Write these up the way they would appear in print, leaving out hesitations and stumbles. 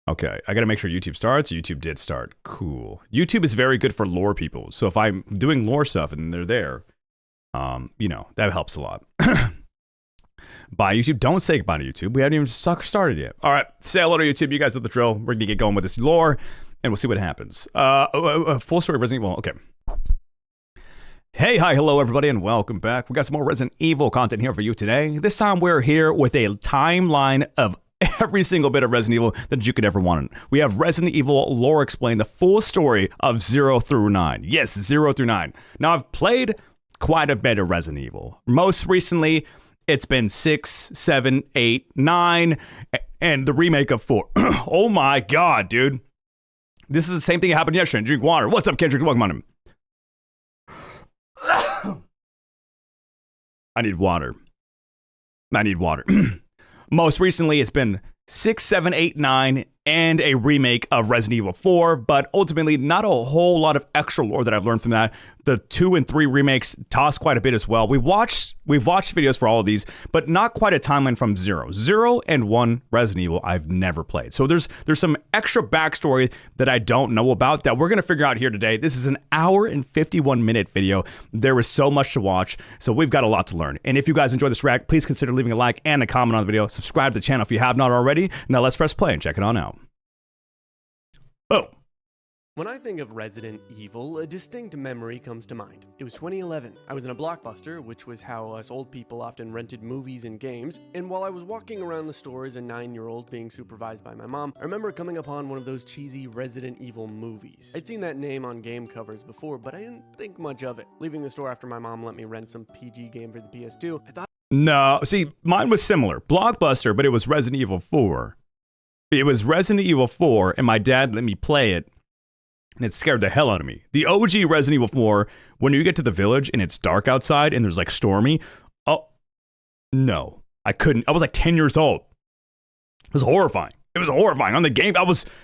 Okay, I gotta make sure YouTube starts. YouTube did start. Cool. YouTube is very good for lore people. So if I'm doing lore stuff and they're there, that helps a lot. Bye, YouTube. Don't say goodbye to YouTube. We haven't even started yet. All right, say hello to YouTube. You guys know the drill. We're gonna get going with this lore, and we'll see what happens. Full story of Resident Evil. Okay. Hey, hi, hello, everybody, and welcome back. We got some more Resident Evil content here for you today. This time, we're here with a timeline of every single bit of Resident Evil that you could ever want. We have Resident Evil Lore Explained, the full story of 0 through 9. Yes, 0 through 9. Now, I've played quite a bit of Resident Evil. Most recently, it's been 6, 7, 8, 9, and the remake of 4. Oh my god, dude. This is the same thing that happened yesterday. Drink water. What's up, Kendrick? Welcome on him. I need water. Most recently, it's been 6, 7, 8, 9, and a remake of Resident Evil 4, but ultimately not a whole lot of extra lore that I've learned from that. The 2 and 3 remakes toss quite a bit as well. We've watched videos for all of these, but not quite a timeline from 0. 0 and 1 Resident Evil I've never played. So there's some extra backstory that I don't know about that we're going to figure out here today. This is an hour and 51-minute video. There is so much to watch, so we've got a lot to learn. And if you guys enjoyed this react, please consider leaving a like and a comment on the video. Subscribe to the channel if you have not already. Now let's press play and check it on out. Oh. When I think of Resident Evil, a distinct memory comes to mind. It was 2011. I was in a Blockbuster, which was how us old people often rented movies and games, and while I was walking around the store as a 9-year-old being supervised by my mom, I remember coming upon one of those cheesy Resident Evil movies. I'd seen that name on game covers before, but I didn't think much of it. Leaving the store after my mom let me rent some PG game for the PS2, I thought... No, see, mine was similar. Blockbuster, but it was Resident Evil 4. It was Resident Evil 4, and my dad let me play it, and it scared the hell out of me. The OG Resident Evil 4, when you get to the village and it's dark outside and there's like stormy, oh, no. I couldn't. I was like 10 years old. It was horrifying. It was horrifying. On the game,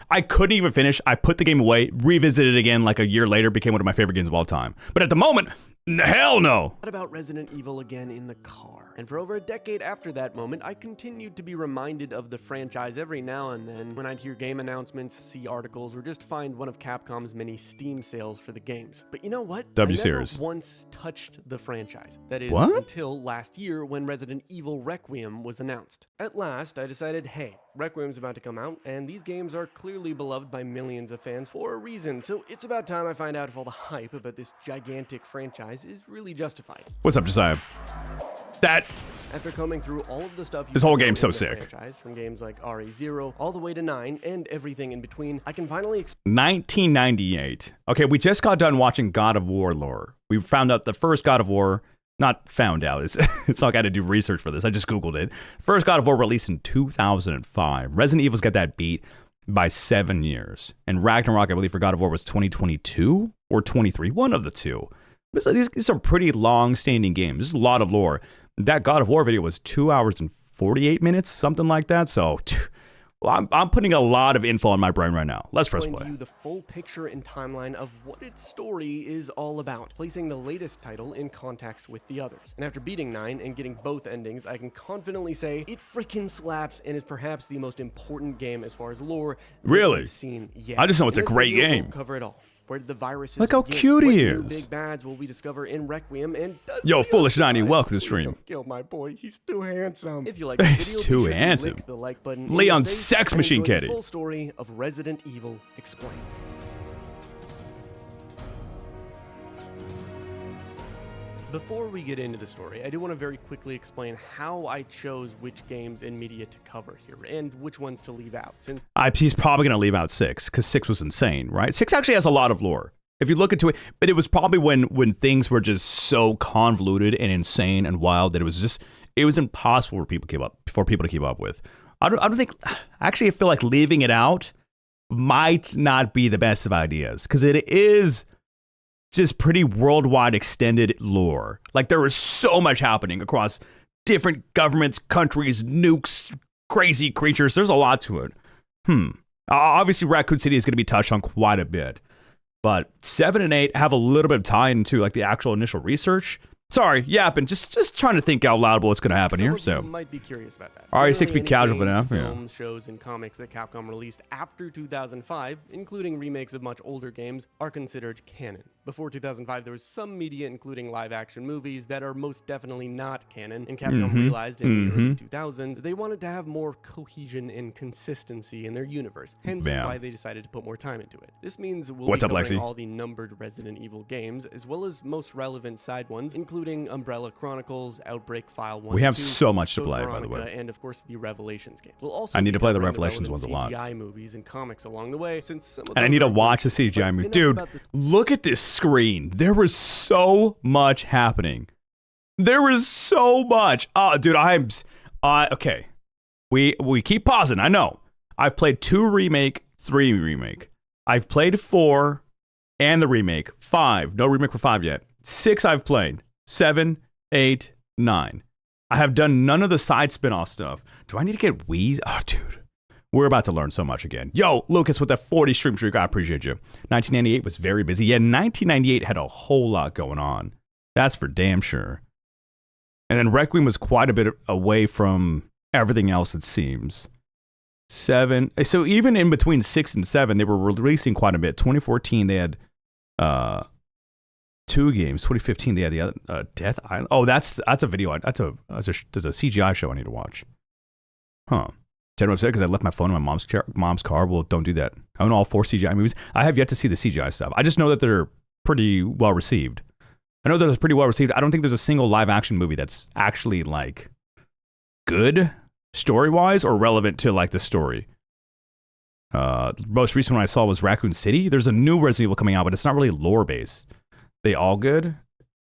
I couldn't even finish. I put the game away, revisited it again like a year later, became one of my favorite games of all time. But at the moment, hell no. What about Resident Evil again in the car? And for over a decade after that moment, I continued to be reminded of the franchise every now and then when I'd hear game announcements, see articles, or just find one of Capcom's many Steam sales for the games. But you know what? W-Series. I never once touched the franchise. That is, what? Until last year when Resident Evil Requiem was announced. At last, I decided, hey, Requiem's about to come out, and these games are clearly beloved by millions of fans for a reason, so it's about time I find out if all the hype about this gigantic franchise is really justified. What's up, Josiah? After combing through all of the stuff this whole game's so sick. Franchise, from games like RE0 all the way to 9 and everything in between, I can finally 1998. Okay, we just got done watching God of War lore. We found out the first God of War, not found out, it's not like I had to do research for this, I just Googled it. First God of War released in 2005. Resident Evil's got that beat by 7 years. And Ragnarok, I believe, for God of War was 2022 or 23, one of the two. These are pretty long-standing games. This is a lot of lore. That God of War video was 2 hours and 48 minutes, something like that. So I'm putting a lot of info in my brain right now. Let's press play. You the full picture and timeline of what its story is all about, placing the latest title in context with the others. And after beating 9 and getting both endings, I can confidently say it freaking slaps and is perhaps the most important game as far as lore really we've seen yet. I just know it's a great game. We'll cover it all. Where did the viruses look how cute he is. Big bads will we discover in Requiem, and yo, Foolish 90, welcome to stream. Don't kill my boy, he's too handsome. If you like the he's video, too be sure handsome. To click the like button Leon's sex machine kitty. The full story of Resident Evil Explained. Before we get into the story, I do want to very quickly explain how I chose which games and media to cover here, and which ones to leave out. Since he's probably going to leave out 6, because 6 was insane, right? 6 actually has a lot of lore. If you look into it, but it was probably when things were just so convoluted and insane and wild that it was impossible for people to keep up with. I don't think, actually I feel like leaving it out might not be the best of ideas, because it is just pretty worldwide extended lore. Like there is so much happening across different governments, countries, nukes, crazy creatures. There's a lot to it. Obviously Raccoon City is going to be touched on quite a bit, but 7 and 8 have a little bit of tie into like the actual initial research. Sorry, yapping. Just trying to think out loud about what's going to happen here. Some of So, you might be curious about that. alright, Generally, 6 feet casual for any now. games, Yeah. films, shows, and comics that Capcom released after 2005, including remakes of much older games, are considered canon. Before 2005, there was some media, including live-action movies, that are most definitely not canon, and Capcom realized in the early 2000s they wanted to have more cohesion and consistency in their universe, hence why they decided to put more time into it. This means we'll be covering all the numbered Resident Evil games, as well as most relevant side ones, including Umbrella Chronicles, Outbreak File 1. We have so much to play, by the way. And of course, the Revelations games. We'll also I need to play the covering Revelations ones a lot. CGI movies and comics along the way, since some of And I those need to are watch the good, CGI but movie. enough Dude, about the look at this screen. There was so much happening. There was so much. Oh, dude, okay. We keep pausing. I know. I've played 2 remake, 3 remake. I've played 4 and the remake. 5. No remake for 5 yet. 6 I've played. 7, 8, 9. I have done none of the side spin-off stuff. Do I need to get Wii? Oh, dude. We're about to learn so much again. Yo, Lucas with that 40 stream streak. I appreciate you. 1998 was very busy. Yeah, 1998 had a whole lot going on. That's for damn sure. And then Requiem was quite a bit away from everything else, it seems. 7. So even in between 6 and 7, they were releasing quite a bit. 2014, they had 2 games. 2015, they had the other Death Island. Oh, that's a video. There's a CGI show I need to watch. Huh. General upset because I left my phone in my mom's car. Well, don't do that. I own all 4 CGI movies. I have yet to see the CGI stuff. I just know that they're pretty well received. I know they're pretty well received. I don't think there's a single live action movie that's actually like good story wise or relevant to like the story. Most recent one I saw was Raccoon City. There's a new Resident Evil coming out, but it's not really lore based. They all good?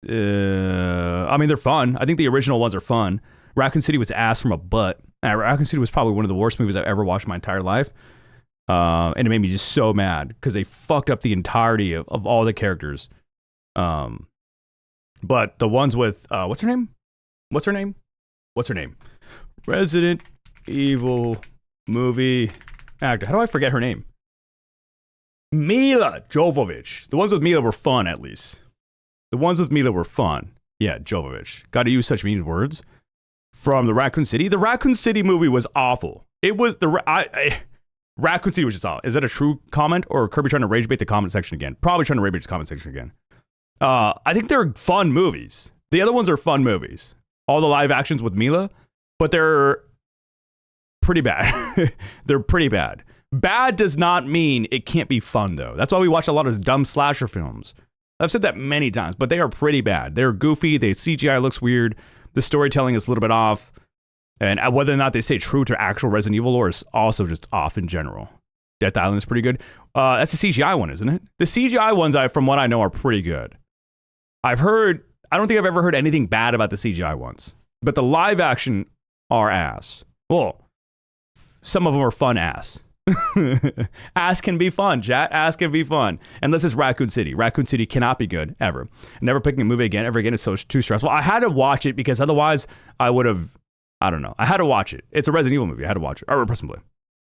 I mean, they're fun. I think the original ones are fun. Raccoon City was ass from a butt. Raccoon City was probably one of the worst movies I've ever watched in my entire life. And it made me just so mad because they fucked up the entirety of all the characters. But the ones with, what's her name? Resident Evil movie actor. How do I forget her name? Mila Jovovich. The ones with Mila were fun, at least. The ones with Mila were fun. Yeah, Jovovich. Got to use such mean words. From the Raccoon City. The Raccoon City movie was awful. It was Raccoon City was just awful. Is that a true comment or Kirby trying to rage bait the comment section again? Probably trying to rage bait the comment section again. I think they're fun movies. The other ones are fun movies. All the live actions with Mila, but they're pretty bad. They're pretty bad. Bad does not mean it can't be fun, though. That's why we watch a lot of dumb slasher films. I've said that many times, but they are pretty bad. They're goofy. The CGI looks weird. The storytelling is a little bit off. And whether or not they stay true to actual Resident Evil lore is also just off in general. Death Island is pretty good. That's the CGI one, isn't it? The CGI ones, from what I know, are pretty good. I don't think I've ever heard anything bad about the CGI ones. But the live action are ass. Well, some of them are fun ass. Ass can be fun, chat. Ass can be fun. Unless it's Raccoon City. Raccoon City cannot be good, ever. Never picking a movie ever again is too stressful. I had to watch it because otherwise I would have, I don't know. I had to watch it. It's a Resident Evil movie. I had to watch it. Or press and play.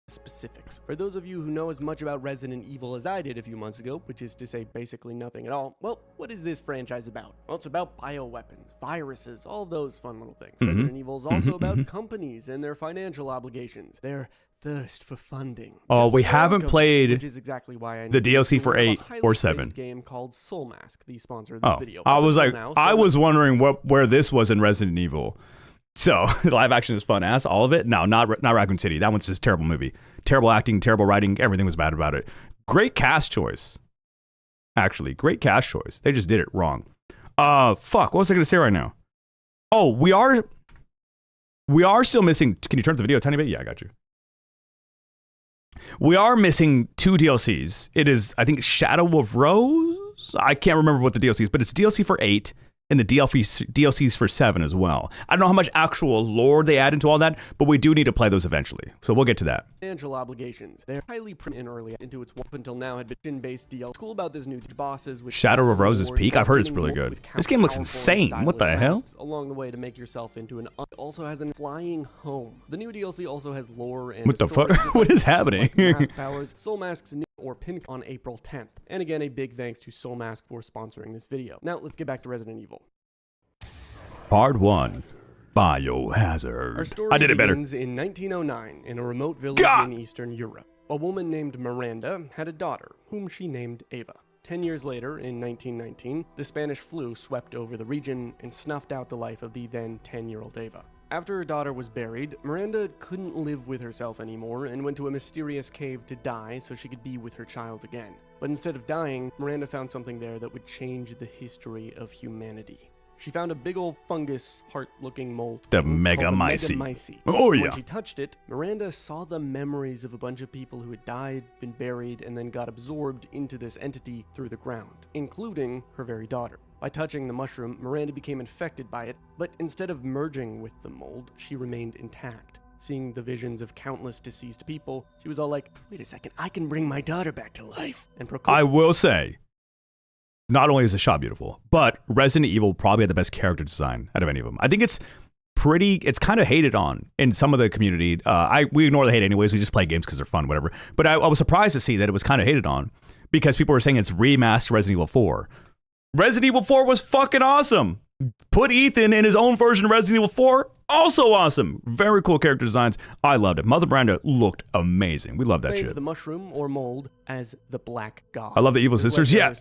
Specifics. For those of you who know as much about Resident Evil as I did a few months ago, which is to say basically nothing at all, well, what is this franchise about? Well, it's about bioweapons, viruses, all those fun little things. Resident Evil is also about companies and their financial obligations, their thirst for funding. Oh, we haven't played which is exactly why I the DLC for 8 or 7. Game called Soul Mask, the sponsor of this video. I was like, I was wondering where this was in Resident Evil. So, the live action is fun ass, all of it? No, not Raccoon City. That one's just a terrible movie. Terrible acting, terrible writing, everything was bad about it. Great cast choice. Actually, great cast choice. They just did it wrong. Fuck, what was I going to say right now? Oh, we are still missing, can you turn up the video a tiny bit? Yeah, I got you. We are missing 2 DLCs. It is, I think, Shadow of Rose? I can't remember what the DLC is, but it's DLC for 8. And the DLCs for 7 as well. I don't know how much actual lore they add into all that, but we do need to play those eventually. So we'll get to that. Financial obligations. They're highly printed early into its up until now had been based DLC. Cool about this new bosses with Shadow of Rose's Peak. I've heard it's really good. This game looks insane. What the hell? Along the way to make yourself into an also has a flying home. The new DLC also has lore and what the fuck? What is happening? Mask powers. Soul Mask's new or pin on April 10th. And again, a big thanks to Soul Mask for sponsoring this video. Now let's get back to Resident Evil. Part 1. Our Biohazard. story I did it better. begins in 1909 in a remote village in Eastern Europe. A woman named Miranda had a daughter, whom she named Ava. 10 years later, in 1919, the Spanish flu swept over the region and snuffed out the life of the then 10-year-old Ava. After her daughter was buried, Miranda couldn't live with herself anymore and went to a mysterious cave to die so she could be with her child again. But instead of dying, Miranda found something there that would change the history of humanity. She found a big old fungus, heart-looking mold. The called Megamycete. Oh, yeah. When she touched it, Miranda saw the memories of a bunch of people who had died, been buried, and then got absorbed into this entity through the ground, including her very daughter. By touching the mushroom, Miranda became infected by it, but instead of merging with the mold, she remained intact. Seeing the visions of countless deceased people, she was all like, wait a second, I can bring my daughter back to life. And I will say, not only is the shot beautiful, but Resident Evil probably had the best character design out of any of them. I think it's kind of hated on in some of the community. We ignore the hate anyways. We just play games because they're fun, whatever. But I was surprised to see that it was kind of hated on because people were saying it's remastered Resident Evil 4. Resident Evil 4 was fucking awesome. Put Ethan in his own version of Resident Evil 4. Also awesome. Very cool character designs. I loved it. Mother Miranda looked amazing. We love that shit. The mushroom or mold as the Black God. I love the Evil Sisters. Yeah,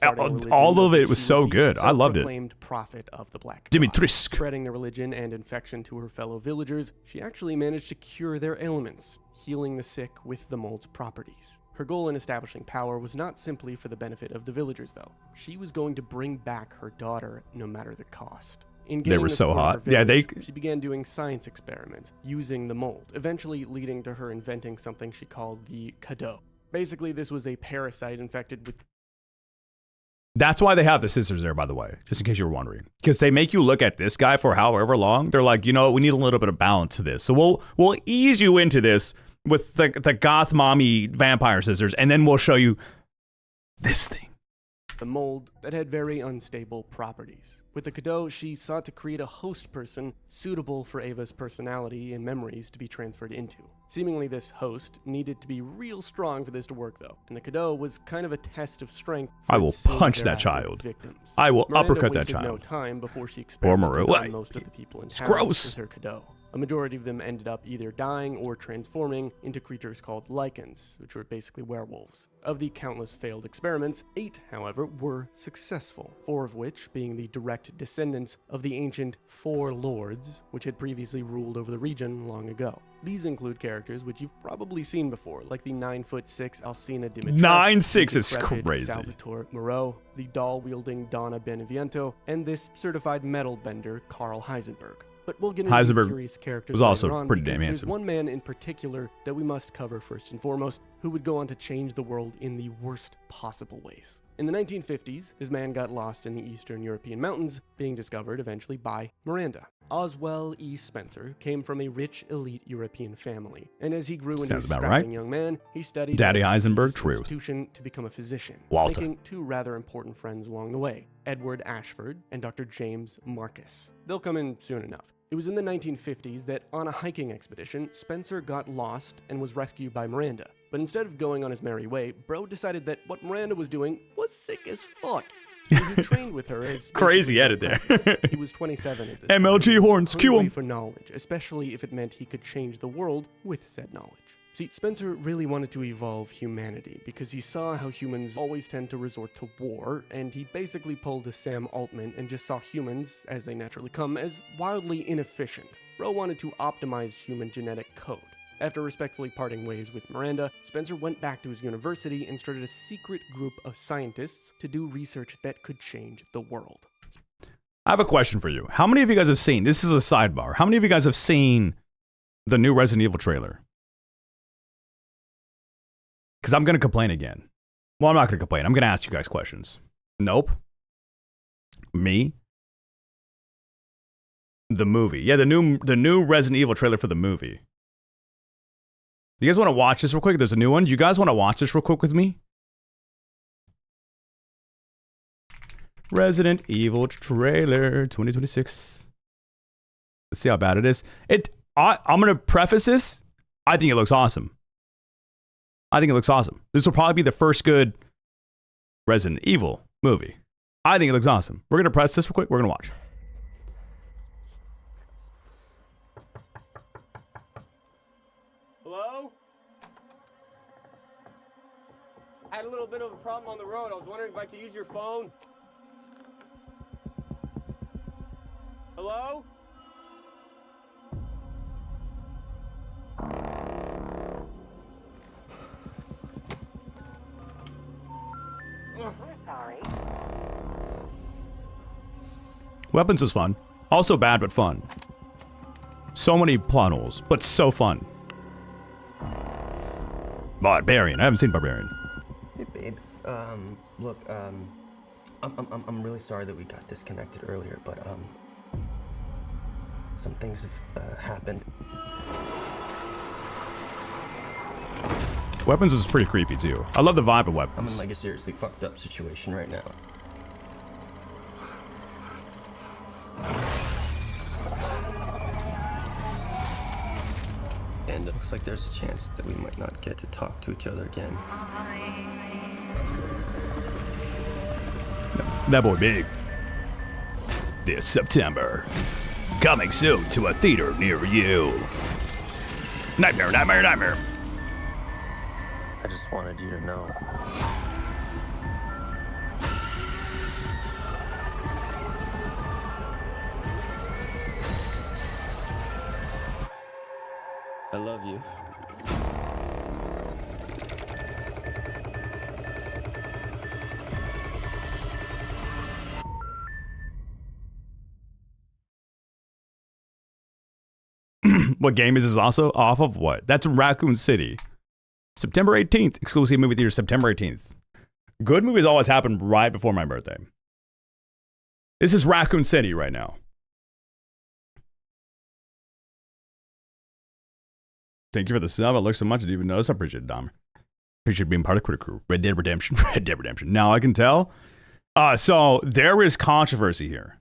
all of it was so good. I loved it. Proclaimed prophet of the Black God. Dimitrescu. Spreading the religion and infection to her fellow villagers, she actually managed to cure their ailments, healing the sick with the mold's properties. Her goal in establishing power was not simply for the benefit of the villagers, though. She was going to bring back her daughter no matter the cost. They were so hot. She began doing science experiments using the mold, eventually leading to her inventing something she called the Cadeau. Basically, this was a parasite infected with... That's why they have the sisters there, by the way, just in case you were wondering. Because they make you look at this guy for however long. They're like, you know, we need a little bit of balance to this. So we'll ease you into this with the goth mommy vampire sisters, and then we'll show you this thing. The mold that had very unstable properties. With the Cadeau, she sought to create a host person suitable for Ava's personality and memories to be transferred into. Seemingly this host needed to be real strong for this to work though, and the Cadeau was kind of a test of strength for I will punch that child. Victims. I will Miranda uppercut that wasted child. no time before she experimented on most of the people in town with her Cadeau. A majority of them ended up either dying or transforming into creatures called lycans, which were basically werewolves. Of the countless failed experiments, 8, however, were successful, 4 of which being the direct descendants of the ancient Four Lords, which had previously ruled over the region long ago. These include characters which you've probably seen before, like the 9'6" Alcina Dimitrescu, 9'6" is crazy. Salvatore Moreau, the doll-wielding Donna Beneviento, and this certified metal bender Carl Heisenberg. But we'll get into these curious characters was also later on, pretty because damn there's handsome. one man in particular that we must cover first and foremost, who would go on to change the world in the worst possible ways. In the 1950s, this man got lost in the Eastern European mountains, being discovered eventually by Miranda. Oswell E. Spencer came from a rich elite European family, and as he grew into a strapping young man, he studied Daddy Heisenberg institution to become a physician, making 2 rather important friends along the way, Edward Ashford and Dr. James Marcus. They'll come in soon enough. It was in the 1950s that, on a hiking expedition, Spencer got lost and was rescued by Miranda. But instead of going on his merry way, Bro decided that what Miranda was doing was sick as fuck. He trained with her as crazy edit there. He was 27 at this MLG time. horns, cue him. For knowledge, especially if it meant he could change the world with said knowledge. See, Spencer really wanted to evolve humanity because he saw how humans always tend to resort to war, and he basically pulled a Sam Altman and just saw humans, as they naturally come, as wildly inefficient. Bro wanted to optimize human genetic code. After respectfully parting ways with Miranda, Spencer went back to his university and started a secret group of scientists to do research that could change the world. I have a question for you. How many of you guys have seen, this is a sidebar, how many of you guys have seen the new Resident Evil trailer? Because I'm going to complain again. Well, I'm not going to complain. I'm going to ask you guys questions. Nope. Me? The movie. Yeah, the new Resident Evil trailer for the movie. You guys want to watch this real quick? There's a new one. You guys want to watch this real quick with me? Resident Evil trailer 2026. Let's see how bad it is. I'm going to preface this. I think it looks awesome. This will probably be the first good Resident Evil movie. I think it looks awesome. We're going to press this real quick. We're going to watch. I had a little bit of a problem on the road. I was wondering if I could use your phone. Hello? We're sorry. Weapons was fun. Also bad, but fun. So many plot holes, but so fun. Barbarian. I haven't seen Barbarian. Hey, babe. Look, I'm really sorry that we got disconnected earlier, but, some things have, happened. Weapons is pretty creepy, too. I love the vibe of I'm Weapons. in, like, a seriously fucked up situation right now. And it looks like there's a chance that we might not get to talk to each other again. That boy big. This September. Coming soon to a theater near you. Nightmare, nightmare, nightmare. I just wanted you to know. I love you. What game is this also? Off of what? That's Raccoon City. September 18th. Exclusive movie theater, September 18th. Good movies always happen right before my birthday. This is Raccoon City right now. Thank you for the sub. I look so much. I didn't even notice. I appreciate it, Dom. Appreciate being part of Critter Crew. Red Dead Redemption. Red Dead Redemption. Now I can tell. So there is controversy here.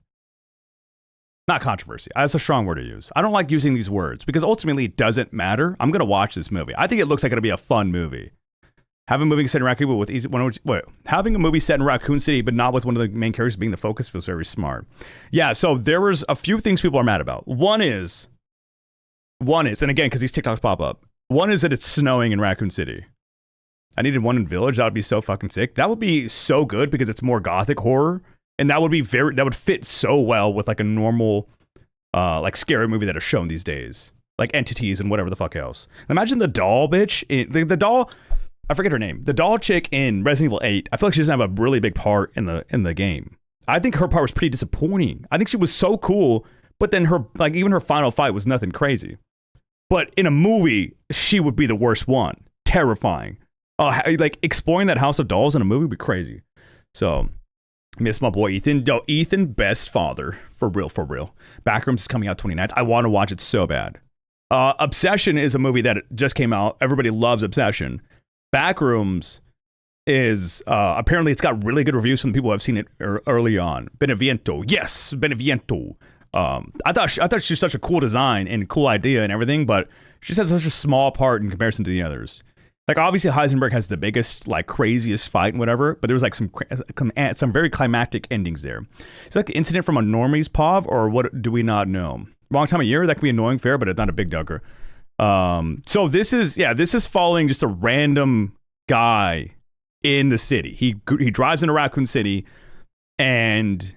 Not controversy. That's a strong word to use. I don't like using these words because ultimately it doesn't matter. I'm going to watch this movie. I think it looks like it'll be a fun movie. Having a movie set in Raccoon with having a movie set in Raccoon City, but not with one of the main characters being the focus feels very smart. Yeah. So there was a few things people are mad about. One is, and again, because these TikToks pop up. One is that it's snowing in Raccoon City. I needed one in Village. That would be so fucking sick. That would be so good because it's more gothic horror. And that would fit so well with like a normal, like scary movie that is shown these days. Like Entities and whatever the fuck else. Imagine the doll bitch, the doll, I forget her name. The doll chick in Resident Evil 8, I feel like she doesn't have a really big part in the game. I think her part was pretty disappointing. I think she was so cool, but then even her final fight was nothing crazy. But in a movie, she would be the worst one. Terrifying. Like exploring that house of dolls in a movie would be crazy. So, miss my boy Ethan. Yo, Ethan, best father. For real, for real. Backrooms is coming out 29th. I want to watch it so bad. Obsession is a movie that just came out. Everybody loves Obsession. Backrooms is, apparently it's got really good reviews from the people who have seen it early on. Beneviento. Yes, Beneviento. I thought she's such a cool design and cool idea and everything, but she just has such a small part in comparison to the others. Like, obviously, Heisenberg has the biggest, like, craziest fight and whatever, but there was, like, some very climactic endings there. It's like an incident from a normie's POV, or what do we not know? Wrong time of year? That could be annoying, fair, but it's not a big dugger. So this is following just a random guy in the city. He drives into Raccoon City, and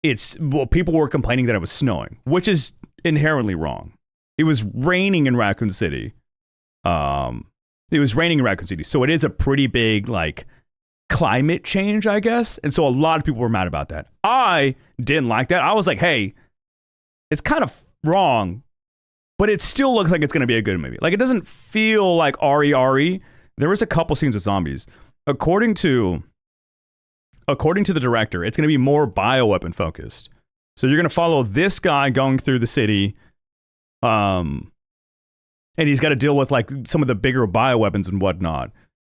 people were complaining that it was snowing, which is inherently wrong. It was raining in Raccoon City. It was raining in Raccoon City, so it is a pretty big, like, climate change, I guess. And so a lot of people were mad about that. I didn't like that. I was like, hey, it's kind of wrong, but it still looks like it's going to be a good movie. Like, it doesn't feel like Ari. There was a couple scenes with zombies. According to the director, it's going to be more bioweapon focused. So you're going to follow this guy going through the city, and he's got to deal with, like, some of the bigger bioweapons and whatnot.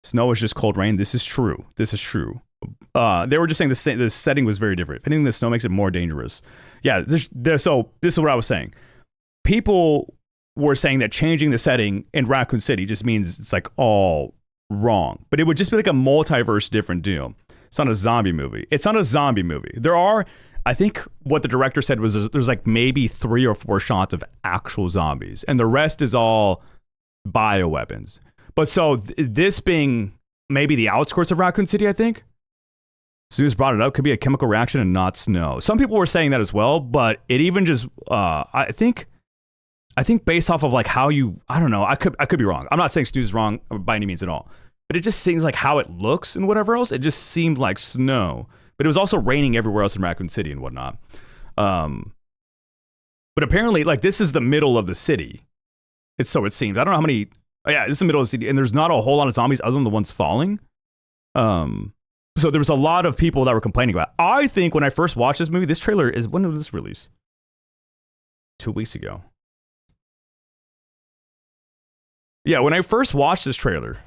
Snow is just cold rain. This is true. They were just saying the setting was very different. If anything, the snow makes it more dangerous. Yeah, so this is what I was saying. People were saying that changing the setting in Raccoon City just means it's, like, all wrong. But it would just be like a multiverse different deal. It's not a zombie movie. There are, I think what the director said was there's like maybe 3 or 4 shots of actual zombies, and the rest is all bioweapons. But so this being maybe the outskirts of Raccoon City, I think. Zeus brought it up. Could be a chemical reaction and not snow. Some people were saying that as well, but it even just, I think based off of like how you, I don't know, I could be wrong. I'm not saying Snooze is wrong by any means at all, but it just seems like how it looks and whatever else, it just seemed like snow. But it was also raining everywhere else in Raccoon City and whatnot. But apparently, like, this is the middle of the city. So it seems. I don't know how many. Oh, yeah, this is the middle of the city, and there's not a whole lot of zombies other than the ones falling. So there was a lot of people that were complaining about it. I think when I first watched this movie, this trailer is, when was this release? 2 weeks ago. Yeah, when I first watched this trailer,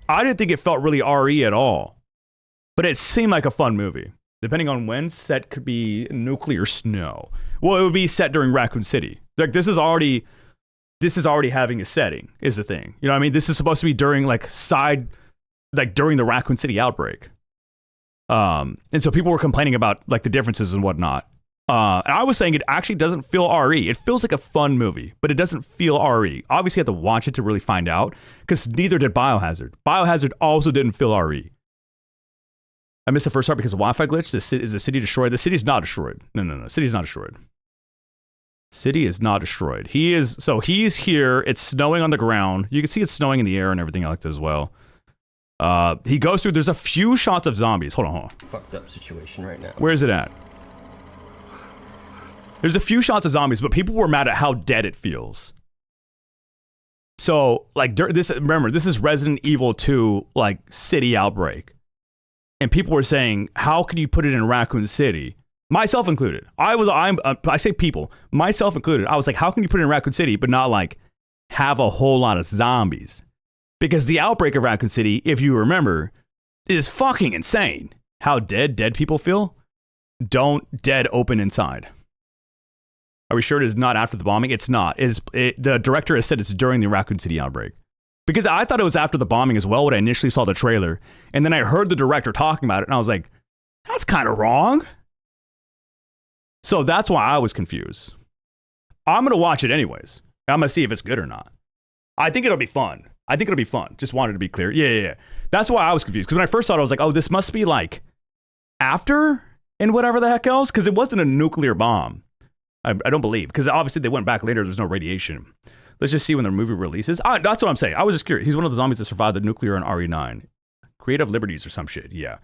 I didn't think it felt really RE at all. But it seemed like a fun movie. Depending on when, set could be nuclear snow. Well, it would be set during Raccoon City. Like, this is already having a setting, is the thing. You know what I mean? This is supposed to be during, during the Raccoon City outbreak. And so people were complaining about, like, the differences and whatnot. And I was saying it actually doesn't feel RE. It feels like a fun movie, but it doesn't feel RE. Obviously, you have to watch it to really find out, because neither did Biohazard. Biohazard also didn't feel RE. I missed the first part because of Wi-Fi glitch. Is the city destroyed? The city's not destroyed. No. City's not destroyed. City is not destroyed. He's here. It's snowing on the ground. You can see it's snowing in the air and everything like that as well. He goes through. There's a few shots of zombies. Hold on. Fucked up situation right now. Where is it at? There's a few shots of zombies, but people were mad at how dead it feels. So, like, remember, this is Resident Evil 2, like, city outbreak. And people were saying, how can you put it in Raccoon City? Myself included. I say people, myself included. I was like, how can you put it in Raccoon City, but not, like, have a whole lot of zombies? Because the outbreak of Raccoon City, if you remember, is fucking insane. How dead people feel? Don't dead open inside. Are we sure it is not after the bombing? It's not. The director has said it's during the Raccoon City outbreak. Because I thought it was after the bombing as well when I initially saw the trailer. And then I heard the director talking about it, and I was like, that's kind of wrong. So that's why I was confused. I'm going to watch it anyways. I'm going to see if it's good or not. I think it'll be fun. Just wanted to be clear. Yeah. That's why I was confused. Because when I first saw it, I was like, oh, this must be like after and whatever the heck else. Because it wasn't a nuclear bomb. I don't believe. Because obviously they went back later. There's no radiation. Let's just see when the movie releases. That's what I'm saying. I was just curious. He's one of the zombies that survived the nuclear in RE9. Creative Liberties or some shit. Yeah.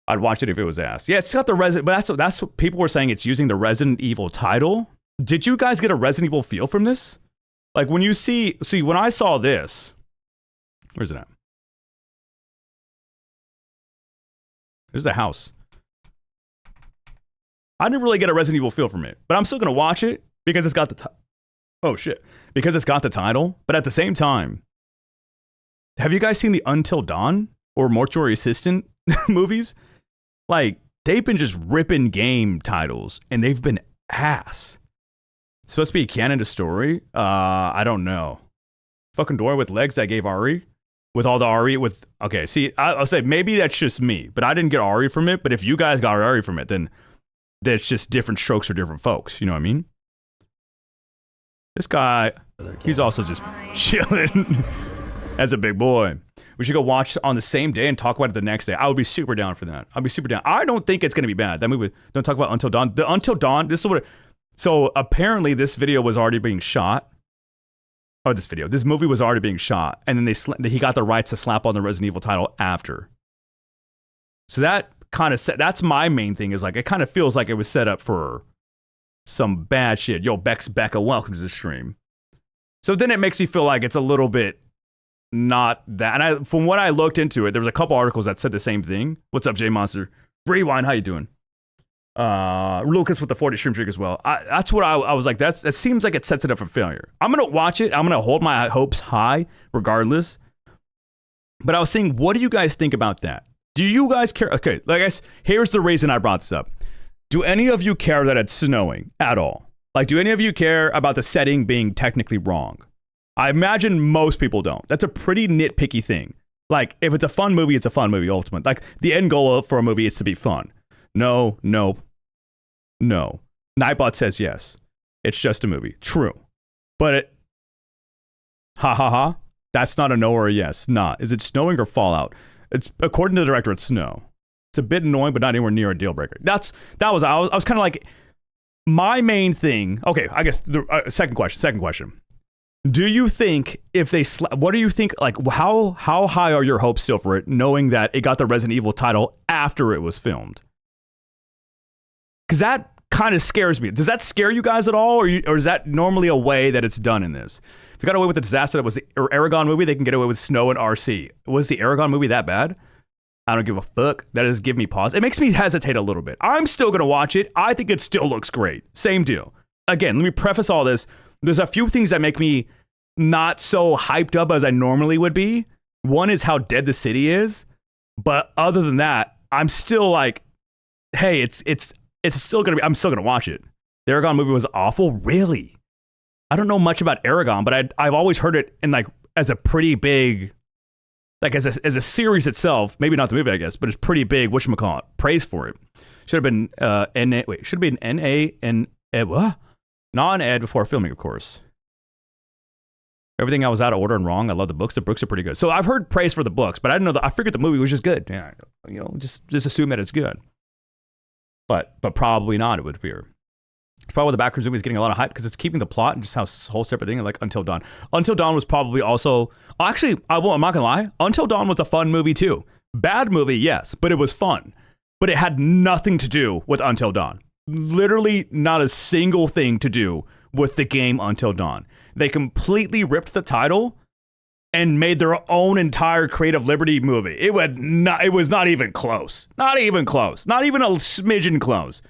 I'd watch it if it was asked. Yeah, it's got the Resident... But that's what people were saying. It's using the Resident Evil title. Did you guys get a Resident Evil feel from this? Like, when you see... when I saw this... Where's it at? There's the house. I didn't really get a Resident Evil feel from it. But I'm still going to watch it because it's got the... Oh, shit. Because it's got the title. But at the same time, have you guys seen the Until Dawn or Mortuary Assistant movies? Like, they've been just ripping game titles, and they've been ass. It's supposed to be a canon to story? I don't know. Fucking door with legs that gave RE? With all the RE with... Okay, see, I'll say maybe that's just me, but I didn't get RE from it. But if you guys got RE from it, then that's just different strokes for different folks. You know what I mean? This guy, he's also just chilling as a big boy. We should go watch on the same day and talk about it the next day. I would be super down for that. I'd be super down. I don't think it's going to be bad. That movie, don't talk about Until Dawn. The Until Dawn, this is what... So apparently this video was already being shot. Oh, this movie was already being shot. And then he got the rights to slap on the Resident Evil title after. So that kind of... That's my main thing, is like, it kind of feels like it was set up for some bad shit. Yo, Becca, welcome to the stream. So then it makes me feel like it's a little bit not that. And from what I looked into it, there was a couple articles that said the same thing. What's up, J Monster? Rewind, how you doing? Lucas with the 40 stream streak as well. That's what I was like. That seems like it sets it up for failure. I'm gonna watch it. I'm gonna hold my hopes high, regardless. But I was saying, what do you guys think about that? Do you guys care? Okay, I guess here's the reason I brought this up. Do any of you care that it's snowing at all? Like, do any of you care about the setting being technically wrong? I imagine most people don't. That's a pretty nitpicky thing. Like, if it's a fun movie, it's a fun movie, ultimately. Like, the end goal for a movie is to be fun. No. Nightbot says yes. It's just a movie. True. But that's not a no or a yes. Nah. Is it snowing or Fallout? It's according to the director, it's snow. It's a bit annoying, but not anywhere near a deal breaker. I was kind of like, my main thing. Okay, I guess the second question. Do you think if they what do you think, like how high are your hopes still for it, knowing that it got the Resident Evil title after it was filmed? Because that kind of scares me. Does that scare you guys at all, or is that normally a way that it's done in this? If they got away with the disaster that was the Aragon movie, they can get away with snow and RC. Was the Aragon movie that bad? I don't give a fuck. That does give me pause. It makes me hesitate a little bit. I'm still going to watch it. I think it still looks great. Same deal. Again, let me preface all this. There's a few things that make me not so hyped up as I normally would be. One is how dead the city is. But other than that, I'm still like, hey, it's still going to be, I'm still going to watch it. The Aragon movie was awful. Really? I don't know much about Aragon, but I've always heard it in like as a pretty big, like as a series itself, maybe not the movie, I guess, but it's pretty big. Whatchamacallit? Praise for it. Should have been should have been NA and non-ed before filming, of course. Everything I was out of order and wrong. I love the books. The books are pretty good. So I've heard praise for the books, but I didn't know I figured the movie was just good. Yeah, just assume that it's good. But probably not, it would appear. It's probably the Backrooms movie is getting a lot of hype because it's keeping the plot and just how whole separate thing, like Until Dawn. Until Dawn was probably also, actually, I'm not gonna lie, Until Dawn was a fun movie too. Bad movie, yes, but it was fun. But it had nothing to do with Until Dawn. Literally not a single thing to do with the game Until Dawn. They completely ripped the title and made their own entire creative liberty movie. It was not even close. Not even close. Not even a smidgen close.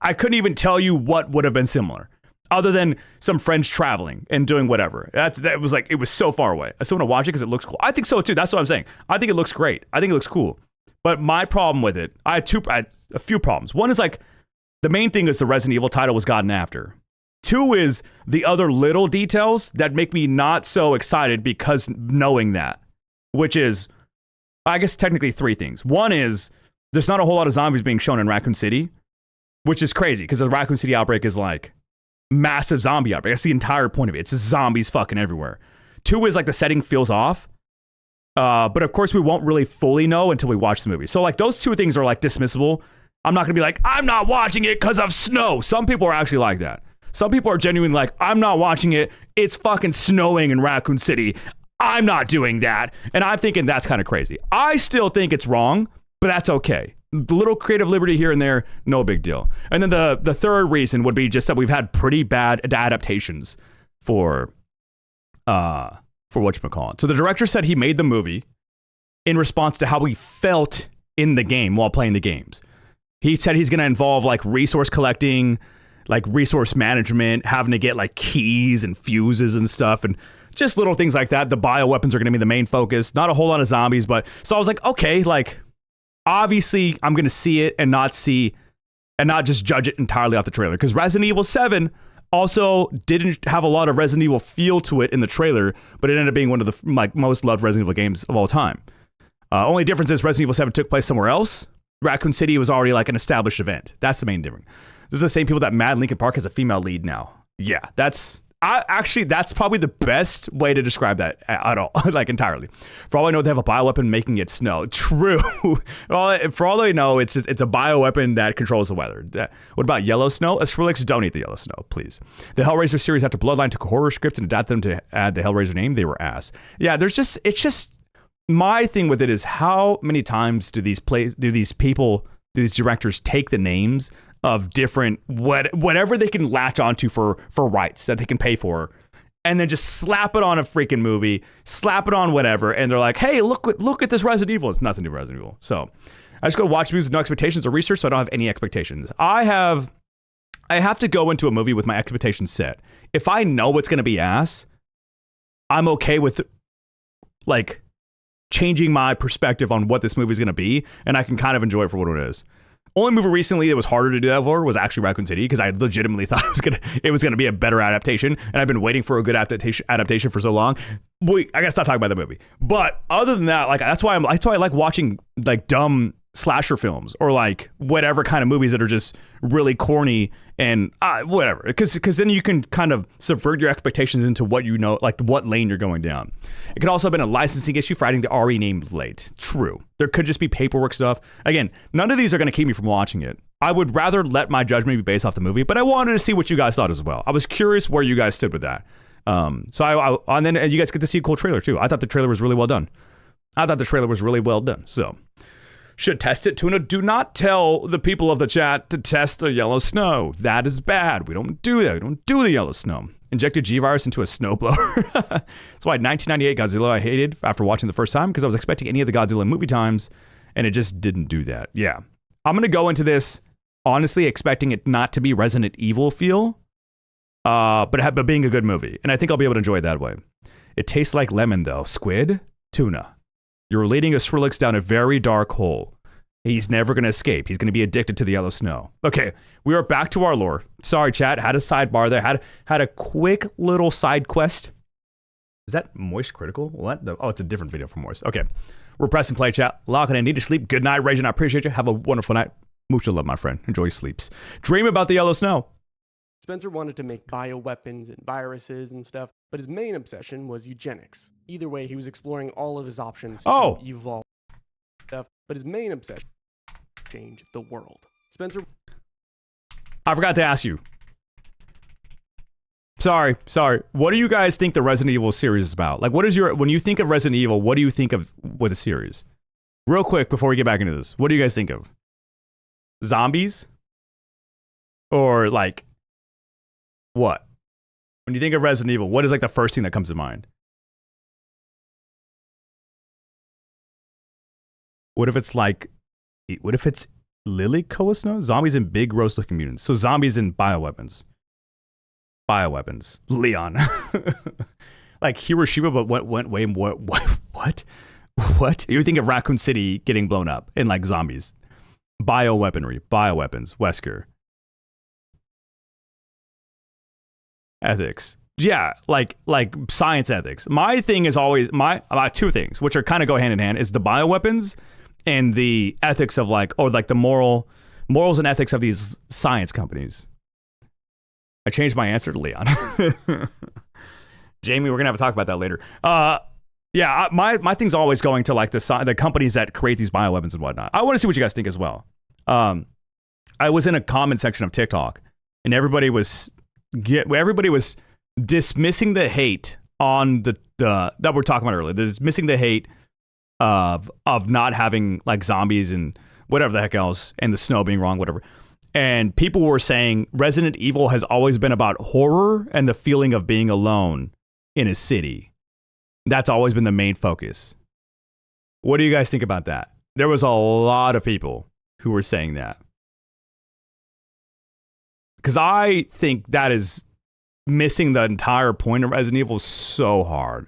I couldn't even tell you what would have been similar, other than some friends traveling and doing whatever. It was so far away. I still want to watch it because it looks cool. I think so too. That's what I'm saying. I think it looks great. I think it looks cool. But my problem with it, I had a few problems. One is like, the main thing is the Resident Evil title was gotten after. Two is the other little details that make me not so excited because knowing that, which is, I guess technically three things. One is there's not a whole lot of zombies being shown in Raccoon City, which is crazy because the Raccoon City outbreak is like massive zombie outbreak. That's the entire point of it. It's just zombies fucking everywhere. Two is like the setting feels off. But of course we won't really fully know until we watch the movie. So like those two things are like dismissible. I'm not gonna be like, I'm not watching it because of snow. Some people are actually like that. Some people are genuinely like, I'm not watching it. It's fucking snowing in Raccoon City. I'm not doing that. And I'm thinking that's kind of crazy. I still think it's wrong, but that's okay. The little creative liberty here and there, no big deal. And then the third reason would be just that we've had pretty bad adaptations for whatchamacallit. So the director said he made the movie in response to how he felt in the game while playing the games. He said he's going to involve like resource collecting, like resource management, having to get like keys and fuses and stuff, and just little things like that. The bioweapons are going to be the main focus. Not a whole lot of zombies, but so I was like, okay, like obviously I'm going to see it and not just judge it entirely off the trailer, because Resident Evil 7 also didn't have a lot of Resident Evil feel to it in the trailer, but it ended up being one of the like most loved Resident Evil games of all time. Only difference is Resident Evil 7 took place somewhere else. Raccoon City was already like an established event. That's the main difference. This is the same people that Mad Linkin Park has a female lead now. Yeah, that's probably the best way to describe that at all, like entirely. For all I know, they have a bioweapon making it snow. True. For all I know, it's a bioweapon that controls the weather. What about yellow snow? Skrillex, don't eat the yellow snow, please. The Hellraiser series after Bloodline took horror scripts and adapted them to add the Hellraiser name. They were ass. Yeah, it's just my thing with it is how many times do these directors take the names of different whatever they can latch onto for rights that they can pay for, and then just slap it on a freaking movie, slap it on whatever, and they're like, hey, look at this Resident Evil. It's nothing to Resident Evil. So I just go watch movies with no expectations or research, so I don't have any expectations. I have to go into a movie with my expectations set. If I know what's going to be ass, I'm okay with like changing my perspective on what this movie is going to be, and I can kind of enjoy it for what it is. Only movie recently that was harder to do that for was actually Raccoon City, because I legitimately thought it was gonna be a better adaptation, and I've been waiting for a good adaptation for so long. I gotta stop talking about the movie. But other than that, like that's why I like watching like dumb slasher films or like whatever kind of movies that are just really corny And whatever, because then you can kind of subvert your expectations into what you know, like what lane you're going down. It could also have been a licensing issue for adding the RE name late. True. There could just be paperwork stuff. Again, none of these are going to keep me from watching it. I would rather let my judgment be based off the movie, but I wanted to see what you guys thought as well. I was curious where you guys stood with that. And then you guys get to see a cool trailer too. I thought the trailer was really well done. So, should test it. Tuna, do not tell the people of the chat to test the yellow snow. That is bad. We don't do that. We don't do the yellow snow. Injected G-Virus into a snowblower. That's why 1998 Godzilla I hated after watching the first time, because I was expecting any of the Godzilla movie times, and it just didn't do that. Yeah. I'm going to go into this, honestly, expecting it not to be Resident Evil feel, but being a good movie. And I think I'll be able to enjoy it that way. It tastes like lemon, though. Squid? Tuna. You're leading a Skrillex down a very dark hole. He's never going to escape. He's going to be addicted to the yellow snow. Okay, we are back to our lore. Sorry, chat. Had a sidebar there. Had a quick little side quest. Is that Moist Critical? What? Oh, it's a different video from Moist. Okay, we're pressing play, chat. Locking in. Need to sleep. Good night, Raging. I appreciate you. Have a wonderful night. Mucho love, my friend. Enjoy your sleeps. Dream about the yellow snow. Spencer wanted to make bioweapons and viruses and stuff, but his main obsession was eugenics. Either way, he was exploring all of his options to evolve stuff, but his main obsession change the world. Spencer, I forgot to ask you. Sorry. What do you guys think the Resident Evil series is about? Like, when you think of Resident Evil, what do you think of with the series? Real quick before we get back into this, what do you guys think of? Zombies? Or like, what? When you think of Resident Evil, what is like the first thing that comes to mind? What if it's Lily Koasno? Zombies and big gross looking mutants. So zombies and bioweapons. Leon. Like Hiroshima, but went way more. What? You think of Raccoon City getting blown up and like zombies. Bioweaponry, bioweapons, Wesker. Ethics. Yeah, like science ethics. My thing is always two things, which are kind of go hand in hand, is the bioweapons and the ethics of the morals and ethics of these science companies. I changed my answer to Leon. Jamie, we're gonna have to talk about that later. Yeah, my thing's always going to like the companies that create these bioweapons and whatnot. I want to see what you guys think as well. I was in a comment section of TikTok, and everybody was dismissing the hate on the that we're talking about earlier. Dismissing the hate of not having like zombies and whatever the heck else, and the snow being wrong, whatever. And people were saying Resident Evil has always been about horror and the feeling of being alone in a city. That's always been the main focus. What do you guys think about that? There was a lot of people who were saying that. Because I think that is missing the entire point of Resident Evil so hard.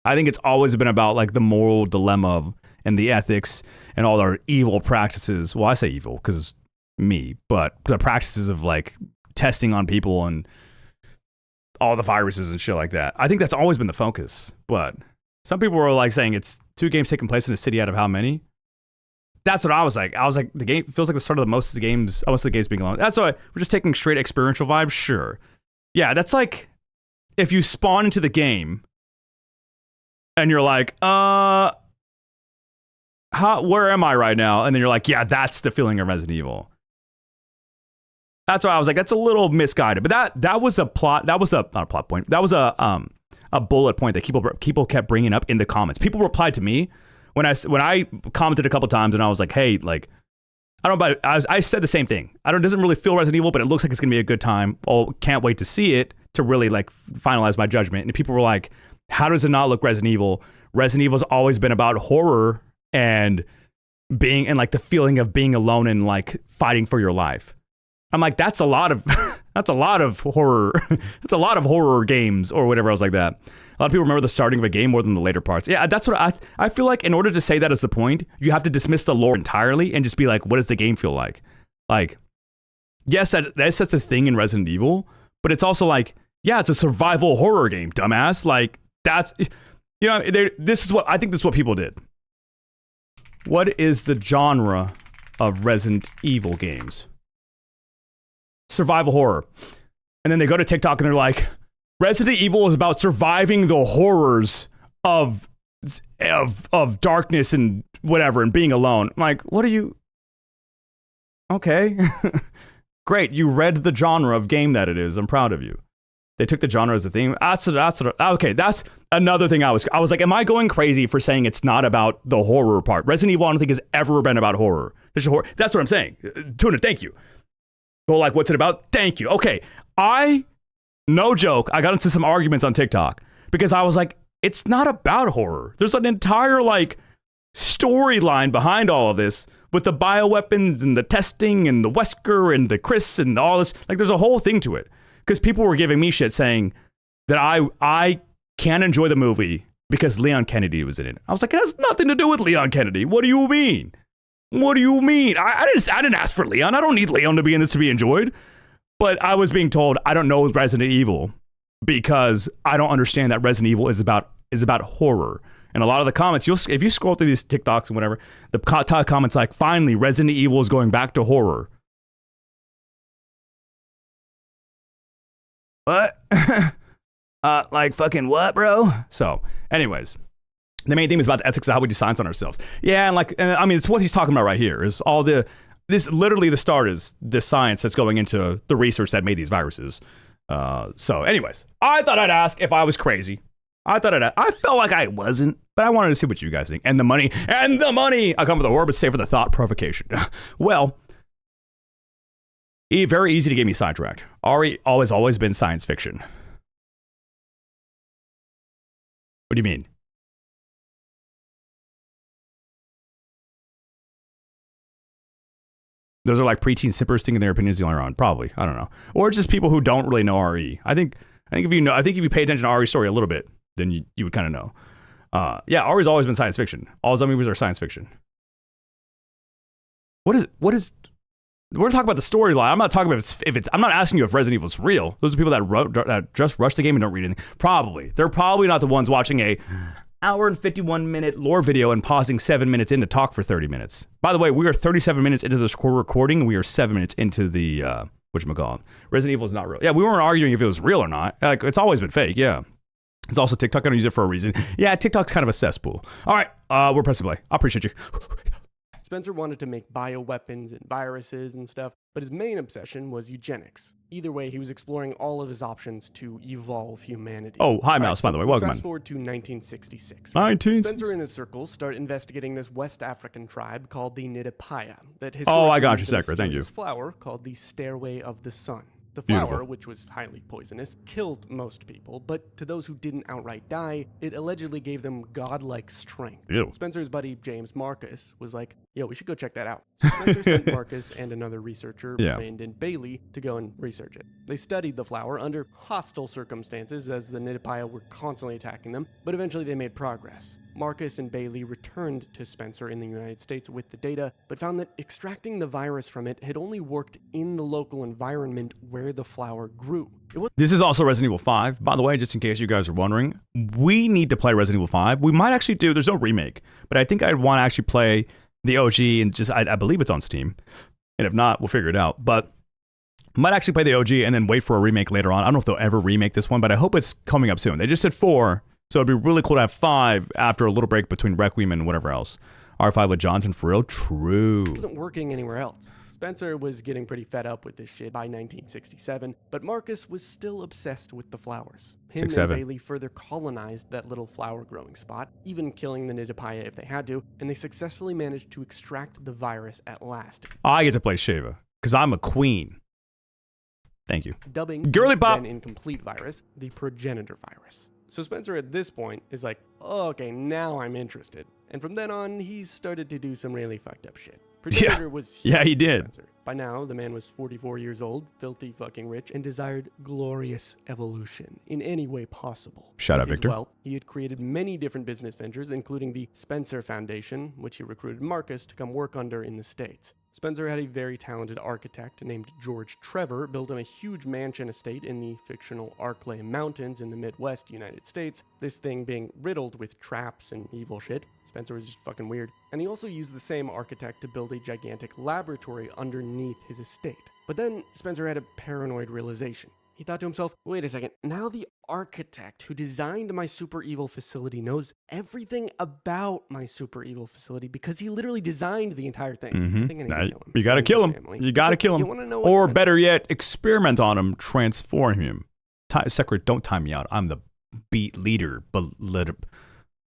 I think it's always been about like the moral dilemma and the ethics and all our evil practices. Well, I say evil because me, but the practices of like testing on people and all the viruses and shit like that. I think that's always been the focus. But some people were like saying it's 2 games taking place in a city out of how many? That's what I was like. I was like, the game feels like the start of most of the games being alone. That's why we're just taking straight experiential vibes. Sure. Yeah, that's like if you spawn into the game and you're like, where am I right now? And then you're like, yeah, that's the feeling of Resident Evil. That's why I was like, that's a little misguided. But that was a plot. That was not a plot point. That was a bullet point that people kept bringing up in the comments. People replied to me when I commented a couple times, and I was like, hey, like, I don't know, but I said the same thing. It doesn't really feel Resident Evil, but it looks like it's gonna be a good time. Oh, can't wait to see it to really like finalize my judgment. And people were like, how does it not look Resident Evil? Resident Evil's always been about horror and being and like the feeling of being alone and like fighting for your life. I'm like, that's a lot of horror. That's a lot of horror games or whatever else like that. A lot of people remember the starting of a game more than the later parts. Yeah, that's what I feel like. In order to say that as the point, you have to dismiss the lore entirely and just be like, what does the game feel like? Like, yes, that's a thing in Resident Evil, but it's also like, yeah, it's a survival horror game, dumbass. Like, that's, you know, this is what people did. What is the genre of Resident Evil games? survival horror. And then they go to TikTok and they're like, Resident Evil is about surviving the horrors of darkness and whatever and being alone. I'm like, what are you? Okay. Great. You read the genre of game that it is. I'm proud of you. They took the genre as a theme. Okay, that's another thing I was like, am I going crazy for saying it's not about the horror part? Resident Evil, I don't think, has ever been about horror. There's horror. That's what I'm saying. Tuna, thank you. Go like, what's it about? Thank you. Okay, no joke, I got into some arguments on TikTok because I was like, it's not about horror. There's an entire, like, storyline behind all of this with the bioweapons and the testing and the Wesker and the Chris and all this. Like, there's a whole thing to it. Because people were giving me shit saying that I can't enjoy the movie because Leon Kennedy was in it. I was like, it has nothing to do with Leon Kennedy. What do you mean? What do you mean? I didn't ask for Leon. I don't need Leon to be in this to be enjoyed. But I was being told I don't know Resident Evil because I don't understand that Resident Evil is about horror. And a lot of the comments, if you scroll through these TikToks and whatever, the comments like, finally, Resident Evil is going back to horror. What? Like fucking what, bro? So, anyways, the main thing is about the ethics of how we do science on ourselves. Yeah, and I mean, it's what he's talking about right here. Is all this literally the start is the science that's going into the research that made these viruses. So, anyways, I thought I'd ask if I was crazy. I felt like I wasn't, but I wanted to see what you guys think. And the money. I come with a horror, but stay for the thought provocation. Well. Very easy to get me sidetracked. Ari always been science fiction. What do you mean? Those are like preteen sippers thinking their opinions the only on. Probably. I don't know. Or just people who don't really know RE. I think if you pay attention to RE's story a little bit, then you would kind of know. Yeah, RE's always been science fiction. All zombie movies are science fiction. What is we're talking about the storyline. I'm not talking about if it's. I'm not asking you if Resident Evil is real. Those are people that just rush the game and don't read anything. Probably. They're probably not the ones watching a hour and 51 minute lore video and pausing 7 minutes in to talk for 30 minutes. By the way, we are 37 minutes into this recording. We are 7 minutes into the whatchamacallit. Resident Evil is not real. Yeah, we weren't arguing if it was real or not. Like, it's always been fake. Yeah. It's also TikTok. I don't use it for a reason. Yeah, TikTok's kind of a cesspool. All right, we're pressing play. I appreciate you. Spencer wanted to make bioweapons and viruses and stuff, but his main obsession was eugenics. Either way, he was exploring all of his options to evolve humanity. Oh, hi, Mouse, by the way. Welcome. Fast forward to 1966. Spencer and his circles start investigating this West African tribe called the Nidapaya. I got you, Secret. Thank you. Flower called the Stairway of the Sun. The Beautiful. flower, which was highly poisonous, killed most people, but to those who didn't outright die, it allegedly gave them godlike strength. Ew. Spencer's buddy James Marcus was like, yo, we should go check that out. So Spencer sent Marcus and another researcher, Brandon Bailey, to go and research it. They studied the flower under hostile circumstances as the Nidapaya were constantly attacking them, but eventually they made progress. Marcus and Bailey returned to Spencer in the United States with the data, but found that extracting the virus from it had only worked in the local environment where the flower grew. This is also Resident Evil 5. By the way, just in case you guys are wondering, we need to play Resident Evil 5. We might actually there's no remake, but I think I'd want to actually play the OG and I believe it's on Steam. And if not, we'll figure it out. But might actually play the OG and then wait for a remake later on. I don't know if they'll ever remake this one, but I hope it's coming up soon. They just said 4. So it'd be really cool to have 5 after a little break between Requiem and whatever else. R5 with Johnson, for real? True. It wasn't working anywhere else. Spencer was getting pretty fed up with this shit by 1967, but Marcus was still obsessed with the flowers. Him and Bailey further colonized that little flower growing spot, even killing the Nidapaya if they had to, and they successfully managed to extract the virus at last. I get to play Sheva, because I'm a queen. Thank you. Dubbing Girly Pop. an incomplete virus, the progenitor virus. So Spencer at this point is like, oh, okay, now I'm interested. And from then on, he started to do some really fucked up shit. Progenitor was huge. Yeah, he did. Spencer. By now, the man was 44 years old, filthy fucking rich, and desired glorious evolution in any way possible. Shout out, With his Victor. wealth, he had created many different business ventures, including the Spencer Foundation, which he recruited Marcus to come work under in the States. Spencer had a very talented architect named George Trevor build him a huge mansion estate in the fictional Arklay Mountains in the Midwest United States, this thing being riddled with traps and evil shit. Spencer was just fucking weird. And he also used the same architect to build a gigantic laboratory underneath his estate. But then Spencer had a paranoid realization. He thought to himself, wait a second, now the architect who designed my super evil facility knows everything about my super evil facility because he literally designed the entire thing. I think I need to kill him. You gotta kill him. You gotta kill him. You wanna know Or what's better yet, experiment on him, transform him. Secretary, don't time me out. I'm the beat leader.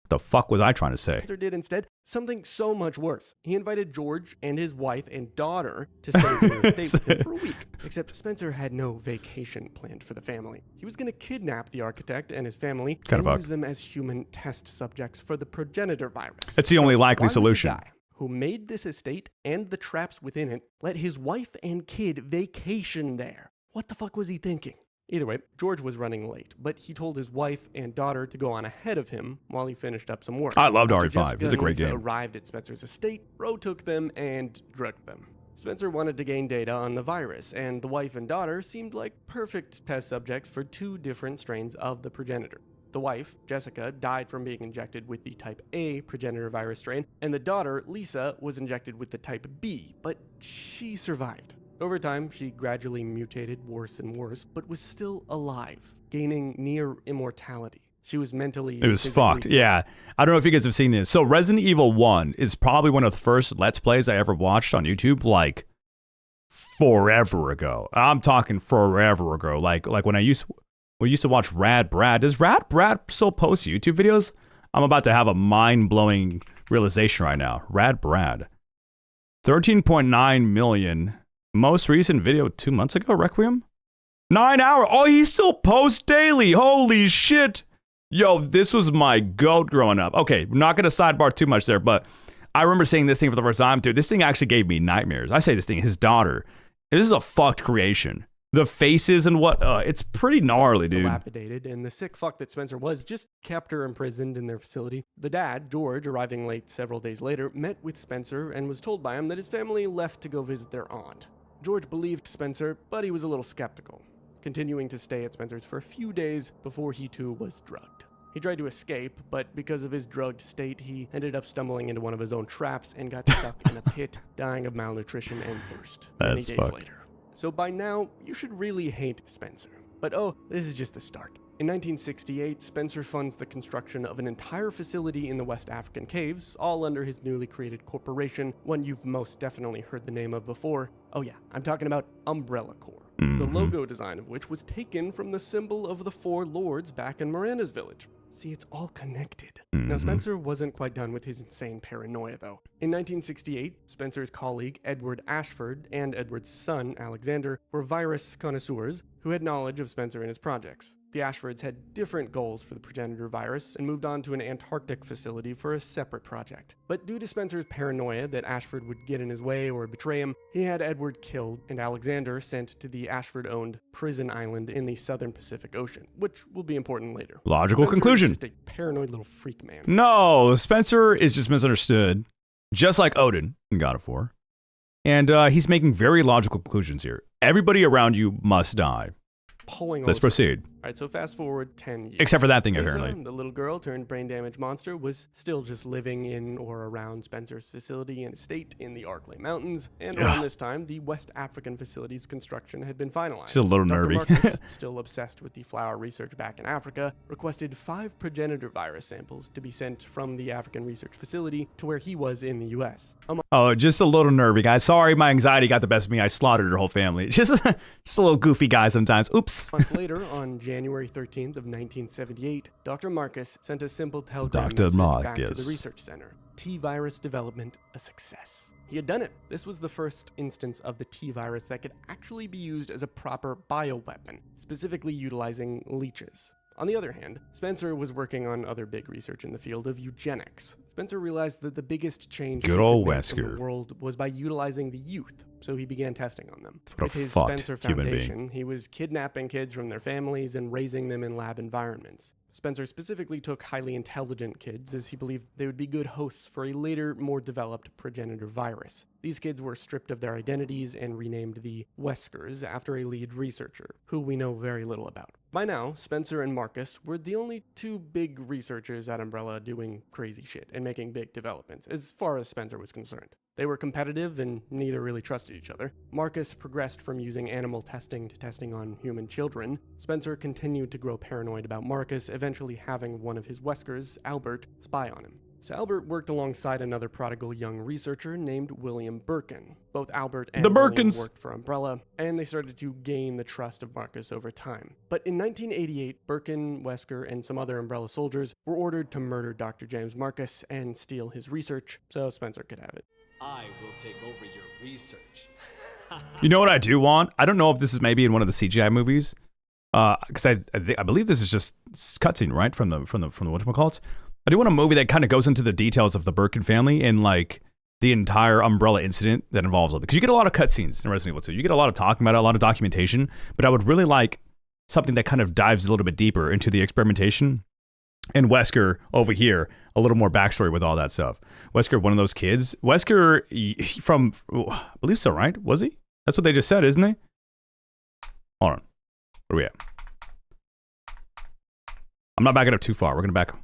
The fuck was I trying to say? Spencer did instead something so much worse. He invited George and his wife and daughter to stay in the estate with him for a week. Except Spencer had no vacation planned for the family. He was going to kidnap the architect and his family and use them as human test subjects for the progenitor virus. That's the only likely Why would the solution. guy who made this estate and the traps within it let his wife and kid vacation there? What the fuck was he thinking? Either way, George was running late, but he told his wife and daughter to go on ahead of him while he finished up some work. I loved After RE5. Jessica It was a and great Lisa game. arrived at Spencer's estate, Ro took them and drugged them. Spencer wanted to gain data on the virus, and the wife and daughter seemed like perfect test subjects for 2 different strains of the progenitor. The wife, Jessica, died from being injected with the type A progenitor virus strain, and the daughter, Lisa, was injected with the type B, but she survived. Over time, she gradually mutated worse and worse, but was still alive, gaining near immortality. She was mentally... It was fucked. Yeah. I don't know if you guys have seen this. So Resident Evil 1 is probably one of the first Let's Plays I ever watched on YouTube, like, forever ago. I'm talking forever ago. Like when we used to watch Rad Brad. Does Rad Brad still post YouTube videos? I'm about to have a mind-blowing realization right now. Rad Brad. 13.9 million... Most recent video 2 months ago, Requiem? 9 hours. Oh, he still posts daily. Holy shit. Yo, this was my goat growing up. Okay, we're not going to sidebar too much there, but I remember seeing this thing for the first time, dude. This thing actually gave me nightmares. I say this thing, his daughter. This is a fucked creation. The faces and what, it's pretty gnarly, dude. Dilapidated, and the sick fuck that Spencer was just kept her imprisoned in their facility. The dad, George, arriving late several days later, met with Spencer and was told by him that his family left to go visit their aunt. George believed Spencer, but he was a little skeptical, continuing to stay at Spencer's for a few days before he too was drugged. He tried to escape, but because of his drugged state, he ended up stumbling into one of his own traps and got stuck in a pit, dying of malnutrition and thirst many days later. So by now, you should really hate Spencer. But oh, this is just the start. In 1968, Spencer funds the construction of an entire facility in the West African caves, all under his newly created corporation, one you've most definitely heard the name of before. Oh yeah, I'm talking about Umbrella Corps, the logo design of which was taken from the symbol of the 4 lords back in Miranda's village. See, it's all connected. Now, Spencer wasn't quite done with his insane paranoia, though. In 1968, Spencer's colleague Edward Ashford and Edward's son Alexander were virus connoisseurs who had knowledge of Spencer and his projects. The Ashfords had different goals for the progenitor virus and moved on to an Antarctic facility for a separate project. But due to Spencer's paranoia that Ashford would get in his way or betray him, he had Edward killed and Alexander sent to the Ashford-owned prison island in the southern Pacific Ocean, which will be important later. Logical Spencer conclusion. is just a paranoid little freak man. No, Spencer is just misunderstood, just like Odin in God of War. And he's making very logical conclusions here. Everybody around you must die. Let's proceed. All right, so fast forward 10 years. Except for that thing, Lisa, apparently. the little girl turned brain damaged monster, was still just living in or around Spencer's facility and estate in the Arklay Mountains. And around this time, the West African facility's construction had been finalized. She's a little Dr. nervy. Marcus, still obsessed with the flower research back in Africa, requested 5 progenitor virus samples to be sent from the African research facility to where he was in the U.S. Oh, just a little nervy, guys. Sorry, my anxiety got the best of me. I slaughtered her whole family. Just a little goofy guy sometimes. Oops. A month later, on January 13th of 1978, Dr. Marcus sent a simple telegram message back to the research center. T-virus development a success. He had done it. This was the first instance of the T-virus that could actually be used as a proper bioweapon, specifically utilizing leeches. On the other hand, Spencer was working on other big research in the field of eugenics. Spencer realized that the biggest change Good old in Wesker. the world was by utilizing the youth, so he began testing on them. What a With his fucked Spencer human being. Foundation, he was kidnapping kids from their families and raising them in lab environments. Spencer specifically took highly intelligent kids as he believed they would be good hosts for a later, more developed progenitor virus. These kids were stripped of their identities and renamed the Weskers after a lead researcher, who we know very little about. By now, Spencer and Marcus were the only two big researchers at Umbrella doing crazy shit and making big developments, as far as Spencer was concerned. They were competitive and neither really trusted each other. Marcus progressed from using animal testing to testing on human children. Spencer continued to grow paranoid about Marcus, eventually having one of his Weskers, Albert, spy on him. So Albert worked alongside another prodigal young researcher named William Birkin. Both Albert and William worked for Umbrella, and they started to gain the trust of Marcus over time. But in 1988, Birkin, Wesker, and some other Umbrella soldiers were ordered to murder Dr. James Marcus and steal his research, so Spencer could have it. I will take over your research. You know what I do want? I don't know if this is maybe in one of the CGI movies, because I believe this is just cutscene, right, from the whatchamacallit. I do want a movie that kind of goes into the details of the Birkin family and like the entire Umbrella incident that involves it. Because you get a lot of cutscenes in Resident Evil 2. You get a lot of talking about it, a lot of documentation, but I would really like something that kind of dives a little bit deeper into the experimentation. And Wesker over here, a little more backstory with all that stuff. Wesker, one of those kids. Wesker, from, I believe so, right? Was he? That's what they just said, isn't he? Hold on. Where are we at? I'm not backing up too far. We're going to back up.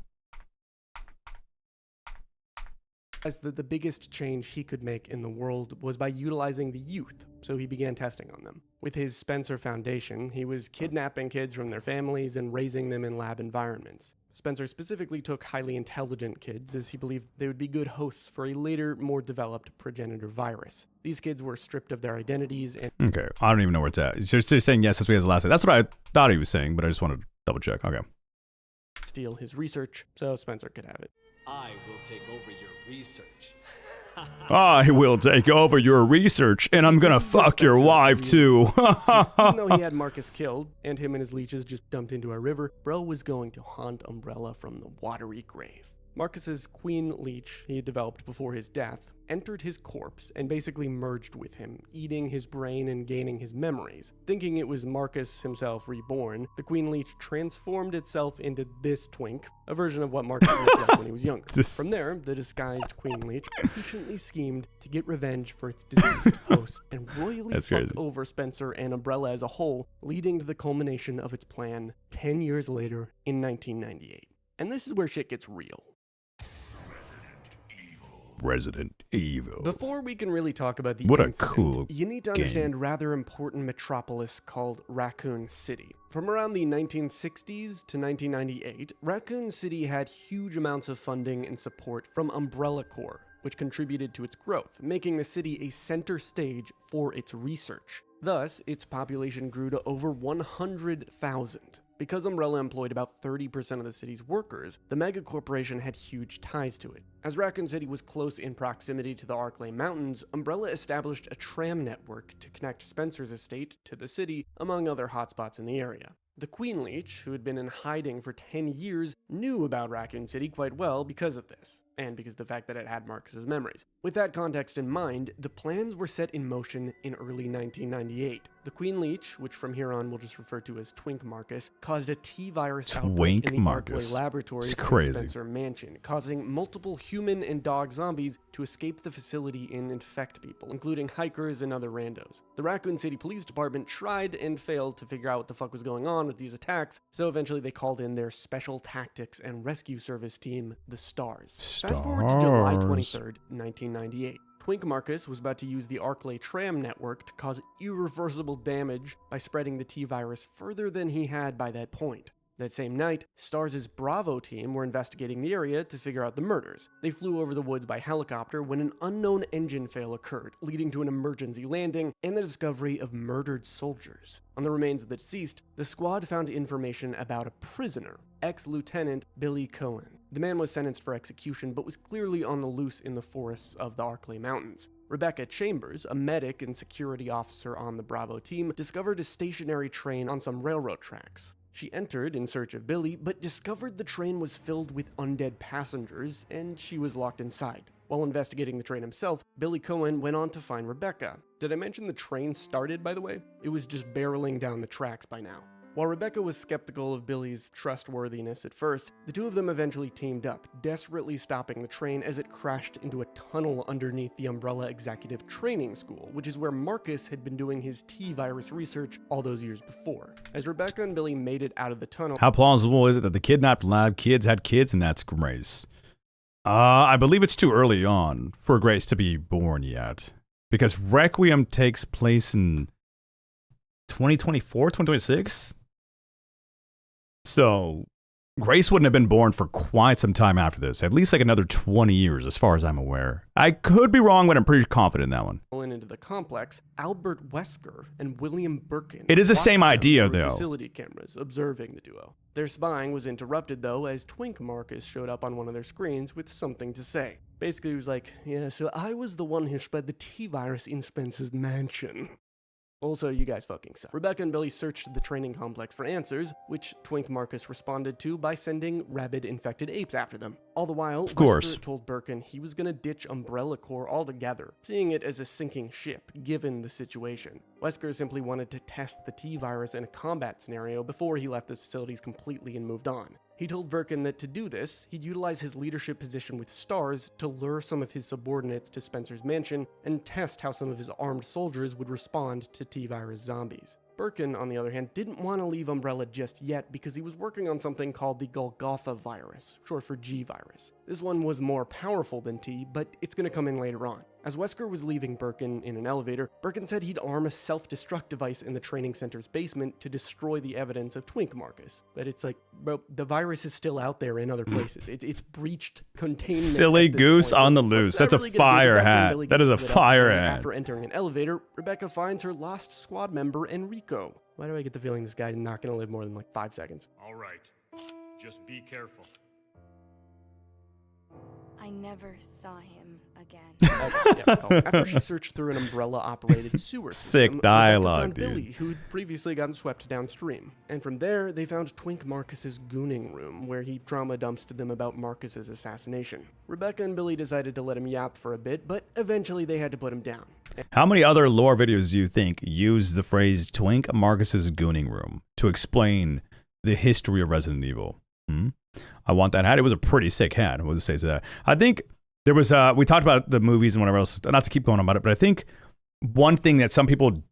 As the biggest change he could make in the world was by utilizing the youth, so he began testing on them. With his Spencer Foundation, he was kidnapping kids from their families and raising them in lab environments. Spencer specifically took highly intelligent kids as he believed they would be good hosts for a later, more developed progenitor virus. These kids were stripped of their identities and— Okay, I don't even know where it's at. He's just saying yes as we has the last day. That's what I thought he was saying, but I just wanted to double check. Okay. steal his research, so Spencer could have it. I will take over your research. I will take over your research, and I'm gonna fuck your wife too. Even though he had Marcus killed, and him and his leeches just dumped into a river, Bro was going to haunt Umbrella from the watery grave. Marcus's queen leech he had developed before his death entered his corpse and basically merged with him, eating his brain and gaining his memories. Thinking it was Marcus himself reborn, the queen leech transformed itself into this twink, a version of what Marcus looked like when he was younger. From there, the disguised queen leech patiently schemed to get revenge for its deceased host and royally fucked over Spencer and Umbrella as a whole, leading to the culmination of its plan 10 years later in 1998. And this is where shit gets real. Resident Evil. Before we can really talk about the what incident, a cool you need to understand rather important metropolis called Raccoon City. From around the 1960s to 1998, Raccoon City had huge amounts of funding and support from Umbrella Corps, which contributed to its growth, making the city a center stage for its research. Thus, its population grew to over 100,000. Because Umbrella employed about 30% of the city's workers, the mega corporation had huge ties to it. As Raccoon City was close in proximity to the Arklay Mountains, Umbrella established a tram network to connect Spencer's estate to the city, among other hotspots in the area. The Queen Leech, who had been in hiding for 10 years, knew about Raccoon City quite well because of this, and because of the fact that it had Marcus's memories. With that context in mind, the plans were set in motion in early 1998. The Queen Leech, which from here on we'll just refer to as Twink Marcus, caused a T-virus outbreak in the Arklay laboratories and Spencer Mansion, causing multiple human and dog zombies to escape the facility and infect people, including hikers and other randos. The Raccoon City Police Department tried and failed to figure out what the fuck was going on with these attacks, so eventually they called in their Special Tactics and Rescue Service team, the STARS. Fast forward to July 23rd, 1998. Twink Marcus was about to use the Arklay tram network to cause irreversible damage by spreading the T-virus further than he had by that point. That same night, STARS' Bravo team were investigating the area to figure out the murders. They flew over the woods by helicopter when an unknown engine fail occurred, leading to an emergency landing and the discovery of murdered soldiers. On the remains of the deceased, the squad found information about a prisoner, ex-Lieutenant Billy Cohen. The man was sentenced for execution, but was clearly on the loose in the forests of the Arklay Mountains. Rebecca Chambers, a medic and security officer on the Bravo team, discovered a stationary train on some railroad tracks. She entered in search of Billy, but discovered the train was filled with undead passengers, and she was locked inside. While investigating the train himself, Billy Cohen went on to find Rebecca. Did I mention the train started, by the way? It was just barreling down the tracks by now. While Rebecca was skeptical of Billy's trustworthiness at first, the two of them eventually teamed up, desperately stopping the train as it crashed into a tunnel underneath the Umbrella Executive Training School, which is where Marcus had been doing his T-virus research all those years before. As Rebecca and Billy made it out of the tunnel... How plausible is it that the kidnapped lab kids had kids and that's Grace? I believe it's too early on for Grace to be born yet. Because Requiem takes place in 2024, 2026? So Grace wouldn't have been born for quite some time after this. At least like another 20 years as far as I'm aware. I could be wrong, but I'm pretty confident in that one. Into the complex, Albert Wesker and William Birkin. It is the same watched them idea, through though. Facility cameras observing the duo. Their spying was interrupted, though, as Twink Marcus showed up on one of their screens with something to say. Basically, he was like, yeah, so I was the one who spread the T-virus in Spencer's mansion. Also, you guys fucking suck. Rebecca and Billy searched the training complex for answers, which Twink Marcus responded to by sending rabid infected apes after them. All the while, of course, Wesker told Birkin he was gonna ditch Umbrella Corps altogether, seeing it as a sinking ship, given the situation. Wesker simply wanted to test the T-virus in a combat scenario before he left the facilities completely and moved on. He told Birkin that to do this, he'd utilize his leadership position with STARS to lure some of his subordinates to Spencer's mansion and test how some of his armed soldiers would respond to T-virus zombies. Birkin, on the other hand, didn't want to leave Umbrella just yet because he was working on something called the Golgotha virus, short for G-virus. This one was more powerful than T, but it's going to come in later on. As Wesker was leaving Birkin in an elevator, Birkin said he'd arm a self-destruct device in the training center's basement to destroy the evidence of Twink Marcus. But it's like, bro, the virus is still out there in other places. It's breached containment. Silly goose on the loose. That's a fire hat. That is a fire hat. After entering an elevator, Rebecca finds her lost squad member, Enrico. Why do I get the feeling this guy's not going to live more than like 5 seconds? All right. Just be careful. I never saw him again. Okay, yeah, cool. After she searched through an Umbrella-operated sewer system, Sick dialogue, found dude. Billy, who'd previously gotten swept downstream. And from there, they found Twink Marcus's gooning room, where he trauma dumps to them about Marcus's assassination. Rebecca and Billy decided to let him yap for a bit, but eventually they had to put him down. How many other lore videos do you think use the phrase Twink Marcus's gooning room to explain the history of Resident Evil? I want that hat. It was a pretty sick hat. What to say to that? I think there was, we talked about the movies and whatever else, not to keep going about it, but I think one thing that some people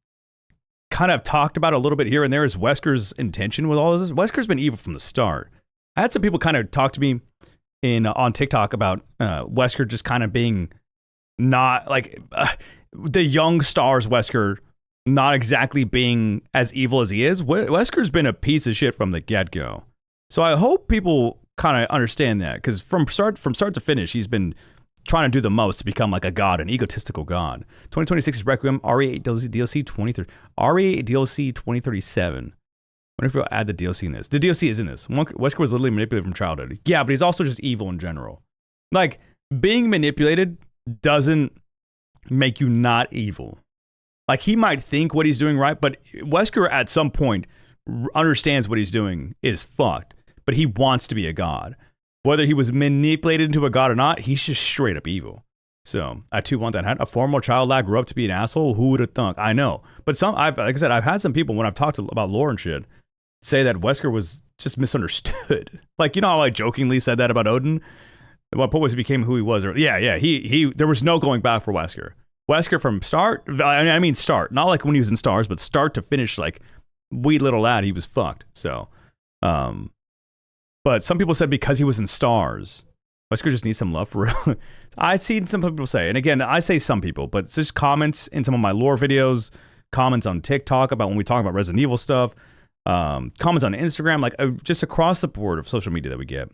kind of talked about a little bit here and there is Wesker's intention with all of this. Wesker's been evil from the start. I had some people kind of talk to me on TikTok about Wesker just kind of being not like the young stars Wesker not exactly being as evil as he is. Wesker's been a piece of shit from the get-go. So I hope people kind of understand that, because from start to finish, he's been trying to do the most to become like a god, an egotistical god. 2026 is Requiem, RE8 DLC 2030, RE8 DLC 2037. I wonder if we'll add the DLC in this. The DLC is in this. Wesker was literally manipulated from childhood. Yeah, but he's also just evil in general. Like, being manipulated doesn't make you not evil. Like, he might think what he's doing right, but Wesker at some point understands what he's doing is fucked, but he wants to be a god. Whether he was manipulated into a god or not, he's just straight up evil. So I too want that hat. A former child lad grew up to be an asshole. Who would have thunk? I know, but like I said, I've had some people when I've talked about lore and shit say that Wesker was just misunderstood. Like, you know how I jokingly said that about Odin? Well, what was he became who he was? Yeah. He there was no going back for Wesker. Wesker from start. I mean start, not like when he was in Stars, but start to finish, like wee little lad, he was fucked. So, but some people said because he was in Stars, Wesker just needs some love for real. I've seen some people say, and again, I say some people, but it's just comments in some of my lore videos, comments on TikTok about when we talk about Resident Evil stuff, comments on Instagram, like just across the board of social media that we get.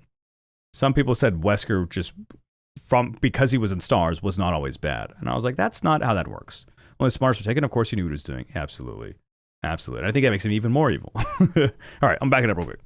Some people said Wesker just because he was in Stars was not always bad. And I was like, that's not how that works. When the smarts were taken, of course he knew what he was doing. Absolutely. Absolutely. I think that makes him even more evil. All right, I'm backing up real quick.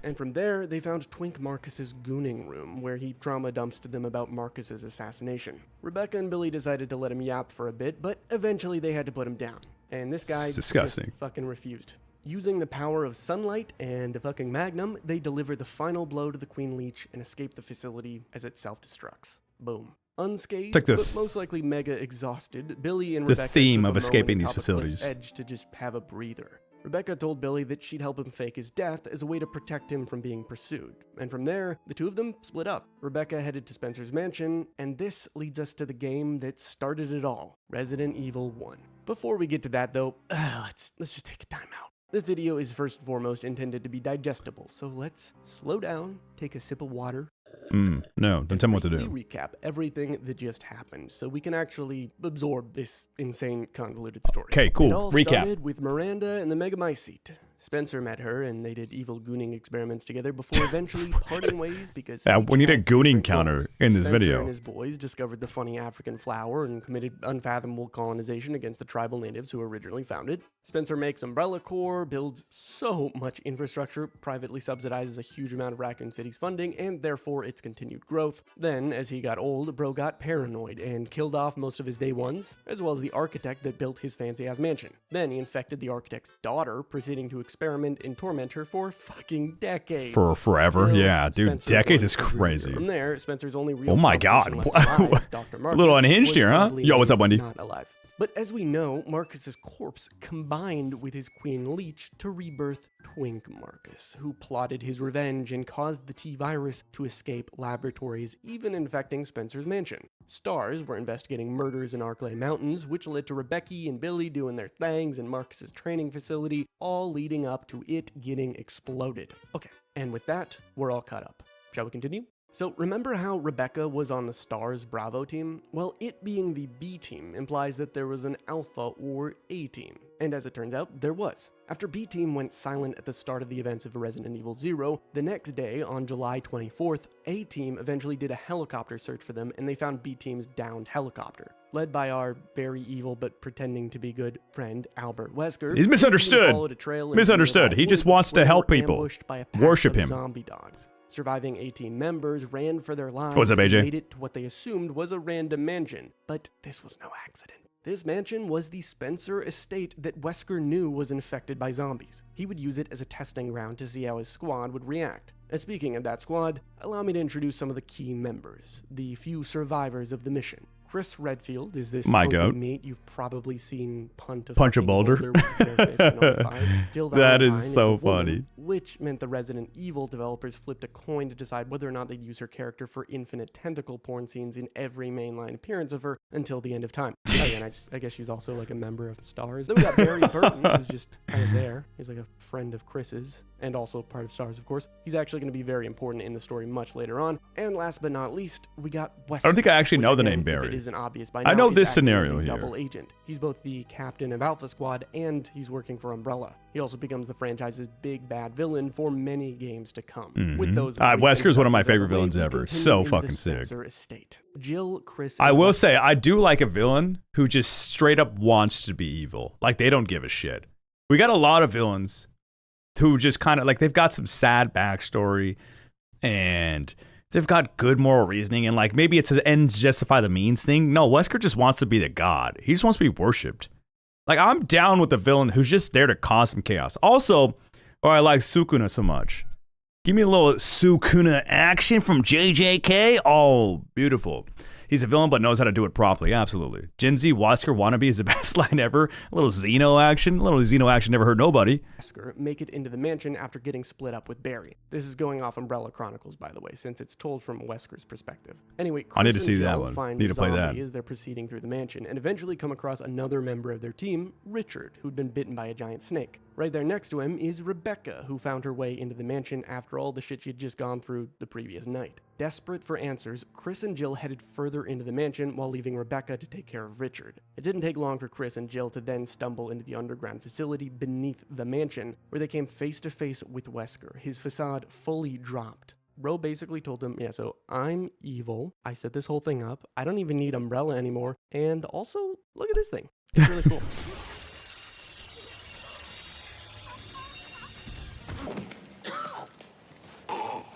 And from there, they found Twink Marcus's gooning room, where he trauma dumps to them about Marcus's assassination. Rebecca and Billy decided to let him yap for a bit, but eventually they had to put him down. And this guy just fucking refused. Using the power of sunlight and a fucking magnum, they deliver the final blow to the Queen Leech and escape the facility as it self-destructs. Boom. Unscathed, like but most likely mega exhausted, Billy and the Rebecca theme took of a escaping moment these atop a cliff's facilities. edge to just have a breather. Rebecca told Billy that she'd help him fake his death as a way to protect him from being pursued. And from there, the two of them split up. Rebecca headed to Spencer's mansion, and this leads us to the game that started it all, Resident Evil 1. Before we get to that though, let's just take a time out. This video is first and foremost intended to be digestible, so let's slow down, take a sip of water. No, don't tell me what to do. Recap everything that just happened so we can actually absorb this insane convoluted story. Okay, cool. It all Recap. started with Miranda and the Megamycete. Spencer met her and they did evil gooning experiments together before eventually parting ways because We need a each had gooning different counter goals. in this Spencer video. and his boys discovered the funny African flower and committed unfathomable colonization against the tribal natives who originally found it. Spencer makes Umbrella Corps, builds so much infrastructure, privately subsidizes a huge amount of Raccoon City's funding, and therefore its continued growth. Then, as he got old, Bro got paranoid and killed off most of his day ones, as well as the architect that built his fancy-ass mansion. Then he infected the architect's daughter, proceeding to experiment and torment her for fucking decades. For forever? Still, Yeah, dude, Spencer decades was is a dreamer. crazy. From there, Spencer's only real Oh my God. competition left alive, Dr. A Marcus, little unhinged was here, huh? probably Yo, what's up, Wendy? not alive. But as we know, Marcus's corpse combined with his Queen Leech to rebirth Twink Marcus, who plotted his revenge and caused the T-Virus to escape laboratories, even infecting Spencer's mansion. Stars were investigating murders in Arklay Mountains, which led to Rebecca and Billy doing their things in Marcus's training facility, all leading up to it getting exploded. Okay, and with that, we're all caught up. Shall we continue? So remember how Rebecca was on the STARS Bravo team? Well, it being the B team implies that there was an Alpha or A team. And as it turns out, there was. After B team went silent at the start of the events of Resident Evil 0, the next day, on July 24th, A team eventually did a helicopter search for them and they found B team's downed helicopter. Led by our very evil but pretending to be good friend, Albert Wesker. He's misunderstood. Followed a trail into Misunderstood. nearby He just woods wants to where they help were people. ambushed by a pack Worship of him. zombie dogs. Surviving 18 members ran for their lives What's up, and AJ? made it to what they assumed was a random mansion. But this was no accident. This mansion was the Spencer estate that Wesker knew was infected by zombies. He would use it as a testing ground to see how his squad would react. And speaking of that squad, allow me to introduce some of the key members, the few survivors of the mission. Chris Redfield is this My hunky goat. mate you've probably seen punch a Punch a fucking boulder. with his bare fist in 05. Jill That is Valentine so a woman, funny. which meant the Resident Evil developers flipped a coin to decide whether or not they'd use her character for infinite tentacle porn scenes in every mainline appearance of her until the end of time. Oh, yeah, and I guess she's also like a member of STARS. Then we got Barry Burton, who's just kind of there. He's like a friend of Chris's, and also part of STARS, of course. He's actually going to be very important in the story much later on. And last but not least, we got Wesker. I don't think I actually which, know the again, name Barry. If it isn't obvious by I now, know is this acting as scenario a here. double agent. He's both the captain of Alpha Squad and he's working for Umbrella. He also becomes the franchise's big bad villain for many games to come. With those Wesker's one of my favorite introductions villains out of the way, ever. we continue So into fucking the sick. Spencer estate. Jill, Chris, I and will Wesker. say, I do like a villain who just straight up wants to be evil. Like, they don't give a shit. We got a lot of villains who just kind of, like, they've got some sad backstory and they've got good moral reasoning and, like, maybe it's an ends justify the means thing. No, Wesker just wants to be the god. He just wants to be worshipped. Like, I'm down with the villain who's just there to cause some chaos. Also, I like Sukuna so much. Give me a little Sukuna action from JJK. Oh, beautiful. He's a villain but knows how to do it properly. Absolutely. Gen Z Wesker wannabe is the best line ever. A little Xeno action. A little Xeno action never hurt nobody. Wesker make it into the mansion after getting split up with Barry. This is going off Umbrella Chronicles, by the way, since it's told from Wesker's perspective. Anyway, Chris I need to and see that Jill one. find Need to play that. Zombie as they're proceeding through the mansion and eventually come across another member of their team, Richard, who'd been bitten by a giant snake. Right there next to him is Rebecca, who found her way into the mansion after all the shit she'd just gone through the previous night. Desperate for answers, Chris and Jill headed further into the mansion while leaving Rebecca to take care of Richard. It didn't take long for Chris and Jill to then stumble into the underground facility beneath the mansion, where they came face to face with Wesker, his facade fully dropped. Bro basically told him, yeah, so I'm evil, I set this whole thing up, I don't even need Umbrella anymore, and also, look at this thing. It's really cool.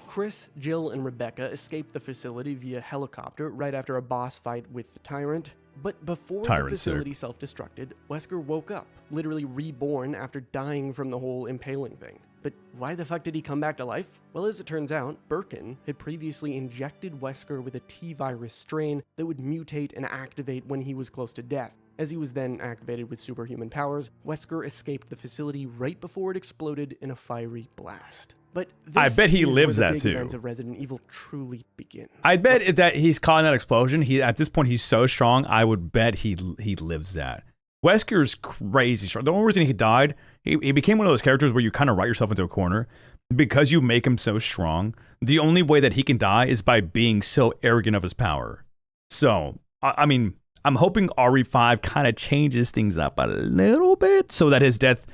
Chris, Jill, and Rebecca escaped the facility via helicopter right after a boss fight with the Tyrant. But before the facility self-destructed, Wesker woke up, literally reborn after dying from the whole impaling thing. But why the fuck did he come back to life? Well, as it turns out, Birkin had previously injected Wesker with a T-virus strain that would mutate and activate when he was close to death. As he was then activated with superhuman powers, Wesker escaped the facility right before it exploded in a fiery blast. But I bet he is where lives the that big too. events of Resident Evil truly begin. I bet that he's caught in that explosion. At this point he's so strong. I would bet he lives that. Wesker's crazy strong. The only reason he died, he became one of those characters where you kind of write yourself into a corner because you make him so strong. The only way that he can die is by being so arrogant of his power. So I mean, I'm hoping RE5 kind of changes things up a little bit so that his death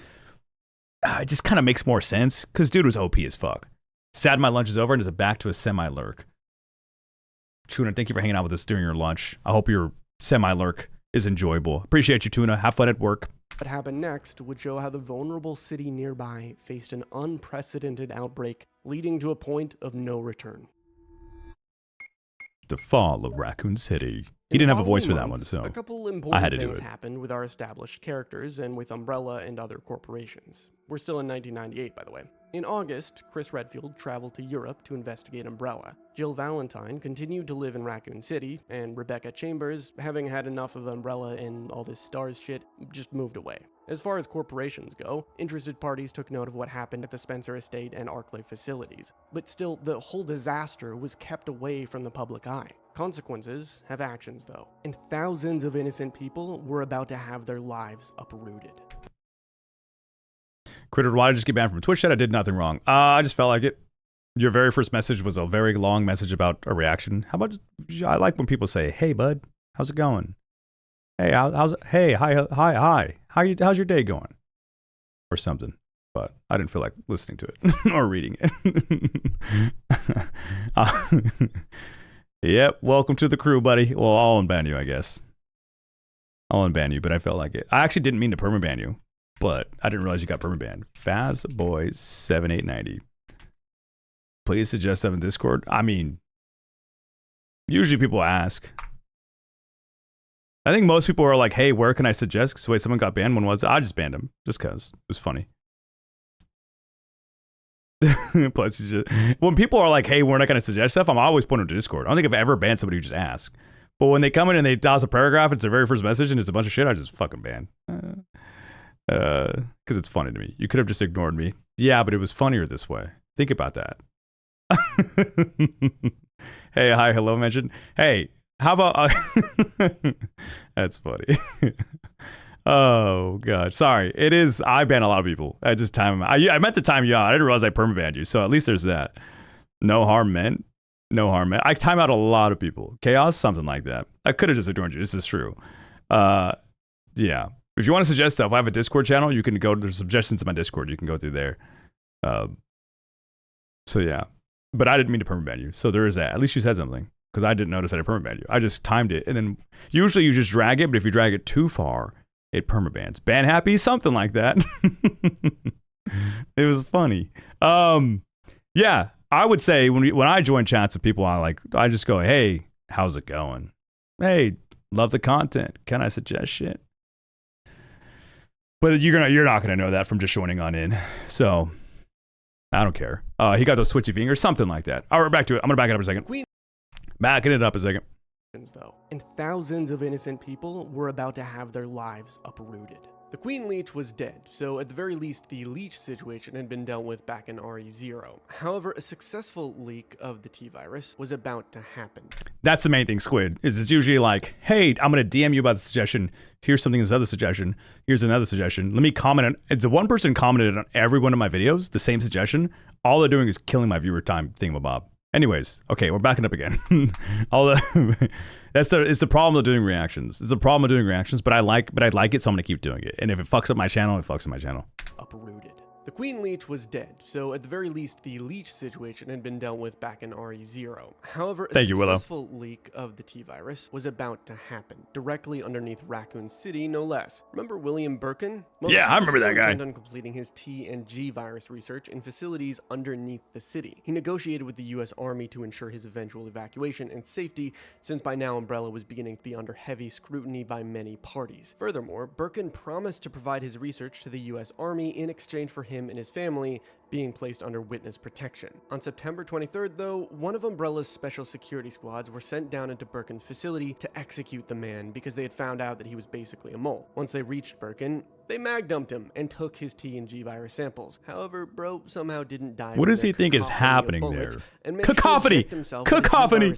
it just kind of makes more sense, because dude was OP as fuck. Sad my lunch is over and is back to a semi-lurk. Tuna, thank you for hanging out with us during your lunch. I hope your semi-lurk is enjoyable. Appreciate you, Tuna. Have fun at work. What happened next would show how the vulnerable city nearby faced an unprecedented outbreak, leading to a point of no return. The fall of Raccoon City. He didn't have a voice for that one, so a couple I important had to do things it. happened with our established characters and with Umbrella and other corporations. We're still in 1998, by the way. In August, Chris Redfield traveled to Europe to investigate Umbrella. Jill Valentine continued to live in Raccoon City, and Rebecca Chambers, having had enough of Umbrella and all this STARS shit, just moved away. As far as corporations go, interested parties took note of what happened at the Spencer Estate and Arclight facilities. But still, the whole disaster was kept away from the public eye. Consequences have actions, though, and thousands of innocent people were about to have their lives uprooted. Critter, why did I just get banned from Twitch chat? I did nothing wrong. I just felt like it. Your very first message was a very long message about a reaction. How about I like when people say, "Hey, bud, how's it going? Hey, how's it? Hey, hi. How's your day going?" Or something. But I didn't feel like listening to it or reading it. Yep, welcome to the crew, buddy. Well, I'll unban you, I guess. I'll unban you, but I felt like it. I actually didn't mean to permaban you, but I didn't realize you got permabanned. Fazboys7890. Please suggest stuff in Discord. I mean, usually people ask. I think most people are like, hey, where can I suggest? So wait, someone got banned. When was it? I just banned him just because it was funny. Plus, when people are like, hey, we're not going to suggest stuff, I'm always pointing to Discord. I don't think I've ever banned somebody who just asks. But when they come in and they toss a paragraph, it's their very first message and it's a bunch of shit, I just fucking ban. Because it's funny to me. You could have just ignored me. Yeah, but it was funnier this way. Think about that. Hey, hi, hello, mention. Hey, how about... That's funny. Oh, God. Sorry. It is... I ban a lot of people. I just time... I meant to time you out. I didn't realize I permabanned you. So at least there's that. No harm meant. No harm meant. I time out a lot of people. Chaos, something like that. I could have just ignored you. This is true. Yeah. If you want to suggest stuff, I have a Discord channel. You can go... There's suggestions in my Discord. You can go through there. So, yeah. But I didn't mean to permaban you. So there is that. At least you said something. Because I didn't notice that I permabanned you. I just timed it. And then usually you just drag it. But if you drag it too far... it permabans. Ban happy, something like that. It was funny. Yeah, I would say when I join chats with people, I just go, hey, how's it going? Hey, love the content. Can I suggest shit? But you're not gonna know that from just joining on in. So I don't care. He got those twitchy fingers, something like that. All right, back to it. I'm gonna back it up a second. Backing it up a second. Though, and thousands of innocent people were about to have their lives uprooted. The Queen Leech was dead, so at the very least the leech situation had been dealt with back in RE0. However, a successful leak of the T-virus was about to happen. That's the main thing, Squid, is it's usually like, hey, I'm going to DM you about the suggestion. Here's something, this other suggestion. Here's another suggestion. Let me comment on, it's one person commented on every one of my videos, the same suggestion. All they're doing is killing my viewer time thingamabob. Anyways, okay, we're backing up again. It's the problem of doing reactions. It's a problem of doing reactions, but I like it, so I'm gonna keep doing it. And if it fucks up my channel, it fucks up my channel. Uprooted. The Queen Leech was dead, so at the very least the leech situation had been dealt with back in RE0. However, a successful leak of the T-virus was about to happen, directly underneath Raccoon City, no less. Remember William Birkin? Yeah, I remember that guy. He was on completing his T and G virus research in facilities underneath the city. He negotiated with the US Army to ensure his eventual evacuation and safety, since by now Umbrella was beginning to be under heavy scrutiny by many parties. Furthermore, Birkin promised to provide his research to the US Army in exchange for him and his family being placed under witness protection. On September 23rd, though, one of Umbrella's special security squads were sent down into Birkin's facility to execute the man because they had found out that he was basically a mole. Once they reached Birkin, they mag dumped him and took his T and G virus samples. However, bro somehow didn't die. What does he think is happening there? Cacophony! Cacophony!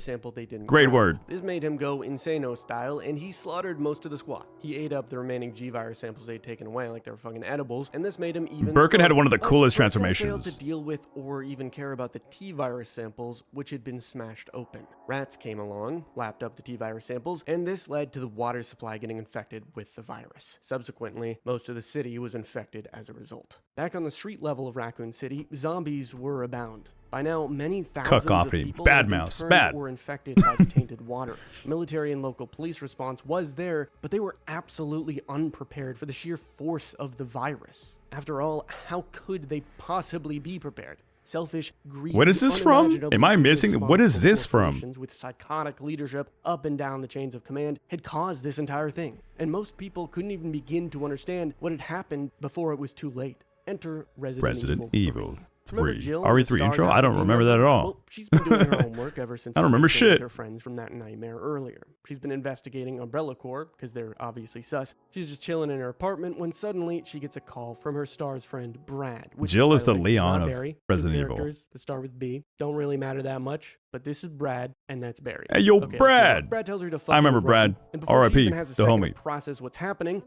Great word. This made him go insano style, and he slaughtered most of the squad. He ate up the remaining G virus samples they'd taken away like they were fucking edibles, and this made him even. Birkin had one of the coolest Birkin transformations. failed to deal with or even care about the T virus samples, which had been smashed open. Rats came along, lapped up the T virus samples, and this led to the water supply getting infected with the virus. Subsequently, most of the city was infected as a result. Back on the street level of Raccoon City, zombies were abound. By now, many thousands of people bad mouse, bad. were infected by the tainted water. Military and local police response was there, but they were absolutely unprepared for the sheer force of the virus. After all, how could they possibly be prepared? Selfish, greedy, what is this from? Am I missing? What is this from? With psychotic leadership up and down the chains of command had caused this entire thing. And most people couldn't even begin to understand what had happened before it was too late. Enter Resident Evil 3. Remember Jill, RE3 intro? I don't remember that at all. Well, she's been doing her homework ever since. I don't remember shit. With her friends from that nightmare earlier. She's been investigating Umbrella Corps because they're obviously sus. She's just chilling in her apartment when suddenly she gets a call from her star's friend Brad. Jill is the Leon of Resident Evil. Characters that start with B don't really matter that much, but this is Brad and that's Barry. Hey yo, okay, Brad. Brad tells her to. I remember Brad. R.I.P. The homie. Process what's happening.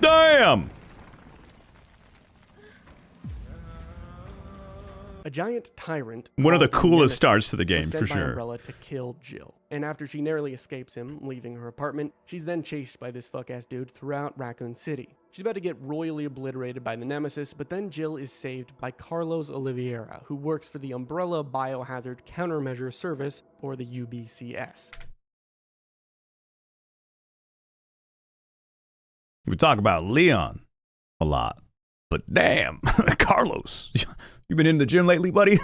Damn. A giant tyrant. One of the coolest starts to the game, for sure. Umbrella to kill Jill. And after she narrowly escapes him, leaving her apartment, she's then chased by this fuck-ass dude throughout Raccoon City. She's about to get royally obliterated by the Nemesis, but then Jill is saved by Carlos Oliveira, who works for the Umbrella Biohazard Countermeasure Service, or the UBCS. We talk about Leon a lot, but damn, Carlos. You been in the gym lately, buddy?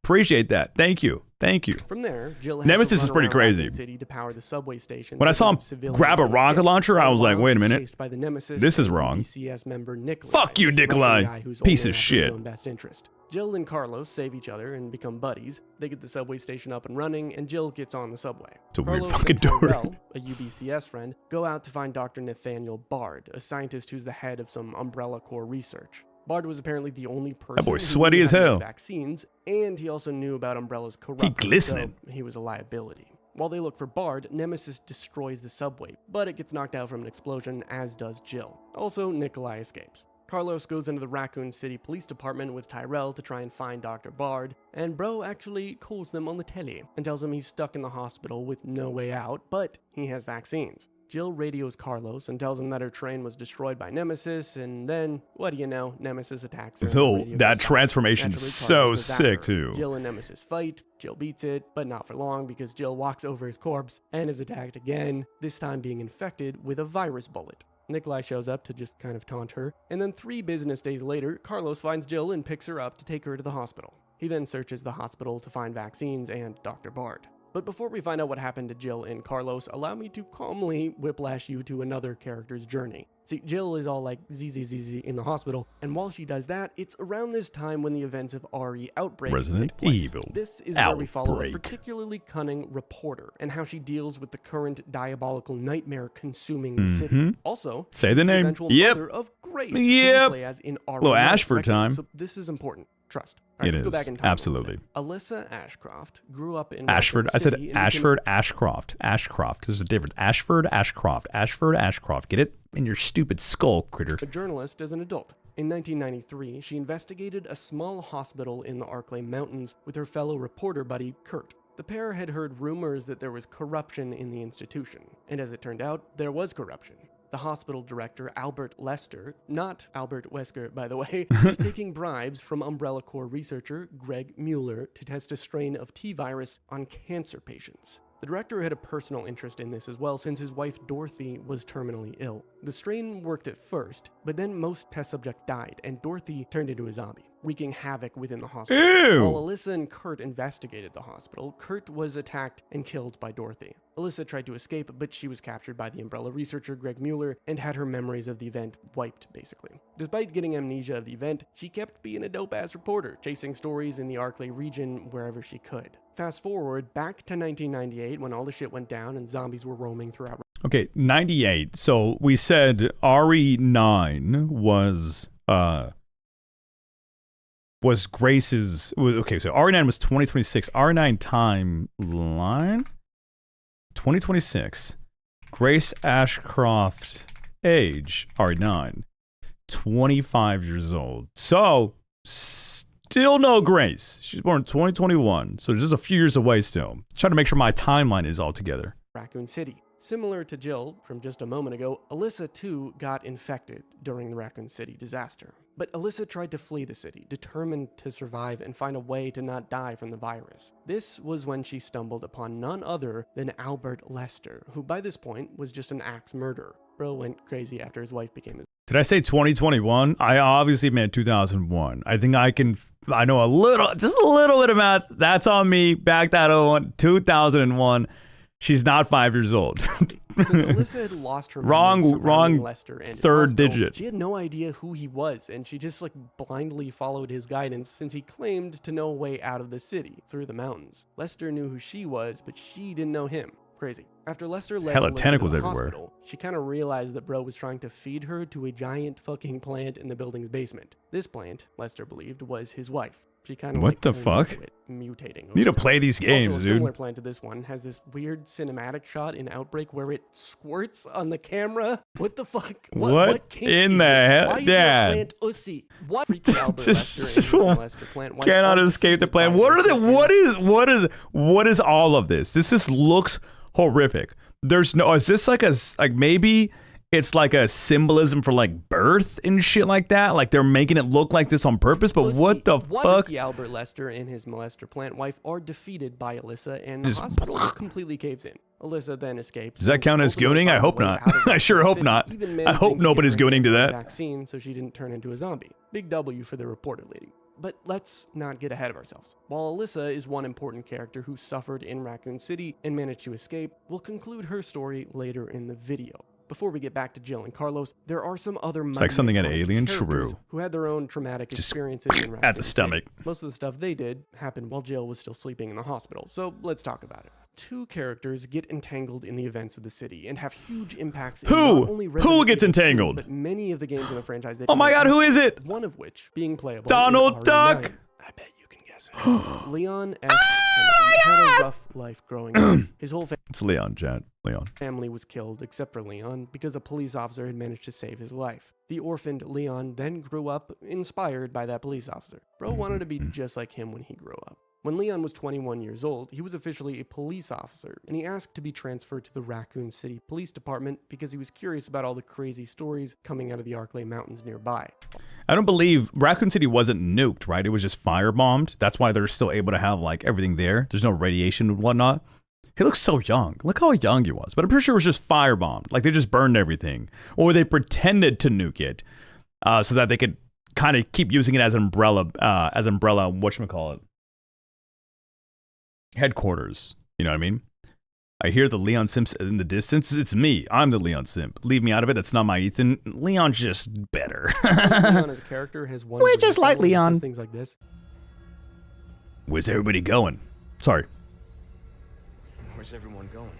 Appreciate that. Thank you. Thank you. From there, Jill Nemesis is pretty crazy. City to power the subway station. When I saw him grab a rocket launcher, I was like, wait a minute. By the Nemesis, this is wrong. BCS member Nikolai, fuck you, Nikolai. Piece of shit. Best interest. Jill and Carlos save each other and become buddies. They get the subway station up and running, and Jill gets on the subway. It's a weird Carlos fucking and door. Tyrell, a UBCS friend, go out to find Dr. Nathaniel Bard, a scientist who's the head of some Umbrella Corps research. Bard was apparently the only person that boy who sweaty knew as how to hell. make vaccines, and he also knew about Umbrella's corruption. He glistening. So he was a liability. While they look for Bard, Nemesis destroys the subway, but it gets knocked out from an explosion, as does Jill. Also, Nikolai escapes. Carlos goes into the Raccoon City Police Department with Tyrell to try and find Dr. Bard, and Bro actually calls them on the telly and tells him he's stuck in the hospital with no way out, but he has vaccines. Jill radios Carlos and tells him that her train was destroyed by Nemesis, and then, what do you know, Nemesis attacks her. Though that transformation's so sick, too. Jill and Nemesis fight, Jill beats it, but not for long because Jill walks over his corpse and is attacked again, this time being infected with a virus bullet. Nikolai shows up to just kind of taunt her, and then 3 business days later, Carlos finds Jill and picks her up to take her to the hospital. He then searches the hospital to find vaccines and Dr. Bard. But before we find out what happened to Jill and Carlos, allow me to calmly whiplash you to another character's journey. See, Jill is all like ZZZZ in the hospital, and while she does that, it's around this time when the events of RE Outbreak Resident take place. Evil. This is where we follow a particularly cunning reporter and how she deals with the current diabolical nightmare consuming the city. Also, say the name. Yep. Mother of Grace, yep. Play as in RE little Ashford time. So this is important. Trust. All right, it let's is. Go back in time. Absolutely. Alyssa Ashcroft grew up in Ashford. I said Ashford, Ashcroft. Ashcroft. There's a difference. Ashford, Ashcroft. Ashford, Ashcroft. Get it in your stupid skull, critter. A journalist as an adult. In 1993, she investigated a small hospital in the Arklay Mountains with her fellow reporter buddy, Kurt. The pair had heard rumors that there was corruption in the institution, and as it turned out, there was corruption. The hospital director, Albert Lester, not Albert Wesker, by the way, was taking bribes from Umbrella Corps researcher Greg Mueller to test a strain of T-virus on cancer patients. The director had a personal interest in this as well, since his wife Dorothy was terminally ill. The strain worked at first, but then most test subjects died, and Dorothy turned into a zombie. wreaking havoc within the hospital. Ew. While Alyssa and Kurt investigated the hospital, Kurt was attacked and killed by Dorothy. Alyssa tried to escape, but she was captured by the Umbrella researcher Greg Mueller and had her memories of the event wiped, basically. Despite getting amnesia of the event, she kept being a dope-ass reporter, chasing stories in the Arklay region wherever she could. Fast forward back to 1998 when all the shit went down and zombies were roaming throughout. Okay, 98. So we said Re9 was Grace's. Okay, so Re9 was 2026. Re9 timeline 2026. Grace Ashcroft age Re9 25 years old. So still no Grace. She's born in 2021, so just a few years away still. Trying to make sure my timeline is all together. Raccoon City. Similar to Jill from just a moment ago, Alyssa too got infected during the Raccoon City disaster. But Alyssa tried to flee the city, determined to survive and find a way to not die from the virus. This was when she stumbled upon none other than Albert Lester, who by this point was just an axe murderer. Bro went crazy after his wife became his. Did I say 2021? I obviously meant 2001. I think I know just a little bit of math. That's on me. Back that 2001. She's not 5 years old. Since Alyssa had lost her wrong Lester and his third hospital, digit. She had no idea who he was, and she just blindly followed his guidance since he claimed to know a way out of the city through the mountains. Lester knew who she was, but she didn't know him. Crazy. After Lester led Hella Alyssa tentacles to the everywhere. hospital, she kind of realized that bro was trying to feed her to a giant fucking plant in the building's basement. This plant, Lester believed, was his wife. She kind of What the fuck? Mutating. Need to play these games, also, a dude. similar plant to this one has this weird cinematic shot in Outbreak where it squirts on the camera. What the fuck? What kink in is the this? hell? Why is Dad. your plant ussy? What freaked Albert Just- Lester and his molester plant? Why Cannot are escape the defeated plan. by What are this the? What is all of this? This just looks horrific. There's no. Is this maybe it's like a symbolism for birth and shit like that? Like they're making it look like this on purpose. But what the fuck? The Albert Lester and his molester plant wife are defeated by Alyssa, and the hospital completely caves in. Alyssa then escapes. Does that count as ultimately gooning? I finds a hope way not. out of I sure Raccoon hope City, not. even I managing hope to nobody's get gooning to that. vaccine so she didn't turn into a zombie. Big W for the reporter lady. But let's not get ahead of ourselves. While Alyssa is one important character who suffered in Raccoon City and managed to escape, we'll conclude her story later in the video. Before we get back to Jill and Carlos, there are some other like something at Alien, characters true. who had their own traumatic experiences in Raccoon at the stomach. City. Most of the stuff they did happened while Jill was still sleeping in the hospital, so let's talk about it. Two characters get entangled in the events of the city and have huge impacts. Who? In not only Who Resident gets Evil 2, entangled? but many of the games in the franchise. That Oh my God, who is it? One of which being playable. Donald in Duck. RE9. I bet you can guess it. Leon S. Kennedy had a rough life growing up. His whole It's Leon, Jet. Leon. family was killed except for Leon because a police officer had managed to save his life. The orphaned Leon then grew up inspired by that police officer. Bro wanted to be just like him when he grew up. When Leon was 21 years old, he was officially a police officer, and he asked to be transferred to the Raccoon City Police Department because he was curious about all the crazy stories coming out of the Arklay Mountains nearby. I don't believe Raccoon City wasn't nuked, right? It was just firebombed. That's why they're still able to have everything there. There's no radiation and whatnot. He looks so young. Look how young he was. But I'm pretty sure it was just firebombed. Like they just burned everything. Or they pretended to nuke it so that they could kind of keep using it as umbrella, whatchamacallit, headquarters. You know what I mean? I hear the Leon Simps in the distance. It's me. I'm the Leon Simp. Leave me out of it. That's not my Ethan. Leon's just better. Leon as a character has one. We just like Leon. Things like this. Where's everybody going? Sorry. Where's everyone going?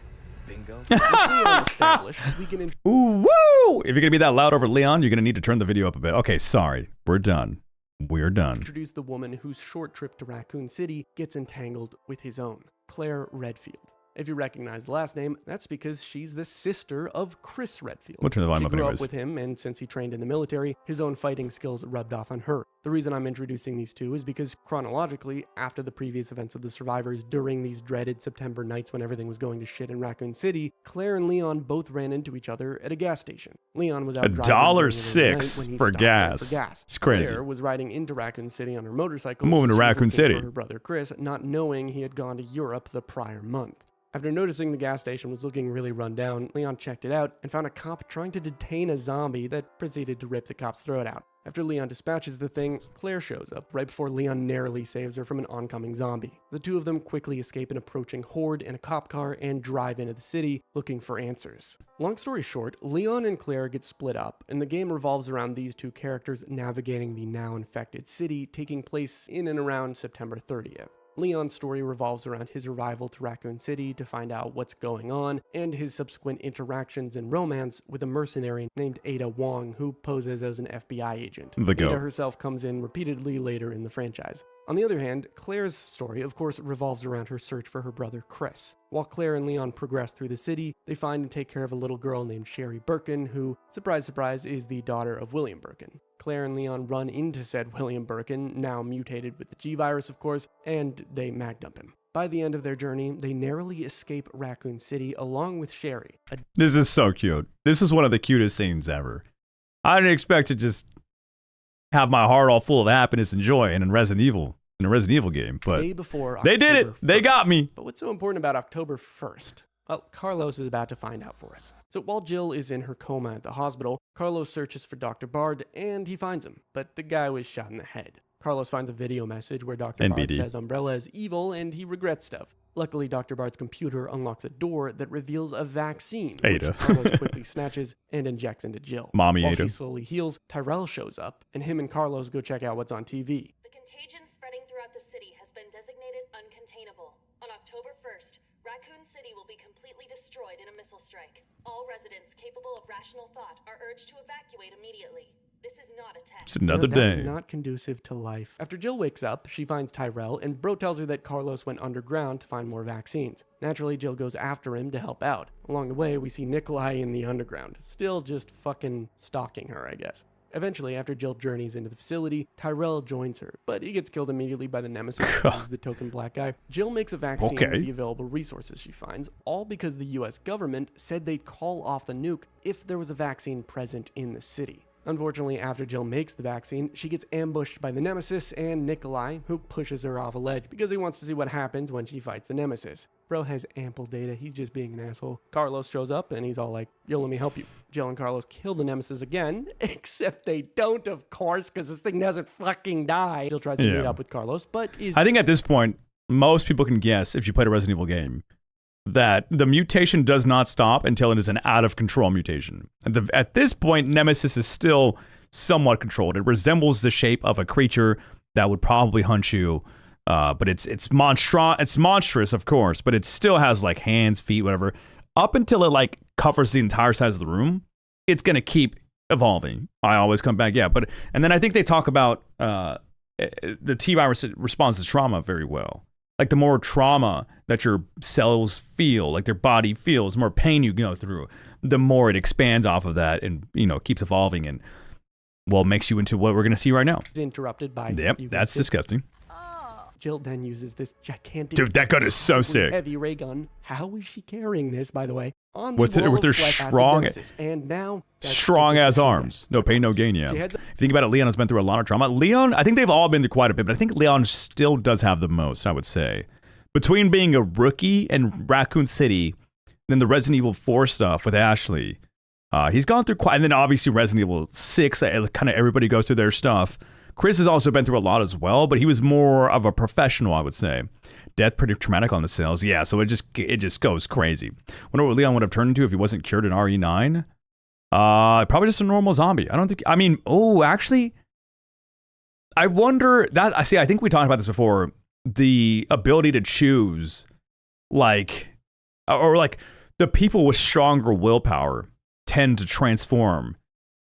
Bingo? With Leon established, we can Ooh, woo! If you're going to be that loud over Leon, you're going to need to turn the video up a bit. Okay, sorry. We're done. We're done. introduce the woman whose short trip to Raccoon City gets entangled with his own, Claire Redfield. If you recognize the last name, that's because she's the sister of Chris Redfield. We'll turn the volume She up grew anyways. up with him, and since he trained in the military, his own fighting skills rubbed off on her. The reason I'm introducing these two is because chronologically, after the previous events of the survivors during these dreaded September nights when everything was going to shit in Raccoon City, Claire and Leon both ran into each other at a gas station. Leon was out driving during the $1.06 night when he for stopped there gas. for gas. It's crazy. Claire was riding into Raccoon City on her motorcycle. I'm moving to so she was Raccoon looking City. for her brother Chris, not knowing he had gone to Europe the prior month. After noticing the gas station was looking really run down, Leon checked it out and found a cop trying to detain a zombie that proceeded to rip the cop's throat out. After Leon dispatches the thing, Claire shows up right before Leon narrowly saves her from an oncoming zombie. The two of them quickly escape an approaching horde in a cop car and drive into the city looking for answers. Long story short, Leon and Claire get split up, and the game revolves around these two characters navigating the now infected city, taking place in and around September 30th. Leon's story revolves around his arrival to Raccoon City to find out what's going on, and his subsequent interactions and romance with a mercenary named Ada Wong, who poses as an FBI agent. Ada herself comes in repeatedly later in the franchise. On the other hand, Claire's story, of course, revolves around her search for her brother Chris. While Claire and Leon progress through the city, they find and take care of a little girl named Sherry Birkin, who, surprise, surprise, is the daughter of William Birkin. Claire and Leon run into said William Birkin, now mutated with the G-Virus, of course, and they mag dump him. By the end of their journey, they narrowly escape Raccoon City along with Sherry. This is so cute. This is one of the cutest scenes ever. I didn't expect to just have my heart all full of happiness and joy in a Resident Evil game, but they did it. They got me. But what's so important about October 1st? Well, Carlos is about to find out for us. So while Jill is in her coma at the hospital, Carlos searches for Dr. Bard, and he finds him, but the guy was shot in the head. Carlos finds a video message where Dr. Bard says Umbrella is evil, and he regrets stuff. Luckily, Dr. Bard's computer unlocks a door that reveals a vaccine, which Carlos quickly snatches and injects into Jill. While she slowly heals, Tyrell shows up, and him and Carlos go check out what's on TV. The contagion spreading throughout the city has been designated uncontainable. On October 1st, Raccoon City will be completely destroyed in a missile strike. All residents capable of rational thought are urged to evacuate immediately. This is not a test. It's another day. Not conducive to life. After Jill wakes up, she finds Tyrell, and Bro tells her that Carlos went underground to find more vaccines. Naturally, Jill goes after him to help out. Along the way, we see Nikolai in the underground, still just fucking stalking her, I guess. Eventually, after Jill journeys into the facility, Tyrell joins her, but he gets killed immediately by the Nemesis, who's the token black guy. Jill makes a vaccine with the available resources she finds, all because the US government said they'd call off the nuke if there was a vaccine present in the city. Unfortunately, after Jill makes the vaccine, she gets ambushed by the Nemesis and Nikolai, who pushes her off a ledge because he wants to see what happens when she fights the Nemesis. Bro has ample data, he's just being an asshole. Carlos shows up and he's all like, yo, let me help you. Jill and Carlos kill the Nemesis again, except they don't, of course, because this thing doesn't fucking die. Jill tries to meet up with Carlos, but I think at this point, most people can guess, if you played a Resident Evil game, that the mutation does not stop until it is an out-of-control mutation. At this point, Nemesis is still somewhat controlled. It resembles the shape of a creature that would probably hunt you, but it's monstrous, of course, but it still has like hands, feet, whatever. Up until it like covers the entire size of the room, it's gonna keep evolving. I always come back, and then I think they talk about the T-virus responds to trauma very well. Like the more trauma that your cells feel, like their body feels, the more pain you go through, the more it expands off of that and, keeps evolving and, well, makes you into what we're going to see right now. Interrupted by... Yep, that's disgusting. Jill then uses this gigantic... Dude, that gun is so sick. ...heavy ray gun. How is she carrying this, by the way? On with her strong... And now... Strong-ass arms. No pain, no gain, yeah. If you think about it, Leon has been through a lot of trauma. Leon, I think they've all been through quite a bit, but I think Leon still does have the most, I would say. Between being a rookie and Raccoon City, then the Resident Evil 4 stuff with Ashley, he's gone through quite... And then obviously Resident Evil 6, kind of everybody goes through their stuff. Chris has also been through a lot as well, but he was more of a professional, I would say. Death pretty traumatic on the cells. Yeah, so it just goes crazy. Wonder what Leon would have turned into if he wasn't cured in RE9. Probably just a normal zombie. Actually, I wonder that. I think we talked about this before. The ability to choose, the people with stronger willpower tend to transform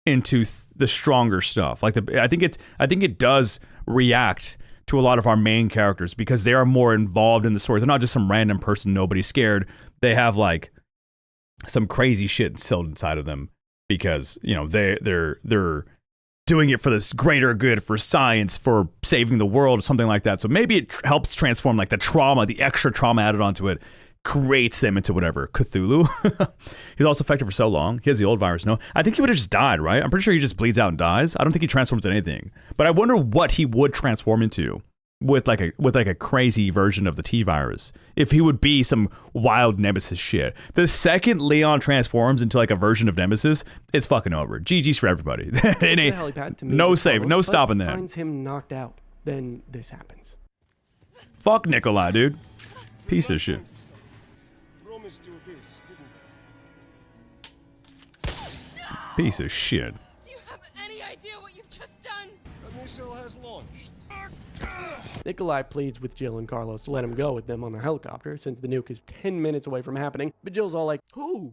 into the stronger stuff. I think it does react to a lot of our main characters because they are more involved in the story. They're not just some random person, nobody's scared. They have like some crazy shit instilled inside of them because they're doing it for this greater good, for science, for saving the world, or something like that. So maybe it helps transform like the trauma, the extra trauma added onto it, creates them into whatever. Cthulhu. He's also affected for so long. He has the old virus. No, I think he would have just died, right? I'm pretty sure he just bleeds out and dies. I don't think he transforms into anything. But I wonder what he would transform into with like a crazy version of the T virus. If he would be some wild Nemesis shit. The second Leon transforms into like a version of Nemesis, it's fucking over. GG's for everybody. It ain't Helipad to meet no with save, Carlos, no but stopping that. Finds him knocked out. Then this happens. Fuck Nikolai, dude. Piece of shit. Promised you this, didn't Piece of shit. Do you have any idea what you've just done? I? The missile has launched. Nikolai pleads with Jill and Carlos to let him go with them on the helicopter since the nuke is 10 minutes away from happening, but Jill's all like, who?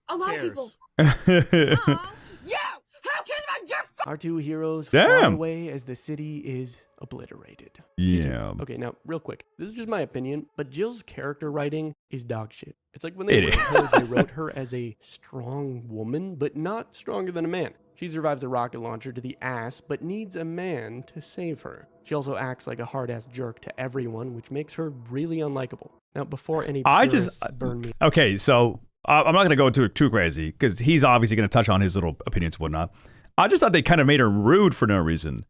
A lot cares? of people. Oh, you! Who cares about your Our two heroes fly Damn. away as the city is obliterated. Yeah. Okay, now, real quick. This is just my opinion, but Jill's character writing is dog shit. It's like when they It wrote her, they wrote her as a strong woman, but not stronger than a man. She survives a rocket launcher to the ass, but needs a man to save her. She also acts like a hard-ass jerk to everyone, which makes her really unlikable. Now, before any purists burn me... Okay, so I'm not going to go too crazy because he's obviously going to touch on his little opinions and whatnot. I just thought they kind of made her rude for no reason.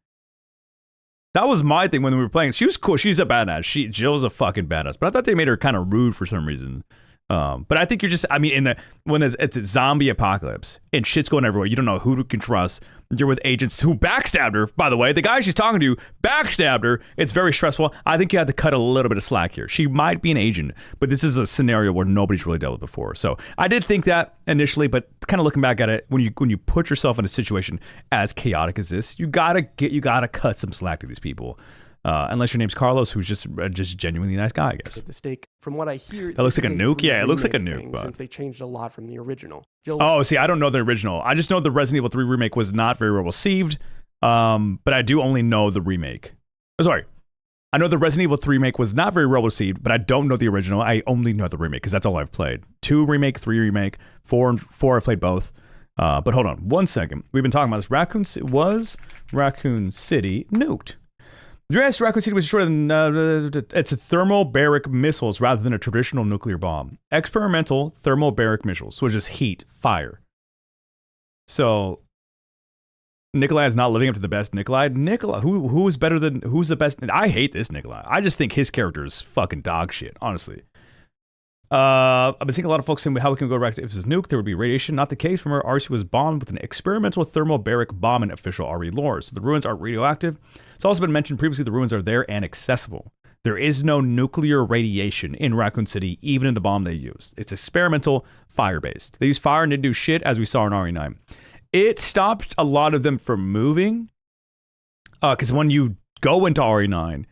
That was my thing when we were playing. She was cool. She's a badass. Jill's a fucking badass. But I thought they made her kind of rude for some reason. But I think you're just, I mean, when it's a zombie apocalypse and shit's going everywhere, you don't know who to can trust. You're with agents who backstabbed her, by the way. The guy she's talking to backstabbed her. It's very stressful. I think you had to cut a little bit of slack here. She might be an agent, but this is a scenario where nobody's really dealt with before. So I did think that initially, but kind of looking back at it, when you put yourself in a situation as chaotic as this, you gotta cut some slack to these people. Unless your name's Carlos, who's just genuinely nice guy, I guess. At the stake. From what I hear, That looks this like a is nuke? Yeah, it looks like a remake nuke, thing, but- since they changed a lot from the original. Jill, Oh, see, I don't know the original. I just know the Resident Evil 3 remake was not very well received. But I do only know the remake. Oh, sorry. I know the Resident Evil 3 remake was not very well received, but I don't know the original. I only know the remake because that's all I've played. 2 remake, 3 remake, 4 I've played both. But hold on one second. We've been talking about this. Raccoon City nuked. Yes, Raccoon City was destroyed in, it's a thermobaric missiles rather than a traditional nuclear bomb. Experimental thermobaric missiles, so it's just heat, fire. So, Nikolai is not living up to the best Nikolai. Nikolai, who's the best? I hate this Nikolai. I just think his character is fucking dog shit, honestly. I've been seeing a lot of folks saying how we can go back to if it's nuke, there would be radiation. Not the case. Remember, RC was bombed with an experimental thermobaric bomb in official RE lore. So the ruins are radioactive. It's also been mentioned previously the ruins are there and accessible. There is no nuclear radiation in Raccoon City, even in the bomb they used. It's experimental, fire-based. They use fire and didn't do shit, as we saw in RE9. It stopped a lot of them from moving, because when you go into RE9,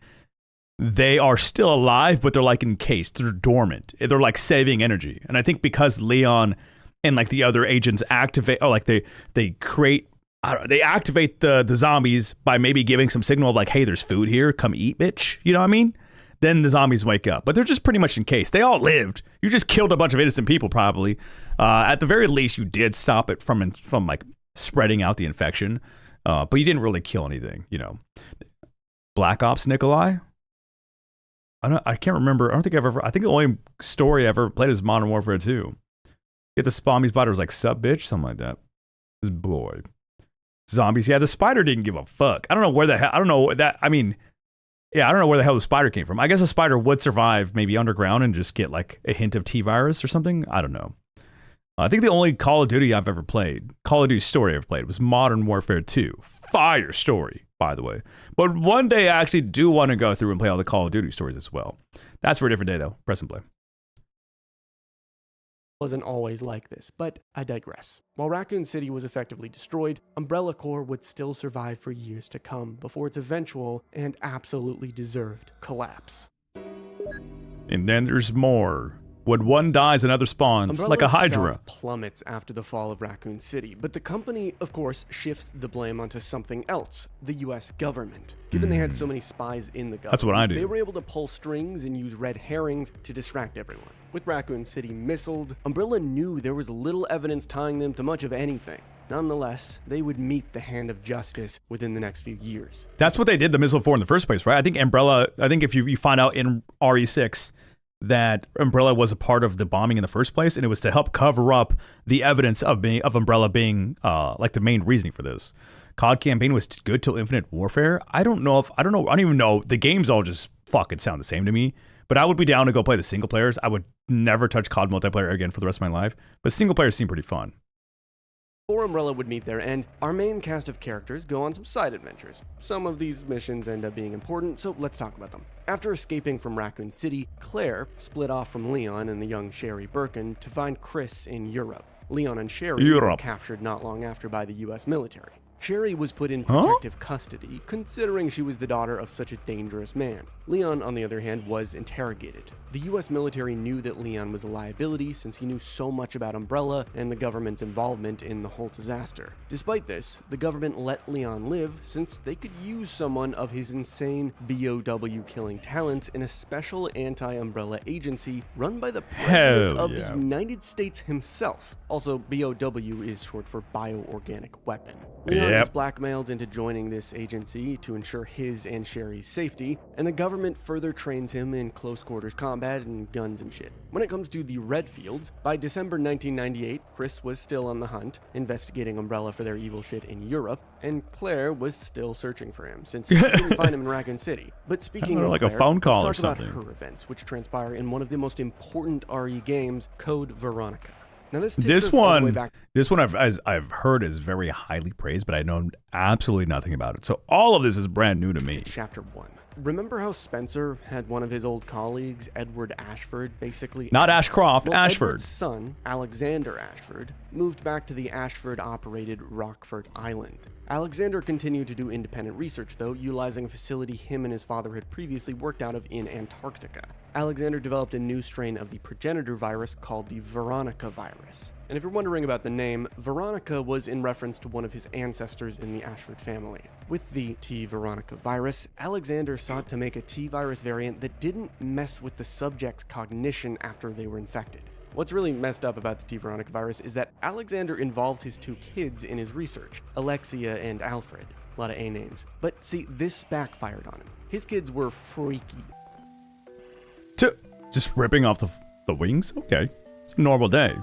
they are still alive, but they're like encased. They're dormant. They're like saving energy. And I think because Leon and like the other agents activate, or like they create, they activate the zombies by maybe giving some signal of like, hey, there's food here. Come eat, bitch. You know what I mean? Then the zombies wake up. But they're just pretty much encased. They all lived. You just killed a bunch of innocent people probably. At the very least, you did stop it from like spreading out the infection. But you didn't really kill anything, you know. Black Ops Nikolai? I can't remember. I think the only story I ever played is Modern Warfare 2. Get the Spommy Spider was like, sup, bitch? Something like that. This boy. Zombies. Yeah, the spider didn't give a fuck. I don't know where the hell, I don't know that, I mean, yeah, I don't know where the hell the spider came from. I guess a spider would survive maybe underground and just get like a hint of T-virus or something. I don't know. I think the only Call of Duty I've ever played, Call of Duty story I've played was Modern Warfare 2. Fire story, by the way. But one day I actually do want to go through and play all the Call of Duty stories as well. That's for a different day though. Press and play. wasn't always like this, but I digress. While Raccoon City was effectively destroyed, Umbrella Corps would still survive for years to come before its eventual and absolutely deserved collapse. And then there's more. When one dies, another spawns, like a Umbrella's Hydra. stock plummets after the fall of Raccoon City, but the company, of course, shifts the blame onto something else, the US government. Given they had so many spies in the government, That's what I do. They were able to pull strings and use red herrings to distract everyone. With Raccoon City missiled, Umbrella knew there was little evidence tying them to much of anything. Nonetheless, they would meet the hand of justice within the next few years. That's what they did the missile for in the first place, right? I think if you find out in RE6 that Umbrella was a part of the bombing in the first place, and it was to help cover up the evidence of Umbrella being like the main reasoning for this. COD campaign was good till Infinite Warfare. I don't even know. The games all just fucking sound the same to me. But I would be down to go play the single players. I would never touch COD multiplayer again for the rest of my life. But single players seem pretty fun. Before Umbrella would meet their end, our main cast of characters go on some side adventures. Some of these missions end up being important, so let's talk about them. After escaping from Raccoon City, Claire split off from Leon and the young Sherry Birkin to find Chris in Europe. Leon and Sherry were captured not long after by the US military. Sherry was put in protective custody, considering she was the daughter of such a dangerous man. Leon, on the other hand, was interrogated. The US military knew that Leon was a liability since he knew so much about Umbrella and the government's involvement in the whole disaster. Despite this, the government let Leon live since they could use someone of his insane BOW killing talents in a special anti-Umbrella agency run by the President of the United States himself. Also, BOW is short for bioorganic weapon. Leon is blackmailed into joining this agency to ensure his and Sherry's safety, and the government further trains him in close quarters combat and guns and shit. When it comes to the Redfields, by December 1998, Chris was still on the hunt, investigating Umbrella for their evil shit in Europe, and Claire was still searching for him, since she didn't find him in Raccoon City. But speaking of like Claire, a phone call let's or talk something. about her events, which transpire in one of the most important RE games, Code Veronica. Now this takes us all the way back. This one I've heard is very highly praised, but I know absolutely nothing about it. So all of this is brand new to me. Chapter 1. Remember how Spencer had one of his old colleagues, Edward Ashford, basically... Not Ashcroft, well, Ashford. Edward's son, Alexander Ashford, moved back to the Ashford-operated Rockford Island. Alexander continued to do independent research, though, utilizing a facility him and his father had previously worked out of in Antarctica. Alexander developed a new strain of the progenitor virus called the Veronica virus. And if you're wondering about the name, Veronica was in reference to one of his ancestors in the Ashford family. With the T. Veronica virus, Alexander sought to make a T virus variant that didn't mess with the subject's cognition after they were infected. What's really messed up about the T. Veronica virus is that Alexander involved his two kids in his research, Alexia and Alfred. A lot of A names. But see, this backfired on him. His kids were freaky. Just ripping off the wings? Okay. It's a normal day.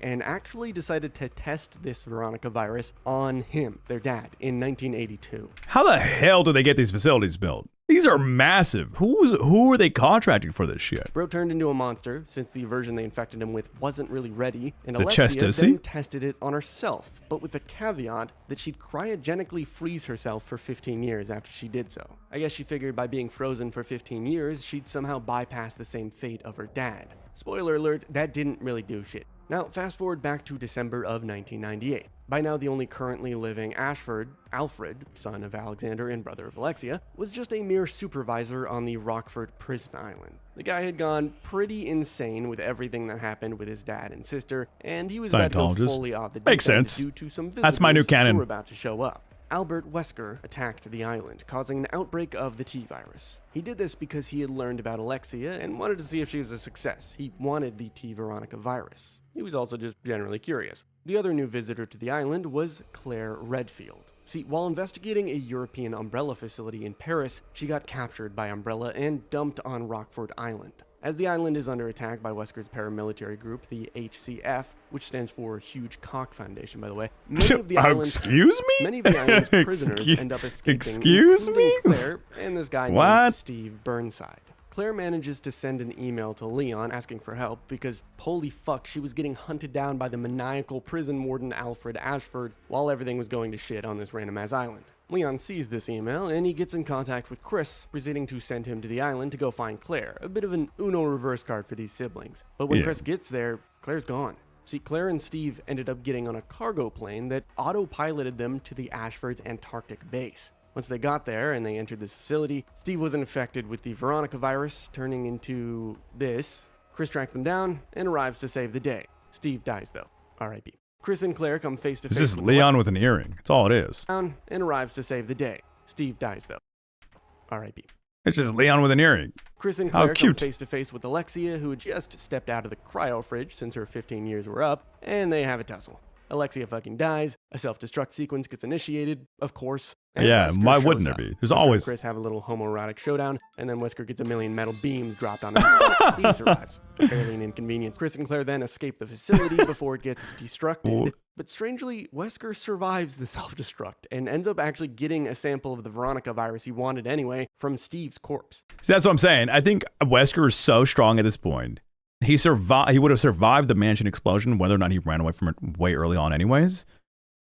And actually decided to test this Veronica virus on him, their dad, in 1982. How the hell do they get these facilities built? These are massive. Who are they contracting for this shit? Bro turned into a monster since the version they infected him with wasn't really ready, and The Alexia Chestessy? then tested it on herself, but with the caveat that she'd cryogenically freeze herself for 15 years after she did so. I guess she figured by being frozen for 15 years, she'd somehow bypass the same fate of her dad. Spoiler alert, that didn't really do shit. Now, fast forward back to December of 1998. By now, the only currently living Ashford, Alfred, son of Alexander and brother of Alexia, was just a mere supervisor on the Rockford prison island. The guy had gone pretty insane with everything that happened with his dad and sister, and he was about to go fully off the deep Makes end sense. due to some visitors That's my new canon. who were about to show up. Albert Wesker attacked the island, causing an outbreak of the T-virus. He did this because he had learned about Alexia and wanted to see if she was a success. He wanted the T. Veronica virus. He was also just generally curious. The other new visitor to the island was Claire Redfield. See, while investigating a European Umbrella facility in Paris, she got captured by Umbrella and dumped on Rockford Island. As the island is under attack by Wesker's paramilitary group, the HCF, which stands for Huge Cock Foundation, by the way, many of the island's prisoners end up escaping, including Claire and this guy named Steve Burnside. Claire manages to send an email to Leon asking for help because, holy fuck, she was getting hunted down by the maniacal prison warden Alfred Ashford while everything was going to shit on this random-ass island. Leon sees this email and he gets in contact with Chris, proceeding to send him to the island to go find Claire, a bit of an Uno reverse card for these siblings. But when Chris gets there, Claire's gone. See, Claire and Steve ended up getting on a cargo plane that autopiloted them to the Ashford's Antarctic base. Once they got there and they entered this facility, Steve was infected with the Veronica virus, turning into this. Chris tracks them down and arrives to save the day. Steve dies though. R.I.P. Chris and Claire come face to face. This is Leon with an earring. That's all it is. And arrives to save the day. Steve dies though. R.I.P. It's just Leon with an earring. Chris and Claire come face to face with Alexia, who had just stepped out of the cryo fridge since her 15 years were up, and they have a tussle. Alexia fucking dies, a self-destruct sequence gets initiated, of course. And Yeah, Wesker why shows wouldn't up. there be? There's Wesker always- and Chris have a little homoerotic showdown, and then Wesker gets a million metal beams dropped on him. He survives. Barely an inconvenience. Chris and Claire then escape the facility before it gets destructed. But strangely, Wesker survives the self-destruct and ends up actually getting a sample of the Veronica virus he wanted anyway from Steve's corpse. See, that's what I'm saying. I think Wesker is so strong at this point. He would have survived the mansion explosion, whether or not he ran away from it way early on anyways.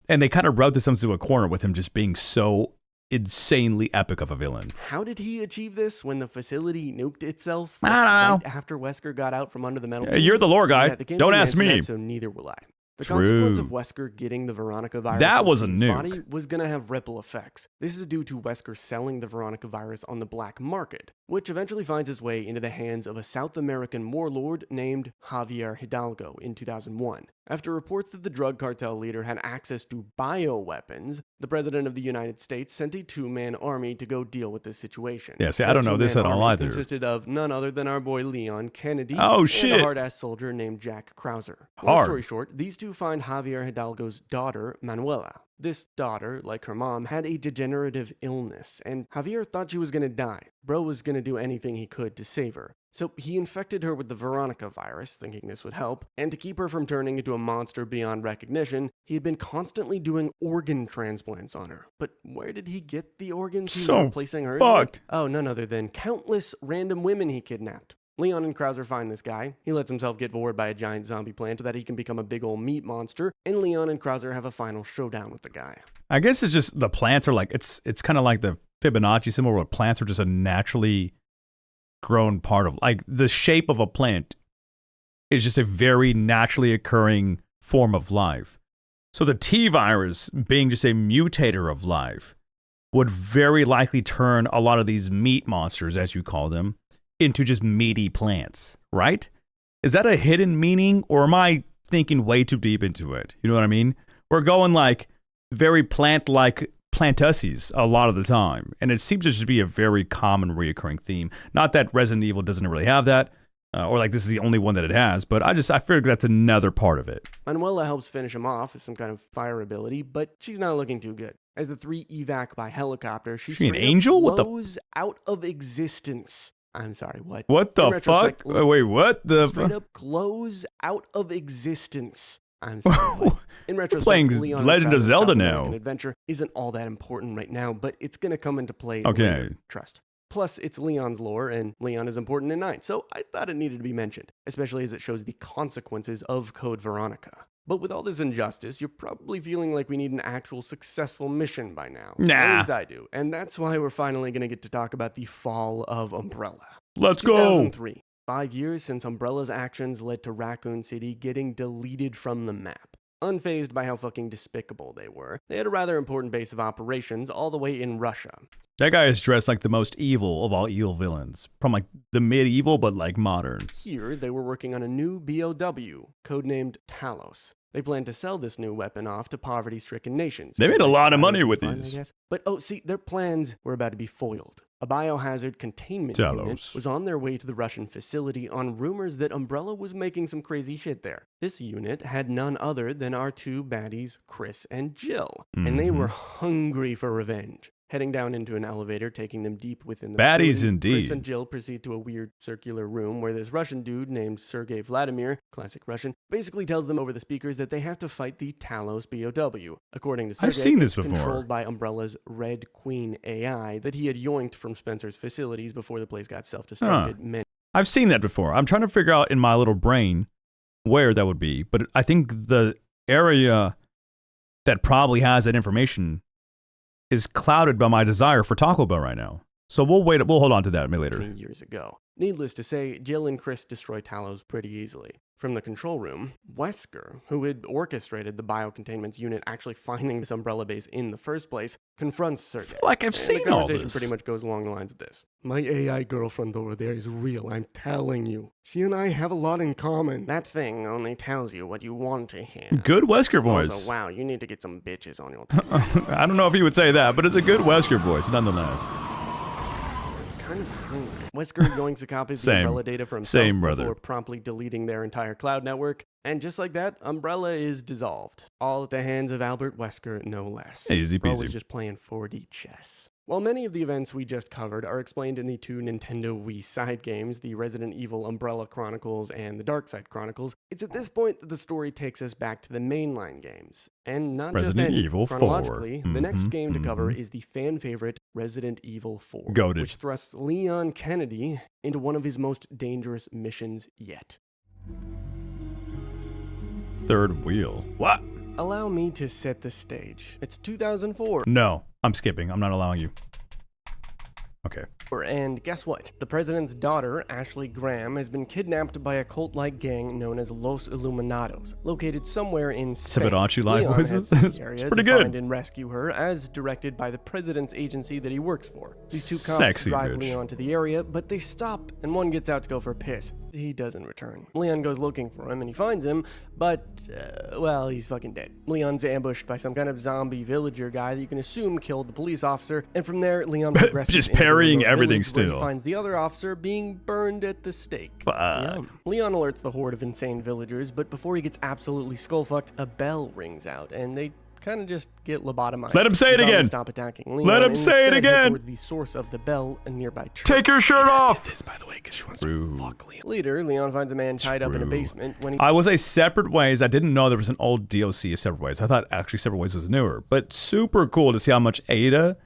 And they kind of rode this into a corner with him just being so insanely epic of a villain. How did he achieve this when the facility nuked itself? I don't know. Right after Wesker got out from under the metal Yeah, you're the lore guy. Yeah, the game Don't didn't ask answer me. that, so neither will I. The True. consequence of Wesker getting the Veronica virus That from was a Steve's nuke. body was going to have ripple effects. This is due to Wesker selling the Veronica virus on the black market, which eventually finds its way into the hands of a South American warlord named Javier Hidalgo in 2001. After reports that the drug cartel leader had access to bioweapons, the President of the United States sent a two-man army to go deal with this situation. Yeah, see, I That don't know this two-man at all army either. Consisted of none other than our boy Leon Kennedy Oh, and shit. a hard-ass soldier named Jack Krauser. Long Hard. story short, these two find Javier Hidalgo's daughter, Manuela. This daughter, like her mom, had a degenerative illness, and Javier thought she was gonna die. Bro was gonna do anything he could to save her. So he infected her with the Veronica virus, thinking this would help, and to keep her from turning into a monster beyond recognition, he had been constantly doing organ transplants on her. But where did he get the organs he was So replacing her fucked. with? Oh, none other than countless random women he kidnapped. Leon and Krauser find this guy. He lets himself get devoured by a giant zombie plant so that he can become a big old meat monster, and Leon and Krauser have a final showdown with the guy. I guess it's just the plants are like, it's kind of like the Fibonacci symbol where plants are just a naturally grown part of, like the shape of a plant is just a very naturally occurring form of life. So the T virus being just a mutator of life would very likely turn a lot of these meat monsters, as you call them, into just meaty plants, right? Is that a hidden meaning, or am I thinking way too deep into it? You know what I mean? We're going like very plant-like plantuses a lot of the time, and it seems to just be a very common reoccurring theme. Not that Resident Evil doesn't really have that, or like this is the only one that it has, but I figured that's another part of it. Manuela helps finish him off with some kind of fire ability, but she's not looking too good. As the three evac by helicopter, she She an straight up angel? What the- glows out of existence. I'm sorry, what? What the In retrospect, fuck? Wait, what the straight fuck? up glows out of existence. I'm sorry. what? In retrospect, playing Leon and Legend of Krauser's Zelda South now. American adventure isn't all that important right now, but it's gonna come into play Okay. later. Trust. Plus, it's Leon's lore, and Leon is important in 9, so I thought it needed to be mentioned, especially as it shows the consequences of Code Veronica. But with all this injustice, you're probably feeling like we need an actual successful mission by now. Nah. At least I do. And that's why we're finally going to get to talk about the fall of Umbrella. Let's It's go. 2003. 5 years since Umbrella's actions led to Raccoon City getting deleted from the map. Unfazed by how fucking despicable they were, they had a rather important base of operations all the way in Russia. That guy is dressed like the most evil of all evil villains. From like the medieval, but like modern. Here, they were working on a new BOW, codenamed Talos. They planned to sell this new weapon off to poverty-stricken nations. They made a lot of money with Fun, I these. guess. But see, their plans were about to be foiled. A biohazard containment unit Talos. was on their way to the Russian facility on rumors that Umbrella was making some crazy shit there. This unit had none other than our two baddies, Chris and Jill, and they were hungry for revenge. Heading down into an elevator, taking them deep within the Baddies facility, indeed. Chris and Jill proceed to a weird circular room where this Russian dude named Sergei Vladimir, classic Russian, basically tells them over the speakers that they have to fight the Talos BOW. According to Sergei, I've seen it's this before. controlled by Umbrella's Red Queen AI that he had yoinked from Spencer's facilities before the place got self-destructed. I've seen that before. I'm trying to figure out in my little brain where that would be, but I think the area that probably has that information is clouded by my desire for Taco Bell right now. So we'll hold on to that maybe later. Many years ago. Needless to say, Jill and Chris destroy Talos pretty easily. From the control room, Wesker, who had orchestrated the biocontainment unit actually finding this Umbrella base in the first place, confronts Sergei. Like I've And seen the all conversation this. pretty much goes along the lines of this. My AI girlfriend over there is real, I'm telling you. She and I have a lot in common. That thing only tells you what you want to hear. Good Wesker voice. Also, wow, you need to get some bitches on your team. I don't know if he would say that, but it's a good Wesker voice nonetheless. kind of hungry. Wesker yoinks a copy of the Same. Umbrella data for himself Same, brother. before promptly deleting their entire cloud network. And just like that, Umbrella is dissolved. All at the hands of Albert Wesker, no less. Easy Bro peasy. was just playing 4D chess. While many of the events we just covered are explained in the two Nintendo Wii side games, the Resident Evil Umbrella Chronicles and the Dark Side Chronicles, it's at this point that the story takes us back to the mainline games. And not Resident just any. Evil 4. Chronologically, the next Mhm, game to cover mhm. is the fan favorite Resident Evil 4, Goated. which thrusts Leon Kennedy into one of his most dangerous missions yet. Third wheel. What? Allow me to set the stage. It's 2004. No, I'm skipping. I'm not allowing you. Okay. And guess what? The president's daughter, Ashley Graham, has been kidnapped by a cult-like gang known as Los Illuminados, located somewhere in Spain. Sabadochi live Leon voices? heads to the It's area pretty to good. find and rescue her, as directed by the president's agency that he works for. These two cops Sexy drive bitch. Leon to the area, but they stop, and one gets out to go for a piss. He doesn't return. Leon goes looking for him, and he finds him, but, well, he's fucking dead. Leon's ambushed by some kind of zombie villager guy that you can assume killed the police officer, and from there, Leon progresses Just into the parrying remote everything village where he still. finds the other officer being burned at the stake. Fuck. Yum. Leon alerts the horde of insane villagers, but before he gets absolutely skull-fucked, a bell rings out, and they kind of just get lobotomized. Let him say it The zombies again. Stop attacking Leon. Let him and say it instead head again. towards the source of the bell, a nearby church. Take your shirt off. This, by the way, because she wants True. to fuck Leon. Later, Leon finds a man tied up in a True. basement when he I will say Separate Ways. I didn't know there was an old DLC of Separate Ways. I thought actually Separate Ways was newer, but super cool to see how much Ada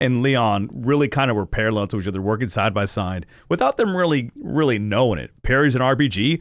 and Leon really kind of were parallel to each other, working side by side without them really knowing it. Parry's an RPG.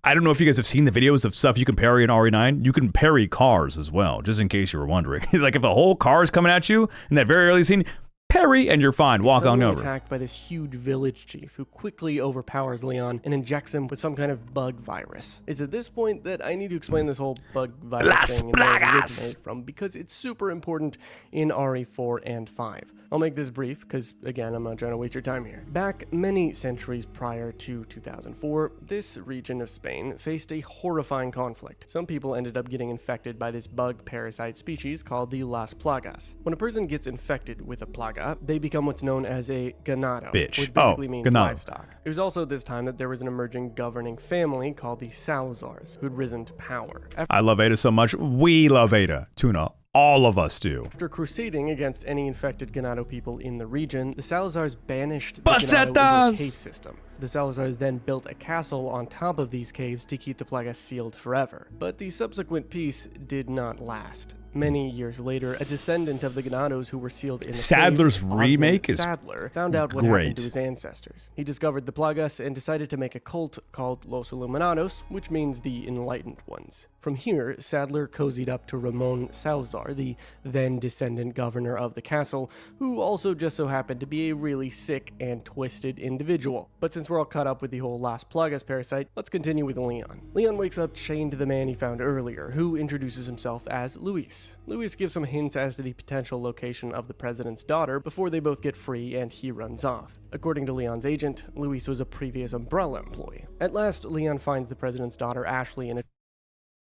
I don't know if you guys have seen the videos of stuff you can parry in RE9. You can parry cars as well, just in case you were wondering. Like if a whole car is coming at you in that very early scene, parry and you're fine. Walk on suddenly over. attacked by this huge village chief who quickly overpowers Leon and injects him with some kind of bug virus. It's at this point that I need to explain this whole bug virus Las thing and where it plagas. originated from, because it's super important in RE4 and 5. I'll make this brief because, again, I'm not trying to waste your time here. Back many centuries prior to 2004, this region of Spain faced a horrifying conflict. Some people ended up getting infected by this bug parasite species called the Las Plagas. When a person gets infected with a plaga, they become what's known as a ganado, Bitch. which basically Oh, means ganado. livestock. It was also at this time that there was an emerging governing family called the Salazars, who'd risen to power. I love Ada so much. We love Ada. Tuna. All of us do. After crusading against any infected Ganado people in the region, the Salazars banished the Ganado into a Bacetas! cave system. The Salazars then built a castle on top of these caves to keep the plaga sealed forever. But the subsequent peace did not last. Many years later, a descendant of the Ganados who were sealed in the Sadler's caves, remake Osmond is Sadler, found out what great. happened to his ancestors. He discovered the plagas and decided to make a cult called Los Iluminados, which means the Enlightened Ones. From here, Sadler cozied up to Ramon Salazar, the then descendant governor of the castle, who also just so happened to be a really sick and twisted individual. But since we're all caught up with the whole Las Plagas parasite, let's continue with Leon. Leon wakes up chained to the man he found earlier, who introduces himself as Luis. Luis gives some hints as to the potential location of the president's daughter before they both get free and he runs off. According to Leon's agent, Luis was a previous Umbrella employee. At last, Leon finds the president's daughter Ashley in a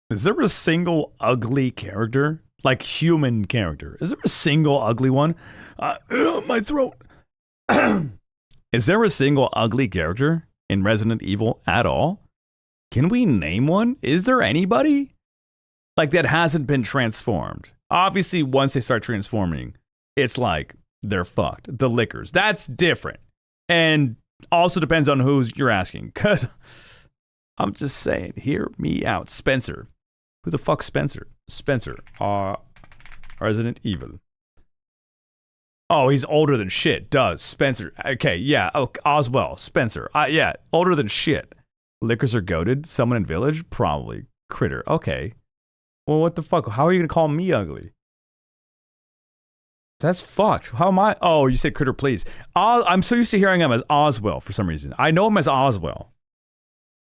Is there a single ugly character? Like human character? Is there a single ugly one? My throat. Is there a single ugly character in Resident Evil at all? Can we name one? Is there anybody? Like that hasn't been transformed. Obviously, once they start transforming, it's like they're fucked. The lickers. That's different. And also depends on who you're asking. Because I'm just saying, hear me out. Spencer. Who the fuck's Spencer? Spencer. Resident Evil. Oh, he's older than shit. Does. Spencer. Okay, yeah. Oh, Oswell. Spencer. Yeah, older than shit. Lickers are goated. Someone in Village? Probably. Critter. Okay. Well, what the fuck? How are you going to call me ugly? That's fucked. How am I? Oh, you said Critter, please. I'm so used to hearing him as Oswell for some reason. I know him as Oswell.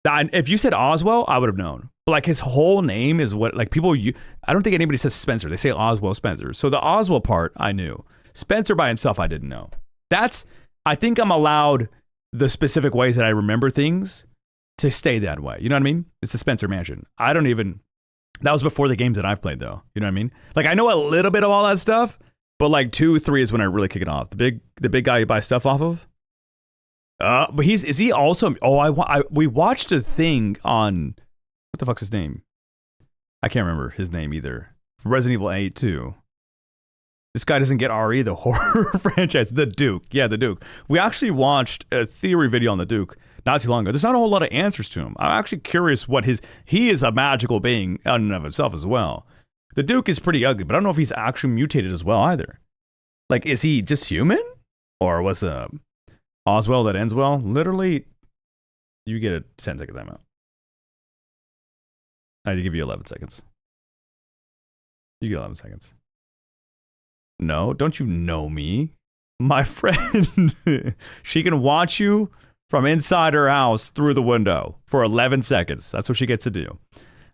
If you said Oswell, I would have known. But like his whole name is what, like people, I don't think anybody says Spencer. They say Oswell Spencer. So the Oswell part, I knew. Spencer by himself, I didn't know. I think I'm allowed the specific ways that I remember things to stay that way. You know what I mean? It's the Spencer Mansion. That was before the games that I've played though. You know what I mean? Like I know a little bit of all that stuff, but like 2, 3 is when I really kick it off. The big guy you buy stuff off of. But is he also? Oh, we watched a thing on what the fuck's his name? I can't remember his name either. Resident Evil 8 too. This guy doesn't get RE, the horror franchise. The Duke. Yeah, the Duke. We actually watched a theory video on the Duke not too long ago. There's not a whole lot of answers to him. I'm actually curious what he is a magical being in and of himself as well. The Duke is pretty ugly, but I don't know if he's actually mutated as well either. Like, is he just human? Or was Oswell that ends well? Literally, you get a 10-second timeout. I had to give you 11 seconds. You get 11 seconds. No, don't you know me? My friend. She can watch you from inside her house through the window for 11 seconds. That's what she gets to do.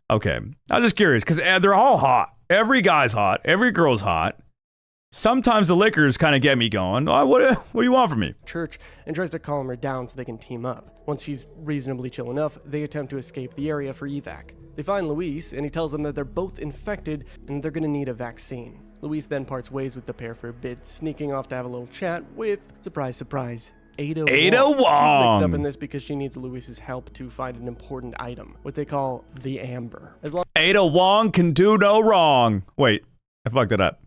Okay. I was just curious because they're all hot. Every guy's hot. Every girl's hot. Sometimes the liquors kind of get me going. Oh, what do you want from me? Church and tries to calm her down so they can team up. Once she's reasonably chill enough, they attempt to escape the area for evac. They find Luis, and he tells them that they're both infected and they're going to need a vaccine. Luis then parts ways with the pair for a bit, sneaking off to have a little chat with, surprise, surprise, Ada Wong. She's mixed up in this because she needs Luis's help to find an important item, what they call the Amber. Ada Wong can do no wrong. Wait, I fucked it up.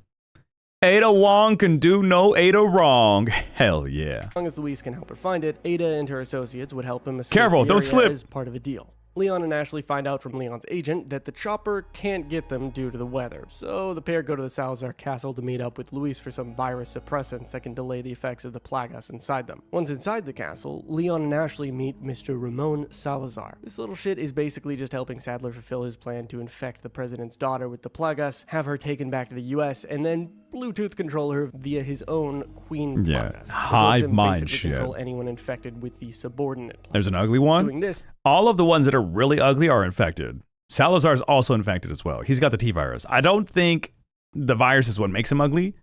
Ada Wong can do no Ada wrong. Hell yeah. As long as Luis can help her find it, Ada and her associates would help him escape Careful, the don't area slip. as part of a deal. Leon and Ashley find out from Leon's agent that the chopper can't get them due to the weather, so the pair go to the Salazar castle to meet up with Luis for some virus suppressants that can delay the effects of the plagas inside them. Once inside the castle, Leon and Ashley meet Mr. Ramon Salazar. This little shit is basically just helping Sadler fulfill his plan to infect the president's daughter with the plagas, have her taken back to the US, and then Bluetooth control her via his own queen plagas. Hive mind shit. Control anyone infected with the subordinate plagas. There's an ugly one. Doing this, all of the ones that are really ugly are infected. Salazar is also infected as well. He's got the T virus. I don't think the virus is what makes him ugly,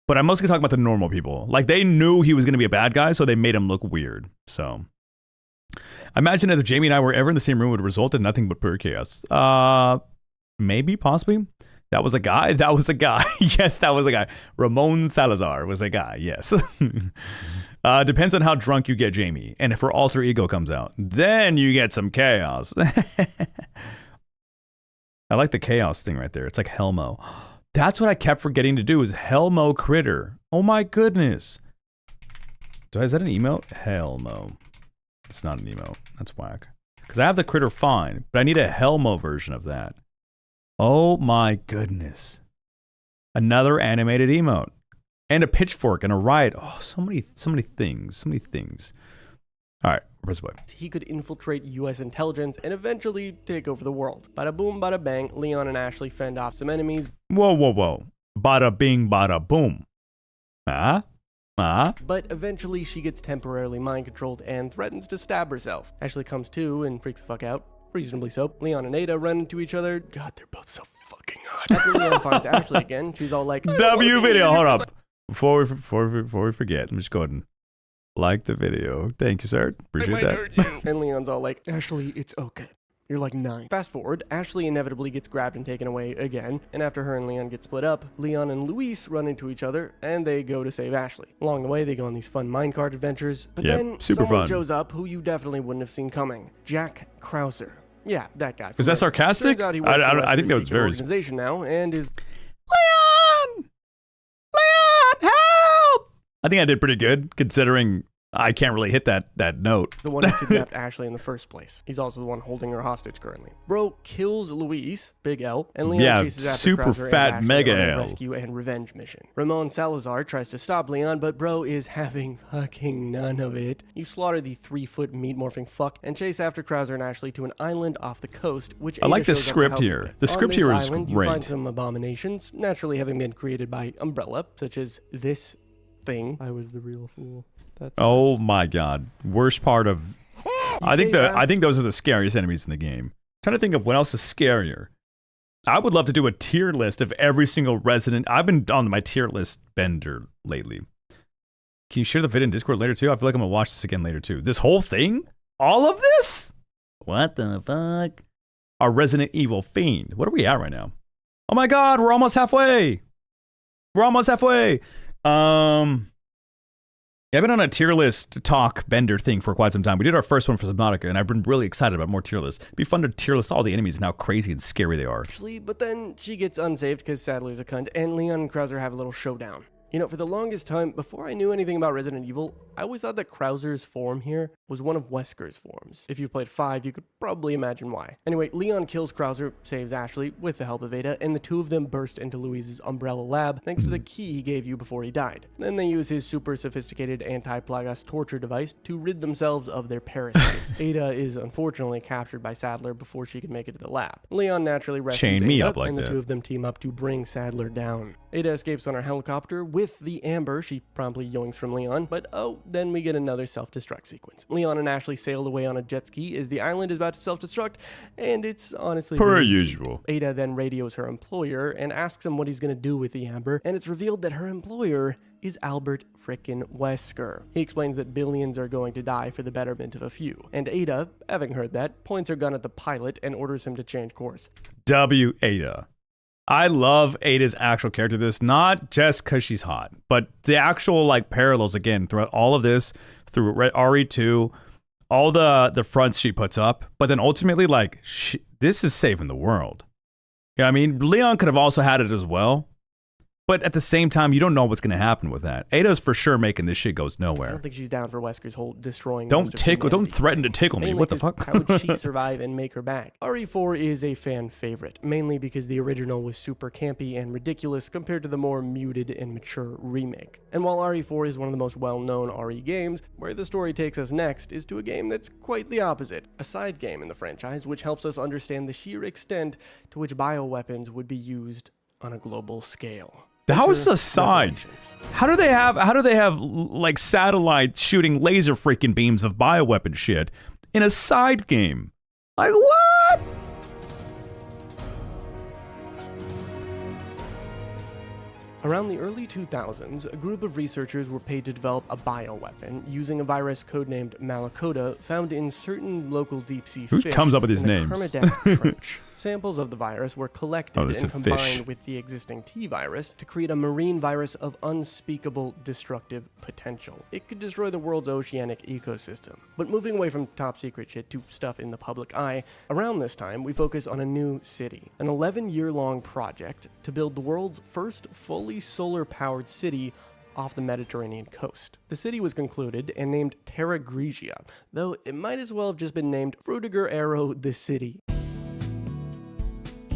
but I'm mostly talking about the normal people. Like, they knew he was going to be a bad guy, so they made him look weird. So I imagine if Jamie and I were ever in the same room, it would result in nothing but pure chaos. Maybe, possibly. That was a guy? That was a guy. Yes, that was a guy. Ramon Salazar was a guy, yes. Depends on how drunk you get Jamie. And if her alter ego comes out, then you get some chaos. I like the chaos thing right there. It's like Helmo. That's what I kept forgetting to do is Helmo Critter. Oh my goodness. Is that an emote? Helmo. It's not an emote. That's whack. Because I have the Critter fine, but I need a Helmo version of that. Oh my goodness. Another animated emote. And a pitchfork and a riot. Oh, so many things. So many things. All right, press play. He could infiltrate U.S. intelligence and eventually take over the world. Bada boom, bada bang, Leon and Ashley fend off some enemies. Whoa. Bada bing, bada boom. But eventually she gets temporarily mind controlled and threatens to stab herself. Ashley comes to and freaks the fuck out. Reasonably so. Leon and Ada run into each other. God, they're both so fucking hot. After Leon finds Ashley again, she's all like, W video, hold up. Before we forget, let me just go ahead and like the video. Thank you, sir. Appreciate that. And Leon's all like, Ashley, it's okay. You're like 9. Fast forward, Ashley inevitably gets grabbed and taken away again, and after her and Leon get split up, Leon and Luis run into each other, and they go to save Ashley. Along the way, they go on these fun minecart adventures, but then someone shows up who you definitely wouldn't have seen coming. Jack Krauser. Yeah, that guy. Is that sarcastic? Turns out he works for I think that was very... organization now, and is... Leon, help! I think I did pretty good, considering I can't really hit that note. The one who kidnapped Ashley in the first place. He's also the one holding her hostage currently. Bro kills Luis, big L, and Leon chases after super Krauser fat and Ashley mega on a L. rescue and revenge mission. Ramon Salazar tries to stop Leon, but bro is having fucking none of it. You slaughter the 3-foot meat morphing fuck and chase after Krauser and Ashley to an island off the coast, which I like the script here. The script here is great. You find some abominations, naturally having been created by Umbrella, such as this thing. I was the real fool. Oh my god. Worst part of... I think those are the scariest enemies in the game. Trying to think of what else is scarier. I would love to do a tier list of every single resident. I've been on my tier list bender lately. Can you share the video in Discord later too? I feel like I'm gonna watch this again later too. This whole thing? All of this? What the fuck? Our Resident Evil fiend. What are we at right now? Oh my god, we're almost halfway. Yeah, I've been on a tier list talk bender thing for quite some time. We did our first one for Subnautica, and I've been really excited about more tier lists. It'd be fun to tier list all the enemies and how crazy and scary they are. Actually, but then she gets unsaved because Sadler's a cunt, and Leon and Krauser have a little showdown. You know, for the longest time, before I knew anything about Resident Evil, I always thought that Krauser's form here was one of Wesker's forms. If you played 5, you could probably imagine why. Anyway, Leon kills Krauser, saves Ashley with the help of Ada, and the two of them burst into Louise's Umbrella lab thanks to the key he gave you before he died. Then they use his super sophisticated anti-Plagas torture device to rid themselves of their parasites. Ada is unfortunately captured by Sadler before she can make it to the lab. Leon naturally rescues Chain me Ada, up like and the that. two of them team up to bring Sadler down. Ada escapes on her helicopter with the Amber. She promptly yoinks from Leon, but oh, then we get another self-destruct sequence. Leon and Ashley sail away on a jet ski as the island is about to self-destruct, and it's honestly Per really sweet. usual. Ada then radios her employer and asks him what he's going to do with the Amber, and it's revealed that her employer is Albert frickin' Wesker. He explains that billions are going to die for the betterment of a few, and Ada, having heard that, points her gun at the pilot and orders him to change course. W. Ada. I love Ada's actual character this, not just because she's hot, but the actual like parallels again throughout all of this, through RE2, all the fronts she puts up, but then ultimately like this is saving the world. Yeah, I mean Leon could have also had it as well, but at the same time you don't know what's going to happen with that. Ada's for sure making this shit goes I nowhere. don't think she's down for Wesker's whole destroying. Don't most of tickle, don't humanity. threaten to tickle me. Mainly What the 'cause fuck? How would she survive and make her back? RE4 is a fan favorite, mainly because the original was super campy and ridiculous compared to the more muted and mature remake. And while RE4 is one of the most well-known RE games, where the story takes us next is to a game that's quite the opposite, a side game in the franchise which helps us understand the sheer extent to which bioweapons would be used on a global scale. How is Enter the side? Revelations. How do they have like satellites shooting laser freaking beams of bioweapon shit in a side game? Like what? Around the early 2000s, a group of researchers were paid to develop a bioweapon using a virus codenamed Malakota found in certain local deep-sea Who fish comes up with these in the names? Kermadec Trench. Samples of the virus were collected Oh, it's and a fish. combined with the existing T-virus to create a marine virus of unspeakable destructive potential. It could destroy the world's oceanic ecosystem. But moving away from top-secret shit to stuff in the public eye, around this time we focus on a new city, an 11-year-long project to build the world's first fully solar-powered city off the Mediterranean coast. The city was concluded and named Terra Grigia, though it might as well have just been named Rudiger Arrow the City.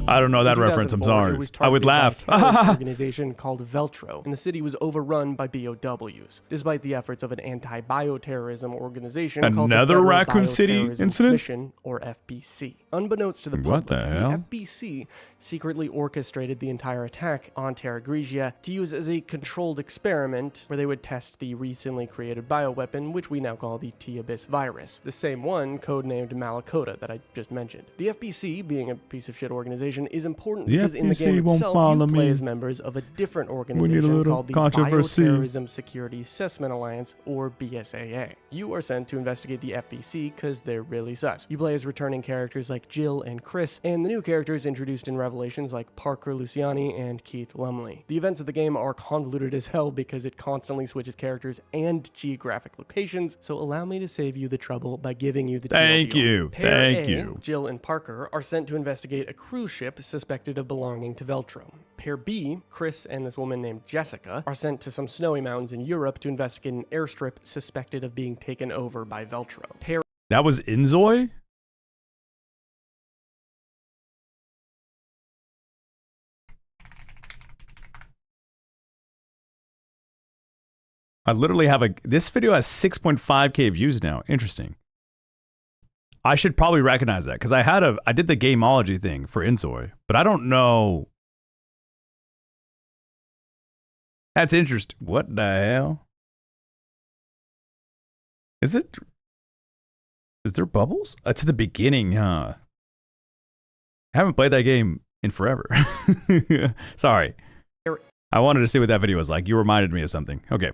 I don't know that In reference. I'm 2004, sorry. it was I would targeted by laugh. a terrorist organization called Veltro, and the city was overrun by BOWs, despite the efforts of an anti-bioterrorism organization called the Another Federal Raccoon City Bioterrorism incident? Commission, or FBC. Unbeknownst to the What public, the hell? FBC secretly orchestrated the entire attack on Terra Grigia to use as a controlled experiment where they would test the recently created bioweapon, which we now call the T-Abyss virus, the same one codenamed Malakota that I just mentioned. The FBC, being a piece of shit organization, is important The because in the FBC game won't itself, follow you play me. as members of a different need a organization little called the controversy. Bioterrorism Security Assessment Alliance, or BSAA. You are sent to investigate the FBC because they're really sus. You play as returning characters like Jill and Chris, and the new characters introduced in Revelations like Parker Luciani and Keith Lumley. The events of the game are convoluted as hell because it constantly switches characters and geographic locations, so allow me to save you the trouble by giving you the Thank TLDR. you. Pair Thank A, you. Jill and Parker are sent to investigate a cruise ship suspected of belonging to Veltro. Pair B, Chris and this woman named Jessica, are sent to some snowy mountains in Europe to investigate an airstrip suspected of being taken over by Veltro. Pair That was Inzoy? I literally have this video has 6.5k views now. Interesting. I should probably recognize that because I did the gameology thing for Inzoy, but I don't know. That's interesting. What the hell? Is there bubbles? It's at the beginning, huh? I haven't played that game in forever. Sorry. I wanted to see what that video was like. You reminded me of something. Okay.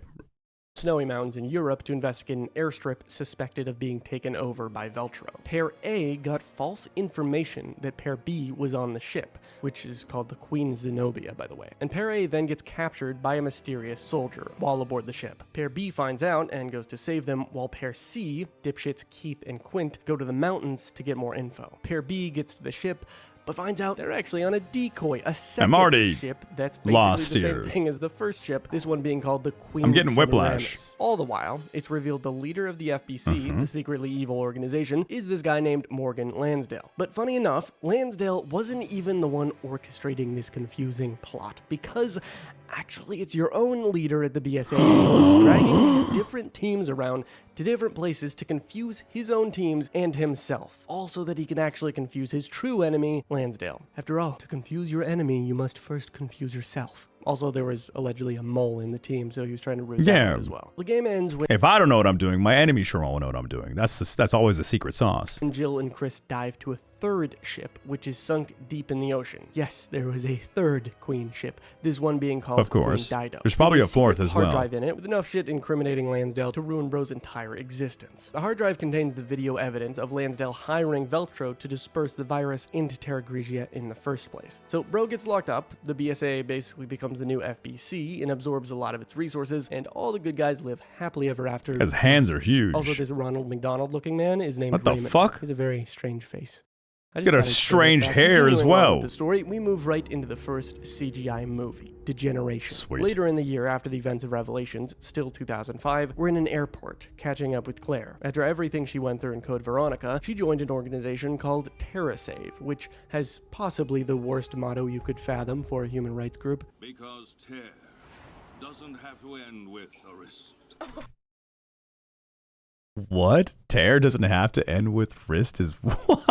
snowy mountains in Europe to investigate an airstrip suspected of being taken over by Veltro. Pair A got false information that Pair B was on the ship, which is called the Queen Zenobia, by the way. And Pair A then gets captured by a mysterious soldier while aboard the ship. Pair B finds out and goes to save them, while Pair C, dipshits Keith and Quint, go to the mountains to get more info. Pair B gets to the ship, but finds out they're actually on a decoy, a second ship that's basically the same thing as the first ship, this one being called the Queen I'm getting Semiramis. whiplash. All the while, it's revealed the leader of the FBC, the secretly evil organization, is this guy named Morgan Lansdale. But funny enough, Lansdale wasn't even the one orchestrating this confusing plot, because actually it's your own leader at the BSA who's dragging these different teams around to different places to confuse his own teams and himself, all so that he can actually confuse his true enemy, Lansdale. After all, to confuse your enemy, you must first confuse yourself. Also, there was allegedly a mole in the team, so he was trying to root that out as well. The game ends with if I don't know what I'm doing, my enemy sure won't know what I'm doing. That's always the secret sauce. Jill and Chris dive to a third ship, which is sunk deep in the ocean. Yes, there was a third Queen ship, this one being called Of course. Queen Dido. There's probably With a fourth as hard well. drive in it with enough shit incriminating Lansdale to ruin Bro's entire existence. The hard drive contains the video evidence of Lansdale hiring Veltro to disperse the virus into Terra Grigia in the first place. So Bro gets locked up, the BSA basically becomes the new FBC and absorbs a lot of its resources, and all the good guys live happily ever after. His hands are huge. Also, this Ronald McDonald looking man is named What the Raymond. fuck? He has a very strange face. Got a strange hair as Continuing on well. with the story, we move right into the first CGI movie, Degeneration. Sweet. Later in the year, after the events of Revelations, still 2005, we're in an airport, catching up with Claire. After everything she went through in Code Veronica, she joined an organization called TerraSave, which has possibly the worst motto you could fathom for a human rights group. Because tear doesn't have to end with a wrist. What? Tear doesn't have to end with wrist is what?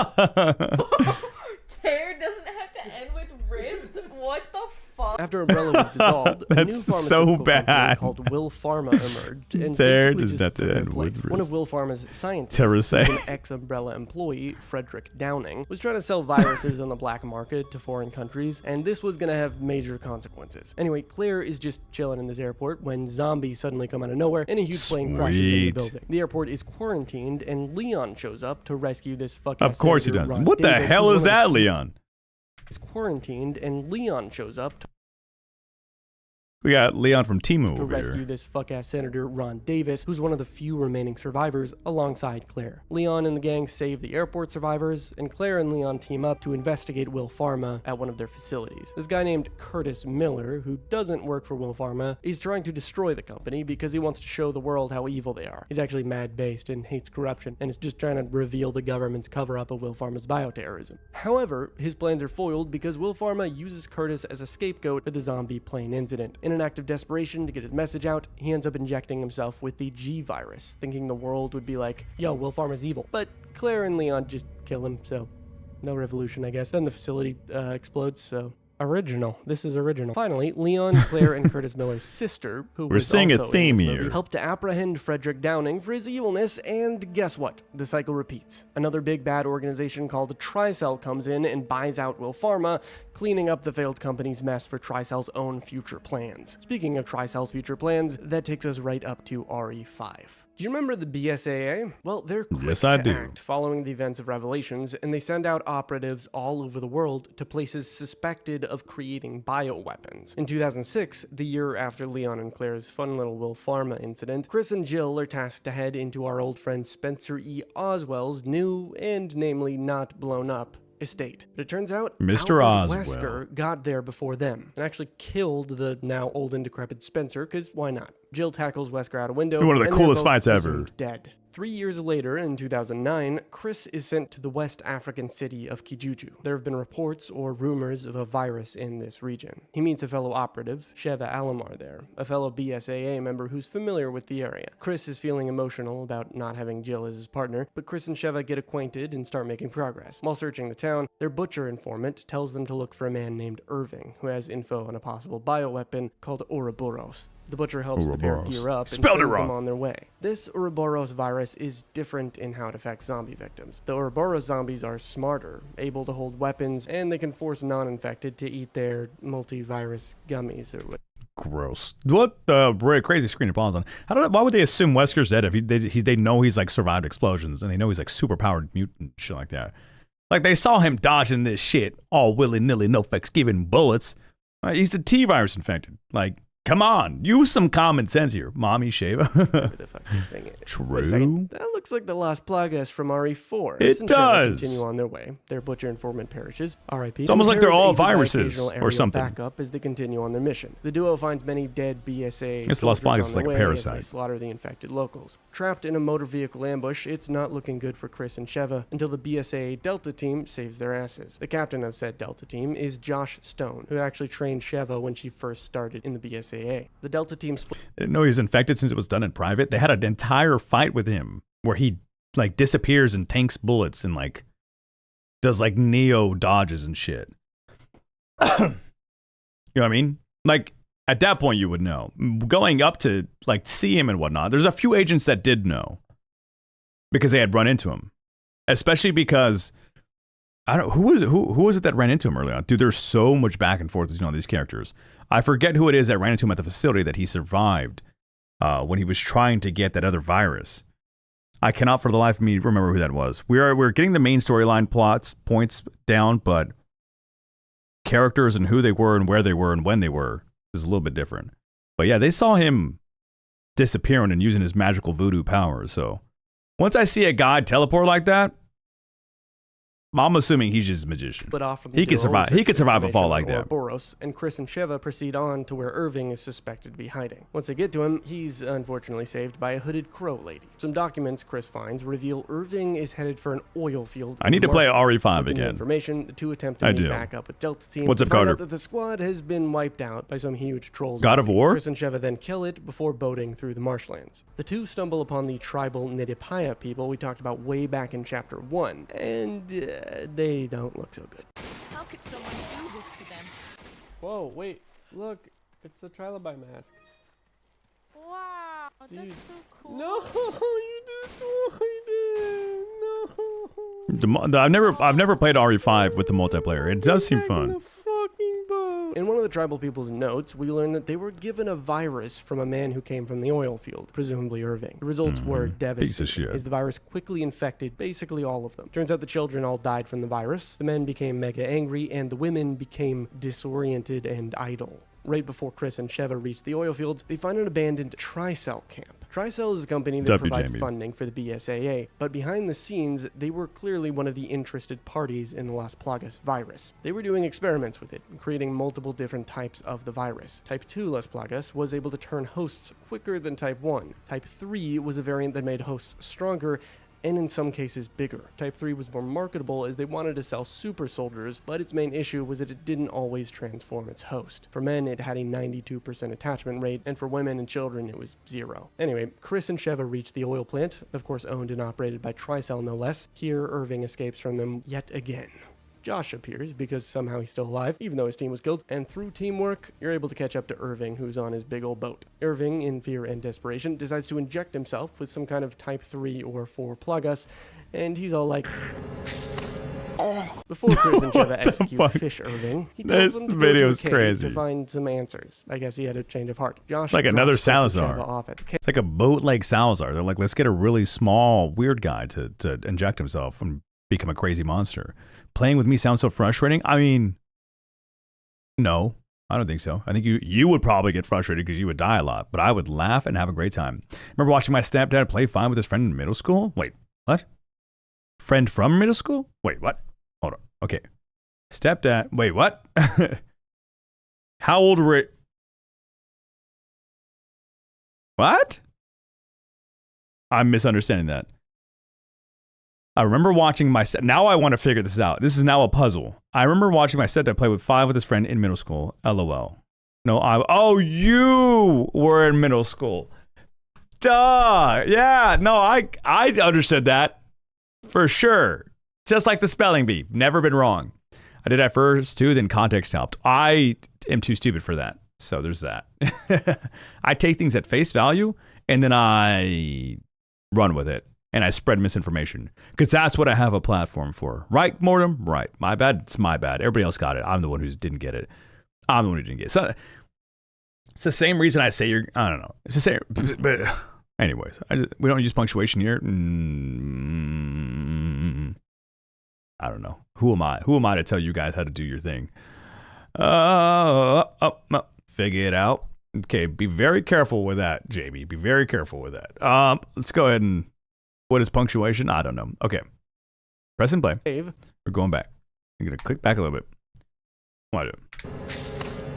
Tear doesn't have to end with wrist? What the fuck? After Umbrella was dissolved, a new That's so pharmaceutical company bad. called Will Pharma emerged, and Tear basically doesn't just have to took their end with place. One of wrist. Will Pharma's scientists, TerraSave. an ex-Umbrella employee, Frederick Downing, was trying to sell viruses on the black market to foreign countries, and this was going to have major consequences. Anyway, Claire is just chilling in this airport when zombies suddenly come out of nowhere and a huge plane crashes in the Sweet. building. The airport is quarantined, and Leon shows up to rescue this fucking Of course he Senator does. Ron What the Davis, hell who's is one of that, the- Leon? is quarantined, and Leon shows up We got Leon from Timu to over rescue here. this fuck-ass Senator Ron Davis, who's one of the few remaining survivors alongside Claire. Leon and the gang save the airport survivors, and Claire and Leon team up to investigate Will Pharma at one of their facilities. This guy named Curtis Miller, who doesn't work for Will Pharma, is trying to destroy the company because he wants to show the world how evil they are. He's actually mad-based and hates corruption, and is just trying to reveal the government's cover-up of Will Pharma's bioterrorism. However, his plans are foiled because Will Pharma uses Curtis as a scapegoat for the zombie plane incident. In an act of desperation to get his message out, he ends up injecting himself with the G virus, thinking the world would be like, yo, Will Pharma's evil. But Claire and Leon just kill him, so no revolution, I guess. Then the facility explodes, so original. This is original. Finally, Leon, Claire, and Curtis Miller's sister, who We're was seeing a also in theme this movie, here. helped to apprehend Frederick Downing for his evilness, and guess what? The cycle repeats. Another big bad organization called Tricell comes in and buys out Will Pharma, cleaning up the failed company's mess for Tricell's own future plans. Speaking of Tricell's future plans, that takes us right up to RE5. Do you remember the BSAA? Well, they're quick Yes, I to do. act following the events of Revelations, and they send out operatives all over the world to places suspected of creating bioweapons. In 2006, the year after Leon and Claire's fun little Will Pharma incident, Chris and Jill are tasked to head into our old friend Spencer E. Oswell's new, and namely not blown up, estate. But it turns out Mr. Albert Oswell. Wesker got there before them and actually killed the now old and decrepit Spencer, because why not? Jill tackles Wesker out a window. One of the and they're coolest both fights ever. presumed dead. 3 years later, in 2009, Chris is sent to the West African city of Kijuju. There have been reports or rumors of a virus in this region. He meets a fellow operative, Sheva Alomar there, a fellow BSAA member who's familiar with the area. Chris is feeling emotional about not having Jill as his partner, but Chris and Sheva get acquainted and start making progress. While searching the town, their butcher informant tells them to look for a man named Irving, who has info on a possible bioweapon called Ouroboros. The butcher helps the pair Ouroboros. gear up and Spelled it sends wrong. them on their way. This Ouroboros virus is different in how it affects zombie victims. The Ouroboros zombies are smarter, able to hold weapons, and they can force non-infected to eat their multivirus gummies or what. Gross. What crazy screen to pause on? Why would they assume Wesker's dead if they know he's like survived explosions and they know he's like super powered mutant shit like that? Like they saw him dodging this shit all willy nilly, no fucks giving bullets. He's a T virus infected. Like, come on, use some common sense here, mommy Shava. Whatever the fuck this thing is. True. Wait a second. That looks like the Las Plagas from RE4. It does. Continue on their way. Their butcher informant perishes. RIP. It's almost like they're all viruses or something. Backup as they continue on their mission. The duo finds many dead BSA. It's Las Plagas is like a parasite. As they slaughter the infected locals. Trapped in a motor vehicle ambush, it's not looking good for Chris and Sheva until the BSA Delta team saves their asses. The captain of said Delta team is Josh Stone, who actually trained Sheva when she first started in the BSAA. The Delta team split. They didn't know he was infected since it was done in private. They had an entire fight with him where he like disappears and tanks bullets and like does like Neo dodges and shit. You know what I mean? Like at that point you would know. Going up to like see him and whatnot, there's a few agents that did know because they had run into him, especially because I don't who was it that ran into him early on? Dude, there's so much back and forth between all these characters. I forget who it is that ran into him at the facility that he survived when he was trying to get that other virus. I cannot for the life of me remember who that was. We're getting the main storyline points down, but characters and who they were and where they were and when they were is a little bit different. But yeah, they saw him disappearing and using his magical voodoo powers. So once I see a guy teleport like that, I'm assuming he's just a magician. Split off from He could survive. He could survive a fall like that. Boros and Chris and Sheva proceed on to where Irving is suspected to be hiding. Once they get to him, he's unfortunately saved by a hooded crow lady. Some documents Chris finds reveal Irving is headed for an oil field. I need to play RE5 again. Information. The two attempt to meet back up with Delta Team. What's up, Carter? That the squad has been wiped out by some huge trolls. God of War? Chris and Sheva then kill it before boating through the marshlands. The two stumble upon the tribal Nidipaya people we talked about way back in Chapter 1, and they don't look so good. How could someone do this to them? Whoa, wait, look, it's a trilobite mask. Wow, that's so cool. No, you destroyed it. No. I've never played RE5 with the multiplayer. It does seem fun. In one of the tribal people's notes, we learn that they were given a virus from a man who came from the oil field, presumably Irving. The results were devastating, as the virus quickly infected basically all of them. Turns out the children all died from the virus, the men became mega angry, and the women became disoriented and idle. Right before Chris and Sheva reach the oil fields, they find an abandoned Tricell camp. Tricell is a company that provides funding for the BSAA, but behind the scenes, they were clearly one of the interested parties in the Las Plagas virus. They were doing experiments with it, creating multiple different types of the virus. Type 2 Las Plagas was able to turn hosts quicker than Type 1. Type 3 was a variant that made hosts stronger, and in some cases bigger. Type 3 was more marketable as they wanted to sell super soldiers, but its main issue was that it didn't always transform its host. For men, it had a 92% attachment rate, and for women and children, it was 0. Anyway, Chris and Sheva reach the oil plant, of course owned and operated by Tricell no less. Here, Irving escapes from them yet again. Josh appears because somehow he's still alive, even though his team was killed, and through teamwork, you're able to catch up to Irving, who's on his big old boat. Irving, in fear and desperation, decides to inject himself with some kind of Type 3 or 4 Plagas, and he's all like... Before Chris and Sheva execute Fish Irving, he tells them to go to a cave to find some answers. I guess he had a change of heart. Josh, like another Salazar. It's like a boat like Salazar. They're like, let's get a really small, weird guy to inject himself and become a crazy monster. Playing with me sounds so frustrating. I mean, no, I don't think so. I think you would probably get frustrated because you would die a lot, but I would laugh and have a great time. Remember watching my stepdad play fine with his friend in middle school? Wait, what? Friend from middle school? Wait, what? Hold on. Okay. Stepdad. Wait, what? How old were it? What? I'm misunderstanding that. I remember watching my now I want to figure this out. This is now a puzzle. I remember watching my stepdad play with 5 with his friend in middle school. LOL. No, oh, you were in middle school. Duh. Yeah, no, I understood that for sure. Just like the spelling bee. Never been wrong. I did at first too, then context helped. I am too stupid for that. So there's that. I take things at face value and then I run with it. And I spread misinformation because that's what I have a platform for. Right, Mortem? Right. My bad. It's my bad. Everybody else got it. I'm the one who didn't get it. I'm the one who didn't get it. So, It's the same reason I say you're. I don't know. It's the same. But anyways, we don't use punctuation here. I don't know. Who am I? Who am I to tell you guys how to do your thing? Figure it out. Okay, be very careful with that, Jamie. Be very careful with that. Let's go ahead and. What is punctuation? I don't know. Okay. Press and play. Dave. We're going back. I'm gonna click back a little bit. What do I do?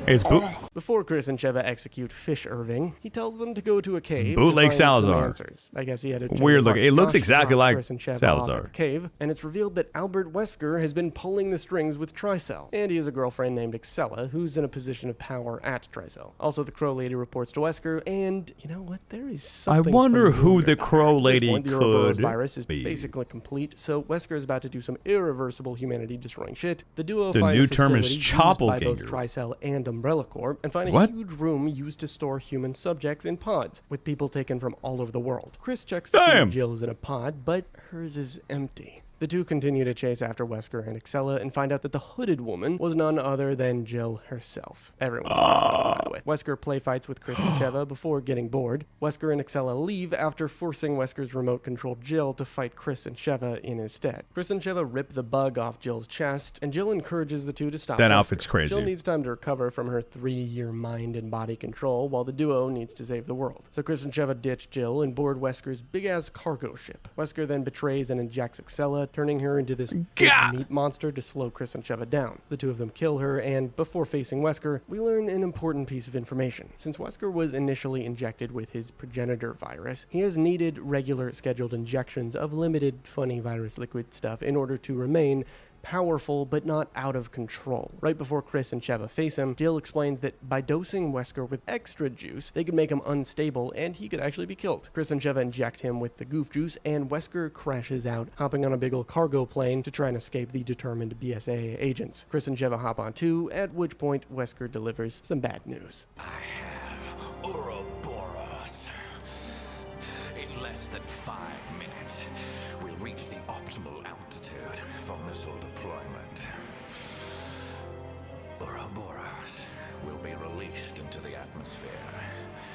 Hey, it's Boot. Before Chris and Sheva execute Fish Irving, he tells them to go to a cave Bootleg to find some Salazar. answers. I guess he had a Weird looking. It looks Josh exactly drops like Chris and Sheva off Salazar. at the cave, and it's revealed that Albert Wesker has been pulling the strings with Tricell, and he has a girlfriend named Excella, who's in a position of power at Tricell. Also, the Crow Lady reports to Wesker, and you know what? There is something. I wonder who familiar the about Crow her. At this Lady point, the Ouroboros could virus is be. basically complete, so Wesker is about to do some irreversible humanity-destroying shit. The duo The find new a term is facility used by both Choppelganger. Tricell and Umbrella Corps, and find a What? huge room used to store human subjects in pods, with people taken from all over the world. Chris checks to see Damn. if Jill's in a pod, but hers is empty. The two continue to chase after Wesker and Excella and find out that the hooded woman was none other than Jill herself. Everyone's by the way. Wesker play fights with Chris and Sheva before getting bored. Wesker and Excella leave after forcing Wesker's remote-controlled Jill to fight Chris and Sheva in his stead. Chris and Sheva rip the bug off Jill's chest, and Jill encourages the two to stop That Wesker. outfit's crazy. Jill needs time to recover from her 3-year mind and body control, while the duo needs to save the world. So Chris and Sheva ditch Jill and board Wesker's big-ass cargo ship. Wesker then betrays and injects Excella, turning her into this big meat monster to slow Chris and Sheva down. The two of them kill her, and before facing Wesker, we learn an important piece of information. Since Wesker was initially injected with his progenitor virus, he has needed regular scheduled injections of limited funny virus liquid stuff in order to remain powerful but not out of control. Right before Chris and Sheva face him, Jill explains that by dosing Wesker with extra juice, they could make him unstable and he could actually be killed. Chris and Sheva inject him with the goof juice, and Wesker crashes out, hopping on a big old cargo plane to try and escape the determined BSAA agents. Chris and Sheva hop on too, at which point Wesker delivers some bad news. I have Ouroboros. In less than 5 minutes, we'll reach the optimal altitude for missile deployment. Ouroboros will be released into the atmosphere,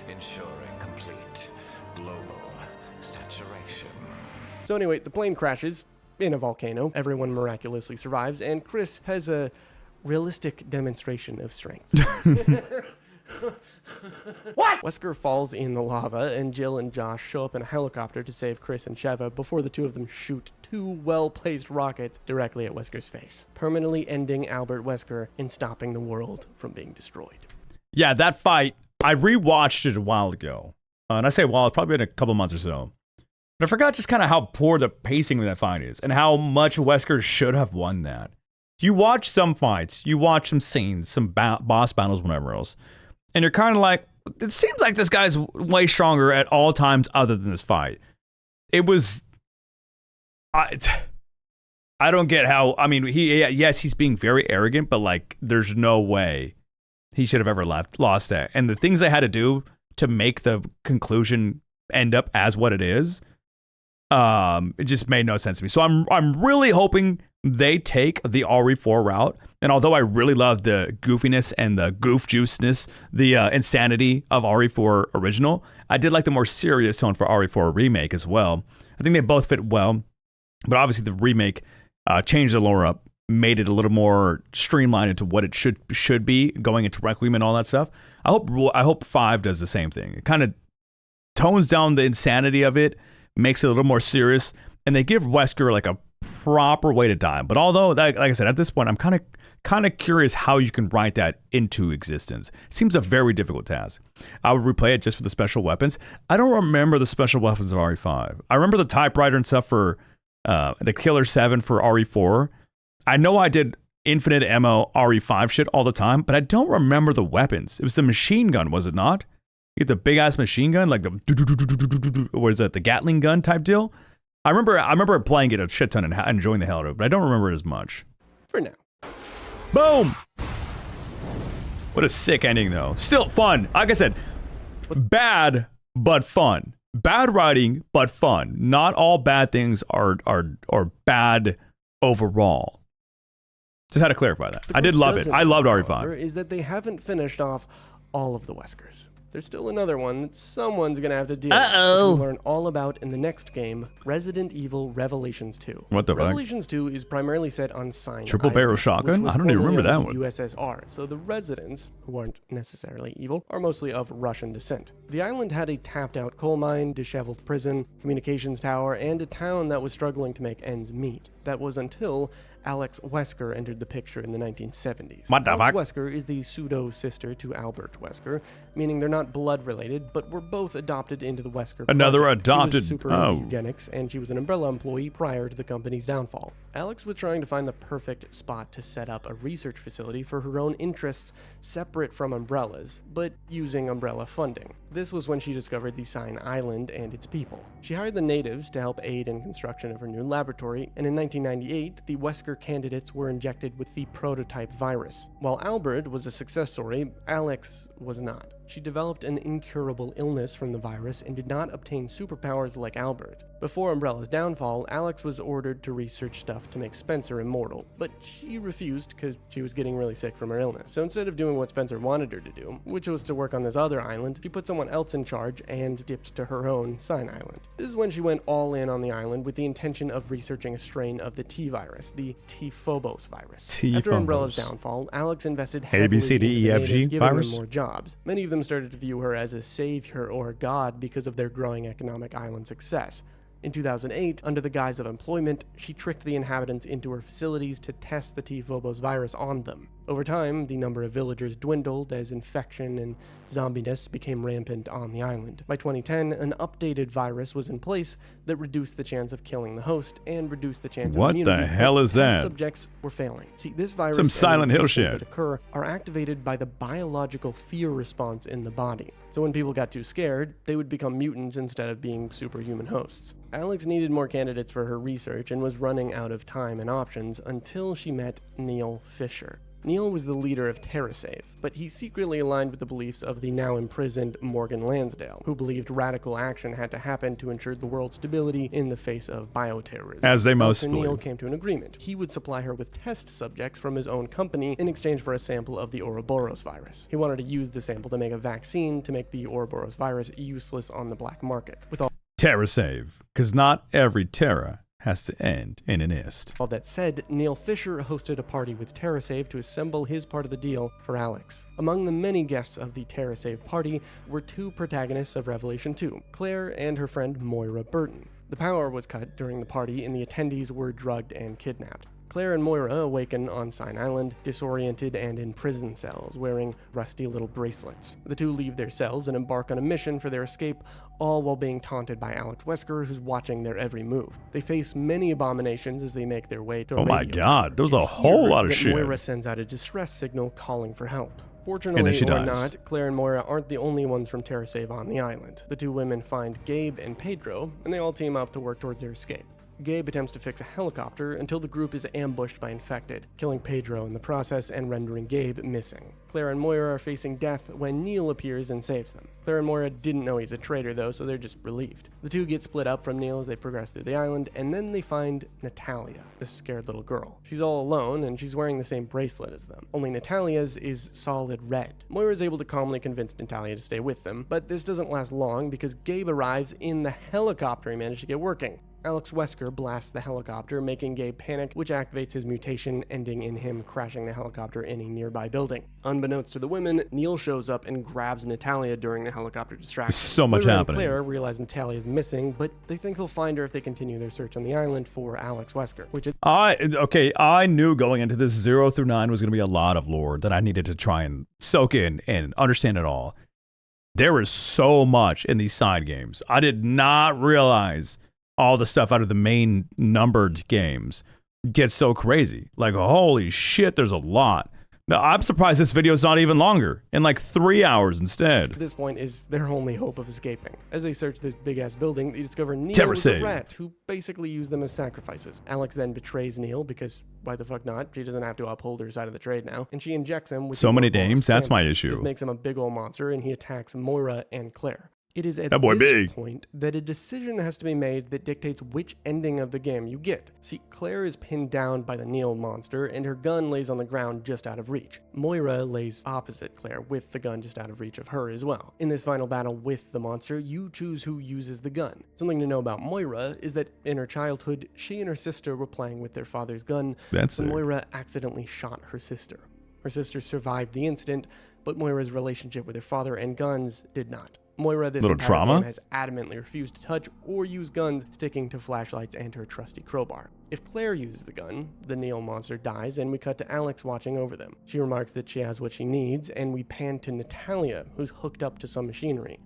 ensuring complete global saturation. So anyway, the plane crashes in a volcano. Everyone miraculously survives, and Chris has a realistic demonstration of strength. What? Wesker falls in the lava, and Jill and Josh show up in a helicopter to save Chris and Sheva before the two of them shoot 2 well-placed rockets directly at Wesker's face, permanently ending Albert Wesker and stopping the world from being destroyed. Yeah, that fight, I rewatched it a while ago. And I say, well, it's probably been a couple months or so. But I forgot just kind of how poor the pacing of that fight is and how much Wesker should have won that. You watch some fights, you watch some scenes, some boss battles, whatever else, and you're kind of like, it seems like this guy's way stronger at all times other than this fight. It was... I don't get how... I mean, yes, he's being very arrogant, but like, there's no way he should have ever lost that. And the things they had to do to make the conclusion end up as what it is, it just made no sense to me. So I'm really hoping they take the RE4 route. And although I really love the goofiness and the goof juiceness, the insanity of RE4 original, I did like the more serious tone for RE4 remake as well. I think they both fit well, but obviously the remake changed the lore up, made it a little more streamlined into what it should be, going into Requiem and all that stuff. I hope 5 does the same thing. It kind of tones down the insanity of it, makes it a little more serious, and they give Wesker like a proper way to die. But although, like I said, at this point, I'm kind of curious how you can write that into existence. Seems a very difficult task. I would replay it just for the special weapons. I don't remember the special weapons of RE5. I remember the typewriter and stuff for the Killer 7 for RE4. I know I did infinite ammo RE5 shit all the time, but I don't remember the weapons. It was the machine gun, was it not? You get the big ass machine gun, like the what is that, the Gatling gun type deal. I remember playing it a shit ton and enjoying the hell out of it, but I don't remember it as much. For now. Boom! What a sick ending, though. Still fun. Like I said, bad but fun. Bad writing but fun. Not all bad things are bad overall. Just had to clarify that. I did love it. I loved RE5. Is that they haven't finished off all of the Weskers. There's still another one that someone's gonna have to deal with, which we'll learn all about in the next game, Resident Evil Revelations 2. What the fuck? Revelations 2 is primarily set on Sign Triple barrel Island, shotgun? which was I don't even formerly remember that of one. the USSR, so the residents, who aren't necessarily evil, are mostly of Russian descent. The island had a tapped-out coal mine, disheveled prison, communications tower, and a town that was struggling to make ends meet. That was until Alex Wesker entered the picture in the 1970s. What the Alex fuck? Wesker is the pseudo-sister to Albert Wesker, meaning they're not blood-related, but were both adopted into the Wesker Another project. adopted- She was super oh. eugenics, and she was an Umbrella employee prior to the company's downfall. Alex was trying to find the perfect spot to set up a research facility for her own interests separate from Umbrella's, but using Umbrella funding. This was when she discovered the Sign Island and its people. She hired the natives to help aid in construction of her new laboratory, and in 1998, the Wesker candidates were injected with the prototype virus. While Albert was a success story, Alex was not. She developed an incurable illness from the virus and did not obtain superpowers like Albert. Before Umbrella's downfall, Alex was ordered to research stuff to make Spencer immortal, but she refused because she was getting really sick from her illness. So instead of doing what Spencer wanted her to do, which was to work on this other island, she put someone else in charge and dipped to her own Sign Island. This is when she went all in on the island with the intention of researching a strain of the T-virus, the T-Phobos virus. After Umbrella's downfall, Alex invested heavily A, B, C, D, into E, the F, G natives, giving them virus? more jobs. Many of them started to view her as a savior or a god because of their growing economic island success. In 2008, under the guise of employment, she tricked the inhabitants into her facilities to test the T-Phobos virus on them. Over time, the number of villagers dwindled as infection and zombiness became rampant on the island. By 2010, an updated virus was in place that reduced the chance of killing the host and reduced the chance What of immunity. the hell is but that? Subjects were failing. See, this virus Some and the Silent Hill mutations shit. that occur are activated by the biological fear response in the body. So when people got too scared, they would become mutants instead of being superhuman hosts. Alex needed more candidates for her research and was running out of time and options until she met Neil Fisher. Neil was the leader of TerraSave, but he secretly aligned with the beliefs of the now imprisoned Morgan Lansdale, who believed radical action had to happen to ensure the world's stability in the face of bioterrorism. As they most Alex and Neil believe. came to an agreement. He would supply her with test subjects from his own company in exchange for a sample of the Ouroboros virus. He wanted to use the sample to make a vaccine to make the Ouroboros virus useless on the black market. With Terra save, because not every Terra has to end in an ist. all that said, Neil Fisher hosted a party with TerraSave to assemble his part of the deal for Alex. Among the many guests of the TerraSave party were two protagonists of Revelation 2, Claire and her friend Moira Burton. The power was cut during the party and the attendees were drugged and kidnapped. Claire and Moira awaken on Sign Island, disoriented and in prison cells, wearing rusty little bracelets. The two leave their cells and embark on a mission for their escape, all while being taunted by Alex Wesker, who's watching their every move. They face many abominations as they make their way to a Oh my radio god, there was a It's whole here lot of that shit. Moira sends out a distress signal calling for help. And Fortunately then she or dies. not, Claire and Moira aren't the only ones from TerraSave on the island. The two women find Gabe and Pedro, and they all team up to work towards their escape. Gabe attempts to fix a helicopter until the group is ambushed by infected, killing Pedro in the process and rendering Gabe missing. Claire and Moira are facing death when Neil appears and saves them. Claire and Moira didn't know he's a traitor though, so they're just relieved. The two get split up from Neil as they progress through the island, and then they find Natalia, this scared little girl. She's all alone, and she's wearing the same bracelet as them, only Natalia's is solid red. Moira is able to calmly convince Natalia to stay with them, but this doesn't last long because Gabe arrives in the helicopter he managed to get working. Alex Wesker blasts the helicopter, making Gabe panic, which activates his mutation, ending in him crashing the helicopter in a nearby building. Unbeknownst to the women, Neil shows up and grabs Natalia during the helicopter distraction. So much Moira happening. And Claire realize Natalia is missing, but they think they'll find her if they continue their search on the island for Alex Wesker, which is I knew going into this 0 through 9 was going to be a lot of lore that I needed to try and soak in and understand it all. There is so much in these side games. I did not realize all the stuff out of the main numbered games gets so crazy. Like, holy shit, there's a lot. Now, I'm surprised this video is not even longer, in like 3 hours instead. at this point is their only hope of escaping. As they search this big-ass building, they discover Neil Terror is a save. rat who basically used them as sacrifices. Alex then betrays Neil because why the fuck not? She doesn't have to uphold her side of the trade now, and she injects him with So the many Ouroboros dames, that's sample. my issue. This makes him a big old monster, and he attacks Moira and Claire. It is at That boy this big. point that a decision has to be made that dictates which ending of the game you get. See, Claire is pinned down by the Neil monster, and her gun lays on the ground just out of reach. Moira lays opposite Claire, with the gun just out of reach of her as well. In this final battle with the monster, you choose who uses the gun. Something to know about Moira is that in her childhood, she and her sister were playing with their father's gun That's when sick. Moira accidentally shot her sister. Her sister survived the incident, but Moira's relationship with her father and guns did not. Moira, this Little entire trauma? game, has adamantly refused to touch or use guns, sticking to flashlights and her trusty crowbar. If Claire uses the gun, the Neil monster dies, and we cut to Alex watching over them. She remarks that she has what she needs, and we pan to Natalia, who's hooked up to some machinery.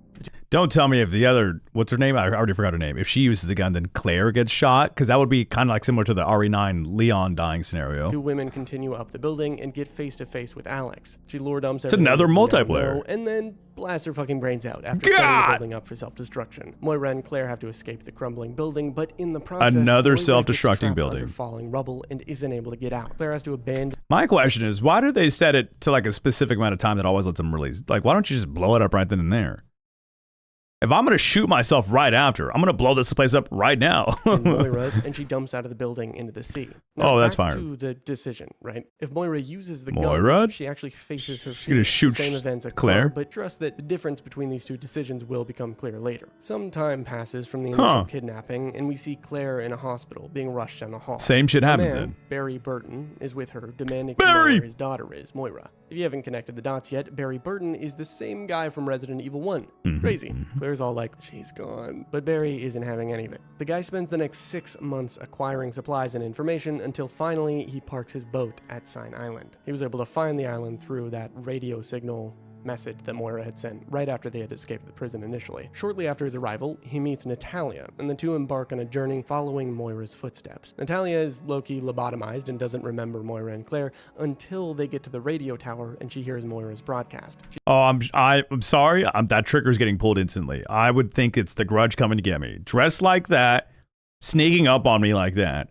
Don't tell me if the other, what's her name? I already forgot her name. If she uses the gun, then Claire gets shot, because that would be kind of like similar to the Re9 Leon dying scenario. Two women continue up the building and get face to face with Alex. She lore dumps It's another everything we now multiplayer. know, and then blasts her fucking brains out after setting the building up for self-destruction. Moira and Claire have to escape the crumbling building, but in the process, Another Moira gets self-destructing trapped building. under falling rubble and isn't able to get out. Claire has to abandon. My question is, why do they set it to like a specific amount of time that always lets them release? Like, why don't you just blow it up right then and there? If I'm going to shoot myself right after, I'm going to blow this place up right now. Moira, and she dumps out of the building into the sea. Now, Oh, that's back fine. to the decision, right? If Moira uses the Moira? gun, she actually faces her She's gonna fear. shoot The same events occur, Claire? but trust that the difference between these two decisions will become clear later. Some time passes from the initial kidnapping, and we see Claire in a hospital being rushed down the hall. Same shit A happens man, then. Barry Burton, is with her, demanding to know Barry! where his daughter is, Moira. If you haven't connected the dots yet, Barry Burton is the same guy from Resident Evil 1. Crazy. Claire's all like, she's gone. But Barry isn't having any of it. The guy spends the next 6 months acquiring supplies and information until finally he parks his boat at Sign Island. He was able to find the island through that radio signal message that Moira had sent right after they had escaped the prison initially. Shortly after his arrival, he meets Natalia, and the two embark on a journey following Moira's footsteps. Natalia is low-key lobotomized and doesn't remember Moira and Claire until they get to the radio tower and she hears Moira's broadcast. Oh, I'm sorry. That trigger's getting pulled instantly. I would think it's the Grudge coming to get me. Dressed like that, sneaking up on me like that,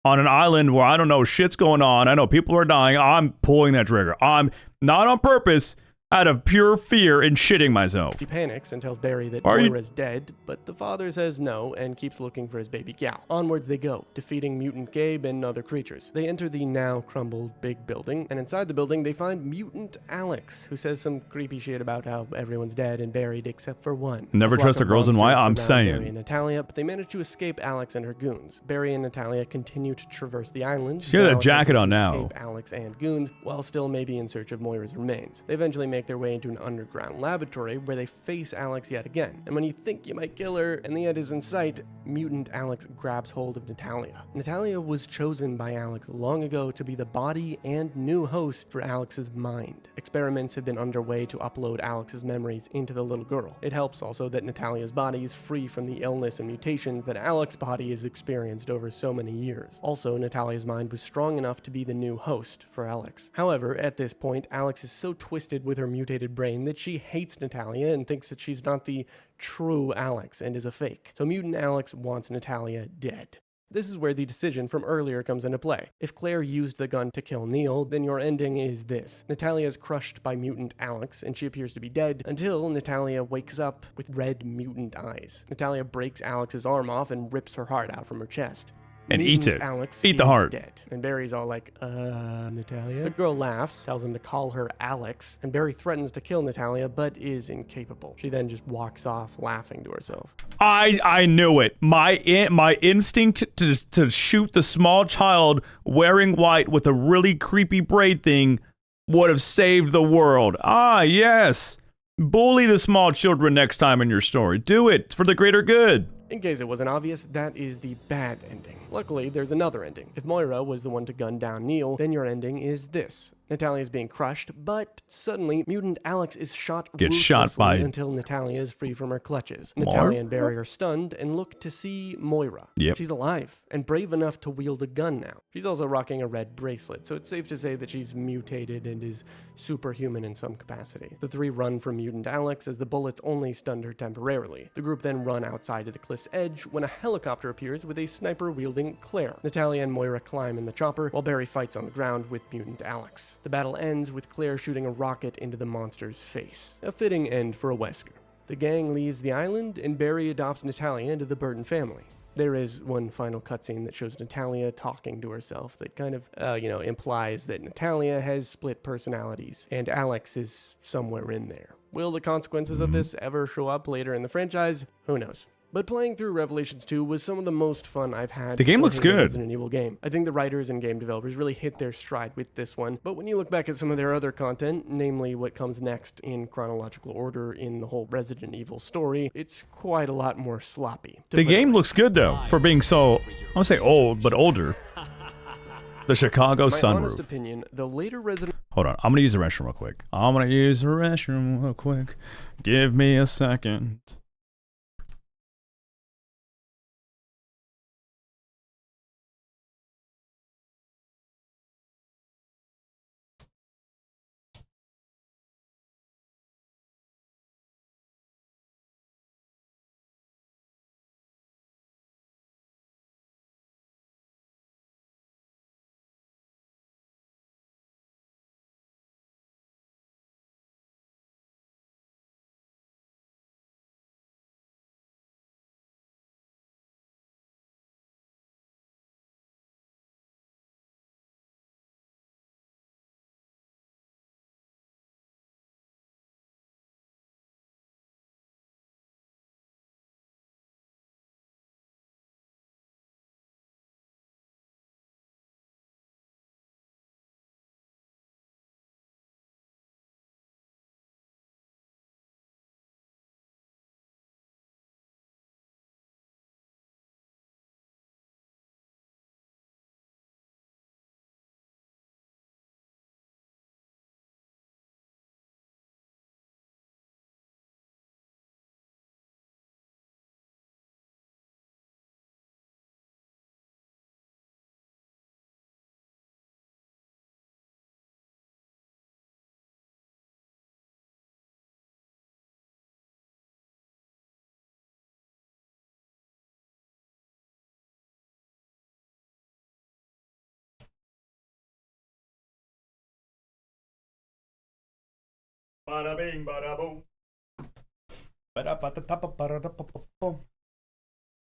on an island where I don't know shit's going on. I know people are dying. I'm pulling that trigger. I'm not on purpose, out of pure fear and shitting myself. She panics and tells Barry that Are you- Moira is dead, but the father says no and keeps looking for his baby gal. Onwards they go, defeating Mutant Gabe and other creatures. They enter the now crumbled big building, and inside the building they find Mutant Alex, who says some creepy shit about how everyone's dead and buried except for one. Never A flock trust the of girls in white, I'm monsters surround saying. Barry and Natalia, but they manage to escape Alex and her goons. Barry and Natalia continue to traverse the island. She got that now jacket attempting on to now. escape Alex and goons, while still maybe in search of Moira's remains. They eventually make their way into an underground laboratory where they face Alex yet again. And when you think you might kill her and the end is in sight, Mutant Alex grabs hold of Natalia. Natalia was chosen by Alex long ago to be the body and new host for Alex's mind. Experiments have been underway to upload Alex's memories into the little girl. It helps also that Natalia's body is free from the illness and mutations that Alex's body has experienced over so many years. Also, Natalia's mind was strong enough to be the new host for Alex. However, at this point, Alex is so twisted with her mutated brain that she hates Natalia and thinks that she's not the true Alex and is a fake. So Mutant Alex wants Natalia dead. This is where the decision from earlier comes into play. If Claire used the gun to kill Neil, then your ending is this. Natalia is crushed by Mutant Alex, and she appears to be dead until Natalia wakes up with red mutant eyes. Natalia breaks Alex's arm off and rips her heart out from her chest. And Mutant eats it. Alex Eat the is heart. dead. And Barry's all like, Natalia? The girl laughs, tells him to call her Alex, and Barry threatens to kill Natalia, but is incapable. She then just walks off, laughing to herself. I knew it. My instinct to shoot the small child wearing white with a really creepy braid thing would have saved the world. Ah, yes. Bully the small children next time in your story. Do it. It's for the greater good. In case it wasn't obvious, that is the bad ending. Luckily, there's another ending. If Moira was the one to gun down Neil, then your ending is this. Natalia is being crushed, but suddenly Mutant Alex is shot Gets shot ruthlessly by- until Natalia is free from her clutches. Natalia and Barry are stunned and look to see Moira. Yep. She's alive and brave enough to wield a gun now. She's also rocking a red bracelet, so it's safe to say that she's mutated and is superhuman in some capacity. The three run from Mutant Alex as the bullets only stunned her temporarily. The group then run outside to the cliff's edge when a helicopter appears with a sniper-wielding Claire. Natalia and Moira climb in the chopper while Barry fights on the ground with Mutant Alex. The battle ends with Claire shooting a rocket into the monster's face. A fitting end for a Wesker. The gang leaves the island, and Barry adopts Natalia into the Burton family. There is one final cutscene that shows Natalia talking to herself that kind of, implies that Natalia has split personalities, and Alex is somewhere in there. Will the consequences of this ever show up later in the franchise? Who knows? But playing through Revelations 2 was some of the most fun I've had. The game looks playing a good. Resident Evil game. I think the writers and game developers really hit their stride with this one. But when you look back at some of their other content, namely what comes next in chronological order in the whole Resident Evil story, it's quite a lot more sloppy. The game looks good though, for being so, I won't say old, but older. The Chicago My honest sunroof. opinion, the later Resident... Hold on, I'm gonna use the restroom real quick. I'm gonna use the restroom real quick. Give me a second. Bada bing, bada boom.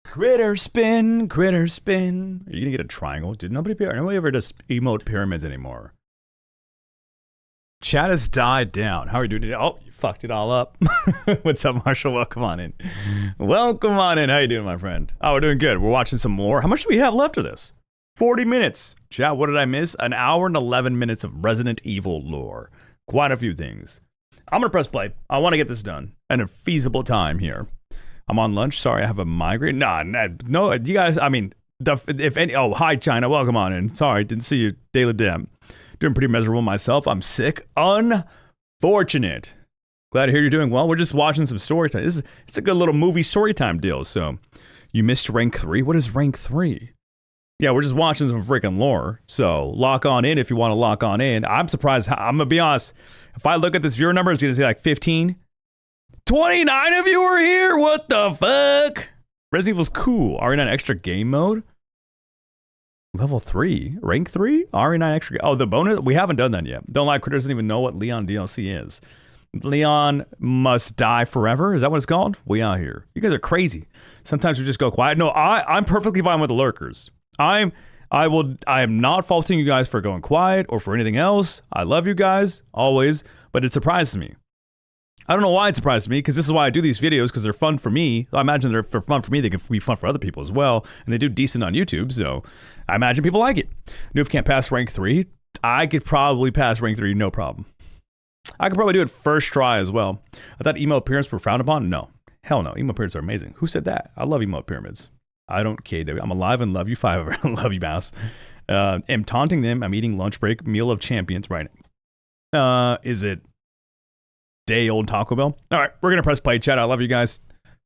Critter spin, critter spin. Are you gonna get a triangle? Nobody ever does emote pyramids anymore. Chat has died down. How are you doing today? Oh, you fucked it all up. What's up, Marshall? Welcome on in. Welcome on in. How you doing, my friend? Oh, we're doing good. We're watching some more. How much do we have left of this? 40 minutes. Chat, what did I miss? An hour and 11 minutes of Resident Evil lore. Quite a few things. I'm going to press play. I want to get this done in a feasible time here. I'm on lunch. Sorry, I have a migraine. No, you guys, I mean, if any, oh, hi, China. Welcome on in. Sorry, didn't see you. Daily Dem. Doing pretty miserable myself. I'm sick. Unfortunate. Glad to hear you're doing well. We're just watching some story time. It's a good little movie story time deal. So, you missed rank 3. What is rank 3? Yeah, we're just watching some freaking lore. So, lock on in if you want to lock on in. I'm surprised. I'm going to be honest. If I look at this viewer number, it's going to say like 15. 29 of you are here. What the fuck? Resident Evil's cool. Re9 extra game mode. Level 3. Rank 3? Re9 extra. Oh, the bonus? We haven't done that yet. Don't lie, Critter doesn't even know what Leon DLC is. Leon must die forever. Is that what it's called? We out here. You guys are crazy. Sometimes we just go quiet. No, I'm perfectly fine with the lurkers. I am not faulting you guys for going quiet or for anything else. I love you guys always, but it surprises me. I don't know why it surprises me, because this is why I do these videos, because they're fun for me. I imagine they're fun for me. They can be fun for other people as well, and they do decent on YouTube, so I imagine people like it. Noof can't pass rank 3. I could probably pass rank 3, no problem. I could probably do it first try as well. I thought emo pyramids were frowned upon. No. Hell no. Emo pyramids are amazing. Who said that? I love emo pyramids. I don't KW. I'm alive and love you, 5. Love you, Mouse. Am taunting them. I'm eating lunch break. Meal of champions right now. Is it day old Taco Bell? All right, we're going to press play, chat. I love you guys.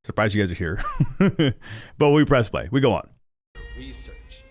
Surprised you guys are here. But we press play. We go on. Research.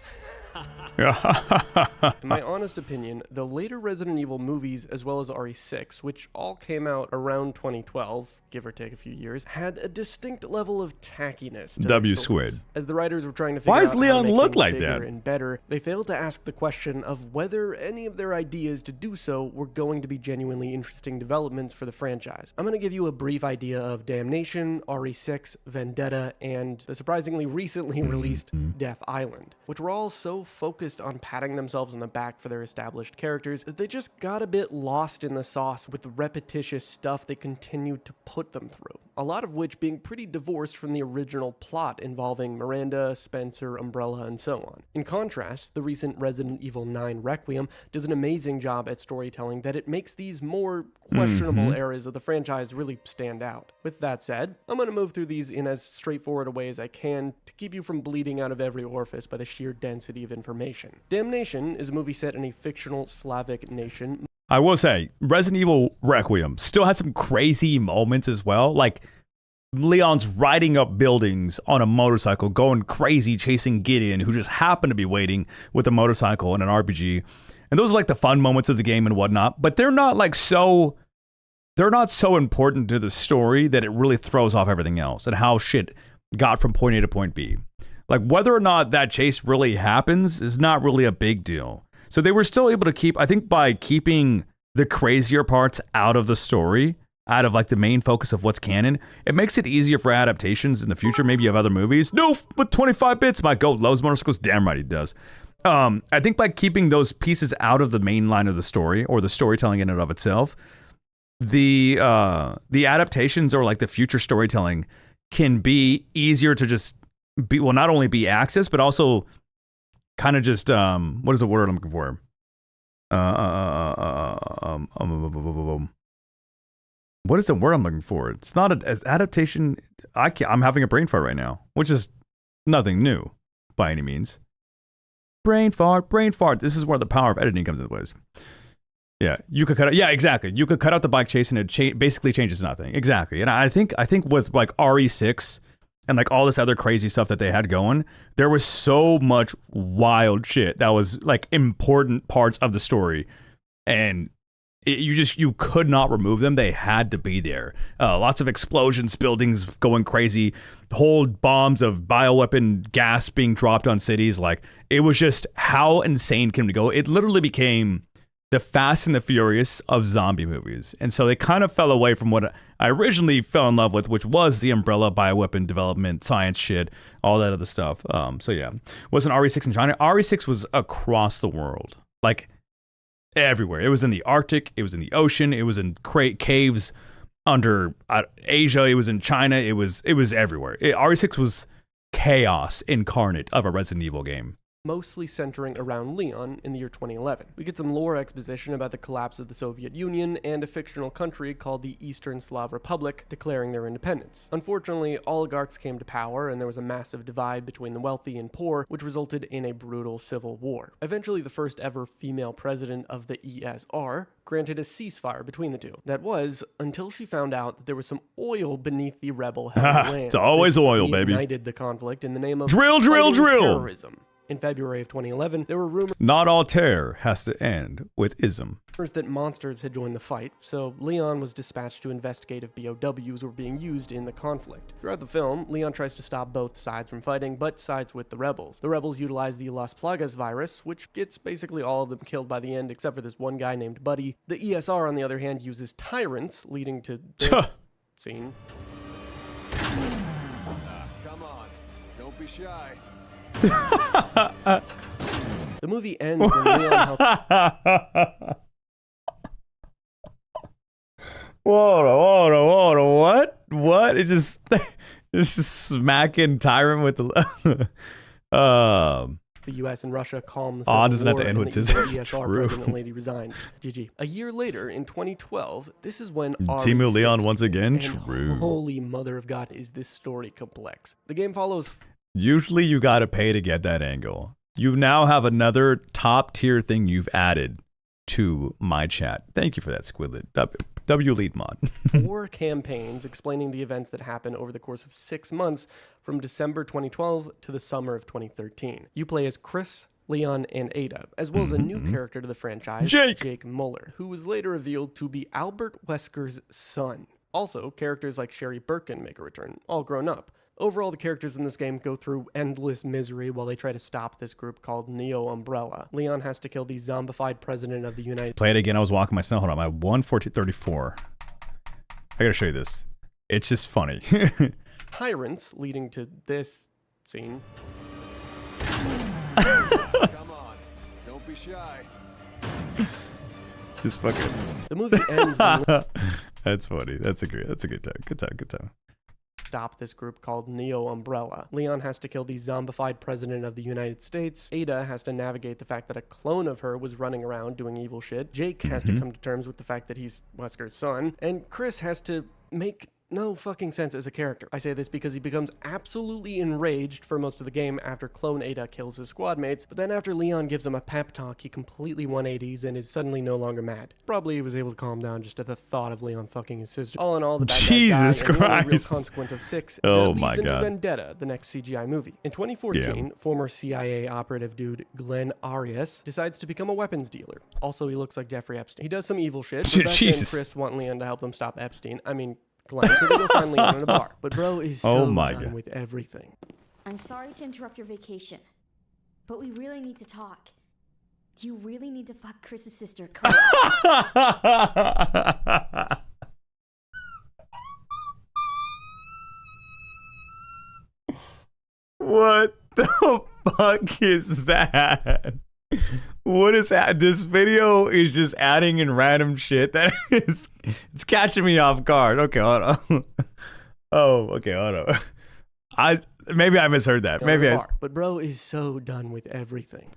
In my honest opinion, the later Resident Evil movies, as well as RE6, which all came out around 2012, give or take a few years, had a distinct level of tackiness to W their stories. squid. As the writers were trying to figure Why out does how to Leon make look things like bigger that? and better, they failed to ask the question of whether any of their ideas to do so were going to be genuinely interesting developments for the franchise. I'm going to give you a brief idea of Damnation, RE6, Vendetta, and the surprisingly recently released Death Island, which were all so focused on patting themselves on the back for their established characters that they just got a bit lost in the sauce with the repetitious stuff they continued to put them through, a lot of which being pretty divorced from the original plot involving Miranda, Spencer, Umbrella, and so on. In contrast, the recent Resident Evil 9 Requiem does an amazing job at storytelling that it makes these more questionable areas of the franchise really stand out. With that said, I'm going to move through these in as straightforward a way as I can to keep you from bleeding out of every orifice by the sheer density of information. Damnation is a movie set in a fictional Slavic nation. I will say, Resident Evil Requiem still has some crazy moments as well. Like, Leon's riding up buildings on a motorcycle, going crazy, chasing Gideon, who just happened to be waiting with a motorcycle and an RPG. And those are like the fun moments of the game and whatnot. But they're not like so... They're not so important to the story that it really throws off everything else and how shit got from point A to point B. Like, whether or not that chase really happens is not really a big deal. So they were still able to keep, I think by keeping the crazier parts out of the story, out of like the main focus of what's canon, it makes it easier for adaptations in the future, maybe of other movies. No, with 25 bits, my goat loves motorcycles. Damn right he does. I think by keeping those pieces out of the main line of the story or the storytelling in and of itself, the adaptations or like the future storytelling can be easier to just be, well, not only be accessed, but also kind of just, what is the word I'm looking for? What is the word I'm looking for? It's not an adaptation. I'm having a brain fart right now, which is nothing new by any means. Brain fart, brain fart. This is where the power of editing comes into place. Yeah, you could cut out. Yeah, exactly. You could cut out the bike chase and it basically changes nothing. Exactly. And I think with like RE6 and like all this other crazy stuff that they had going, there was so much wild shit that was like important parts of the story, and you could not remove them. They had to be there. Lots of explosions, buildings going crazy, whole bombs of bioweapon gas being dropped on cities. Like, it was just, how insane can we go? It literally became the Fast and the Furious of zombie movies. And so they kind of fell away from what I originally fell in love with, which was the Umbrella bioweapon development, science shit, all that other stuff. So yeah, wasn't RE6 in China? RE6 was across the world, like everywhere. It was in the Arctic, it was in the ocean, it was in caves under Asia, it was in China, it was everywhere. RE6 was chaos incarnate of a Resident Evil game. Mostly centering around Leon in the year 2011. We get some lore exposition about the collapse of the Soviet Union and a fictional country called the Eastern Slav Republic declaring their independence. Unfortunately, oligarchs came to power and there was a massive divide between the wealthy and poor, which resulted in a brutal civil war. Eventually, the first ever female president of the ESR granted a ceasefire between the two. That was until she found out that there was some oil beneath the rebel-held land. It's always oil, baby. Ignited the conflict in the name of drill. terrorism. In February of 2011, there were rumors not all terror has to end with ism. That monsters had joined the fight, so Leon was dispatched to investigate if BOWs were being used in the conflict. Throughout the film, Leon tries to stop both sides from fighting, but sides with the rebels. The rebels utilize the Las Plagas virus, which gets basically all of them killed by the end, except for this one guy named Buddy. The ESR, on the other hand, uses tyrants, leading to this scene. Come on, don't be shy. The movie ends when Leon helps... Whoa, what? It's just smacking Tyrant with the... The U.S. and Russia calm the civil war, doesn't have to end with the this. ESR president lady resigns. GG. A year later, in 2012, this is when Timu Leon once again. True. Holy mother of God, is this story complex. The game follows... Usually you gotta pay to get that angle. You now have another top tier thing you've added to my chat. Thank you for that, Squidlet. W lead mod. 4 campaigns explaining the events that happened over the course of 6 months from December 2012 to the summer of 2013. You play as Chris, Leon and Ada, as well as a new character to the franchise, Jake Muller, who was later revealed to be Albert Wesker's son. Also, characters like Sherry Birkin make a return, all grown up. Overall, the characters in this game go through endless misery while they try to stop this group called Neo Umbrella. Leon has to kill the zombified president of the United... Play it again. I was walking my son. Hold on. I'm at 1:34. I gotta show you this. It's just funny. Tyrants, leading to this scene. Come on. Don't be shy. Just fucking... The movie ends when... That's funny. That's a good time. Good time. Stop this group called Neo Umbrella. Leon has to kill the zombified president of the United States. Ada has to navigate the fact that a clone of her was running around doing evil shit. Jake has to come to terms with the fact that he's Wesker's son. And Chris has to make no fucking sense as a character. I say this because he becomes absolutely enraged for most of the game after clone Ada kills his squad mates, but then after Leon gives him a pep talk, he completely 180s and is suddenly no longer mad. Probably he was able to calm down just at the thought of Leon fucking his sister. All in all, the bad Jesus guy, and the only real Christ. consequence of 6 is Oh that it my leads into God. Vendetta, the next CGI movie. In 2014, former CIA operative dude Glenn Arias decides to become a weapons dealer. Also, he looks like Jeffrey Epstein. He does some evil shit, but Becca and Jesus. Chris want Leon to help them stop Epstein. I mean, Glenn, so they go find Leon in a bar. But bro is so done with everything. I'm sorry to interrupt your vacation, but we really need to talk. Do you really need to fuck Chris's sister, Claire? What the fuck is that? What is that? This video is just adding in random shit that is, it's catching me off guard. Okay, hold on. Oh, okay, hold on. Maybe I misheard that. Maybe I. But bro is so done with everything.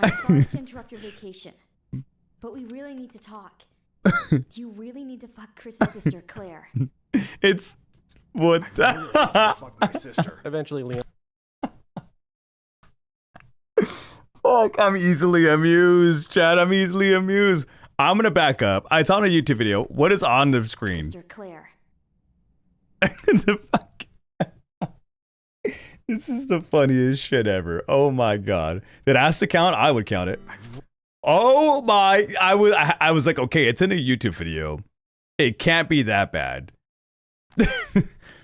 I'm sorry to interrupt your vacation, but we really need to talk. Do you really need to fuck Chris's sister, Claire? It's what? Fuck my sister. Eventually, Leon. Fuck, I'm easily amused, Chad. I'm easily amused. I'm gonna back up. It's on a YouTube video. What is on the screen? Sister Claire. This is the funniest shit ever. Oh my god. That has to count? I would count it. Oh my. I was like, okay, it's in a YouTube video. It can't be that bad.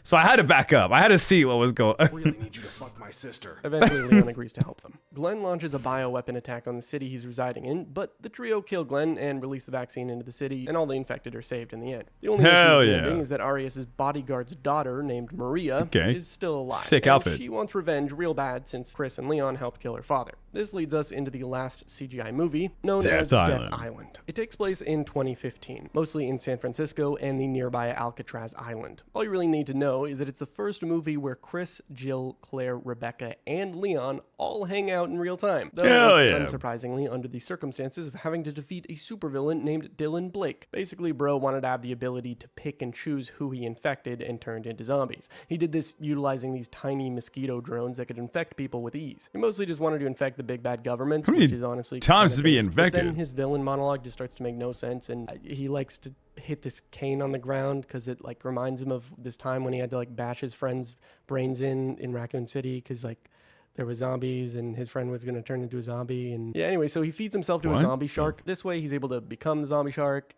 So I had to back up. I had to see what was going on. I really need you to fuck my sister. Eventually, Leon agrees to help them. Glenn launches a bioweapon attack on the city he's residing in, but the trio kill Glenn and release the vaccine into the city, and all the infected are saved in the end. The only issue with the ending is that Arias' bodyguard's daughter, named Maria, is still alive. Sick and outfit. She wants revenge real bad since Chris and Leon helped kill her father. This leads us into the last CGI movie, known as Death Island. It takes place in 2015, mostly in San Francisco and the nearby Alcatraz Island. All you really need to know is that it's the first movie where Chris, Jill, Claire, Rebecca, and Leon all hang out in real time. Though it's unsurprisingly under the circumstances of having to defeat a supervillain named Dylan Blake. Basically, bro wanted to have the ability to pick and choose who he infected and turned into zombies. He did this utilizing these tiny mosquito drones that could infect people with ease. He mostly just wanted to infect the big bad governments, which is honestly times to be based. infected. But then his villain monologue just starts to make no sense, and he likes to hit this cane on the ground because it like reminds him of this time when he had to like bash his friend's brains in Raccoon City because like there were zombies and his friend was going to turn into a zombie. And yeah, anyway, so he feeds himself to a zombie shark. This way he's able to become the zombie shark,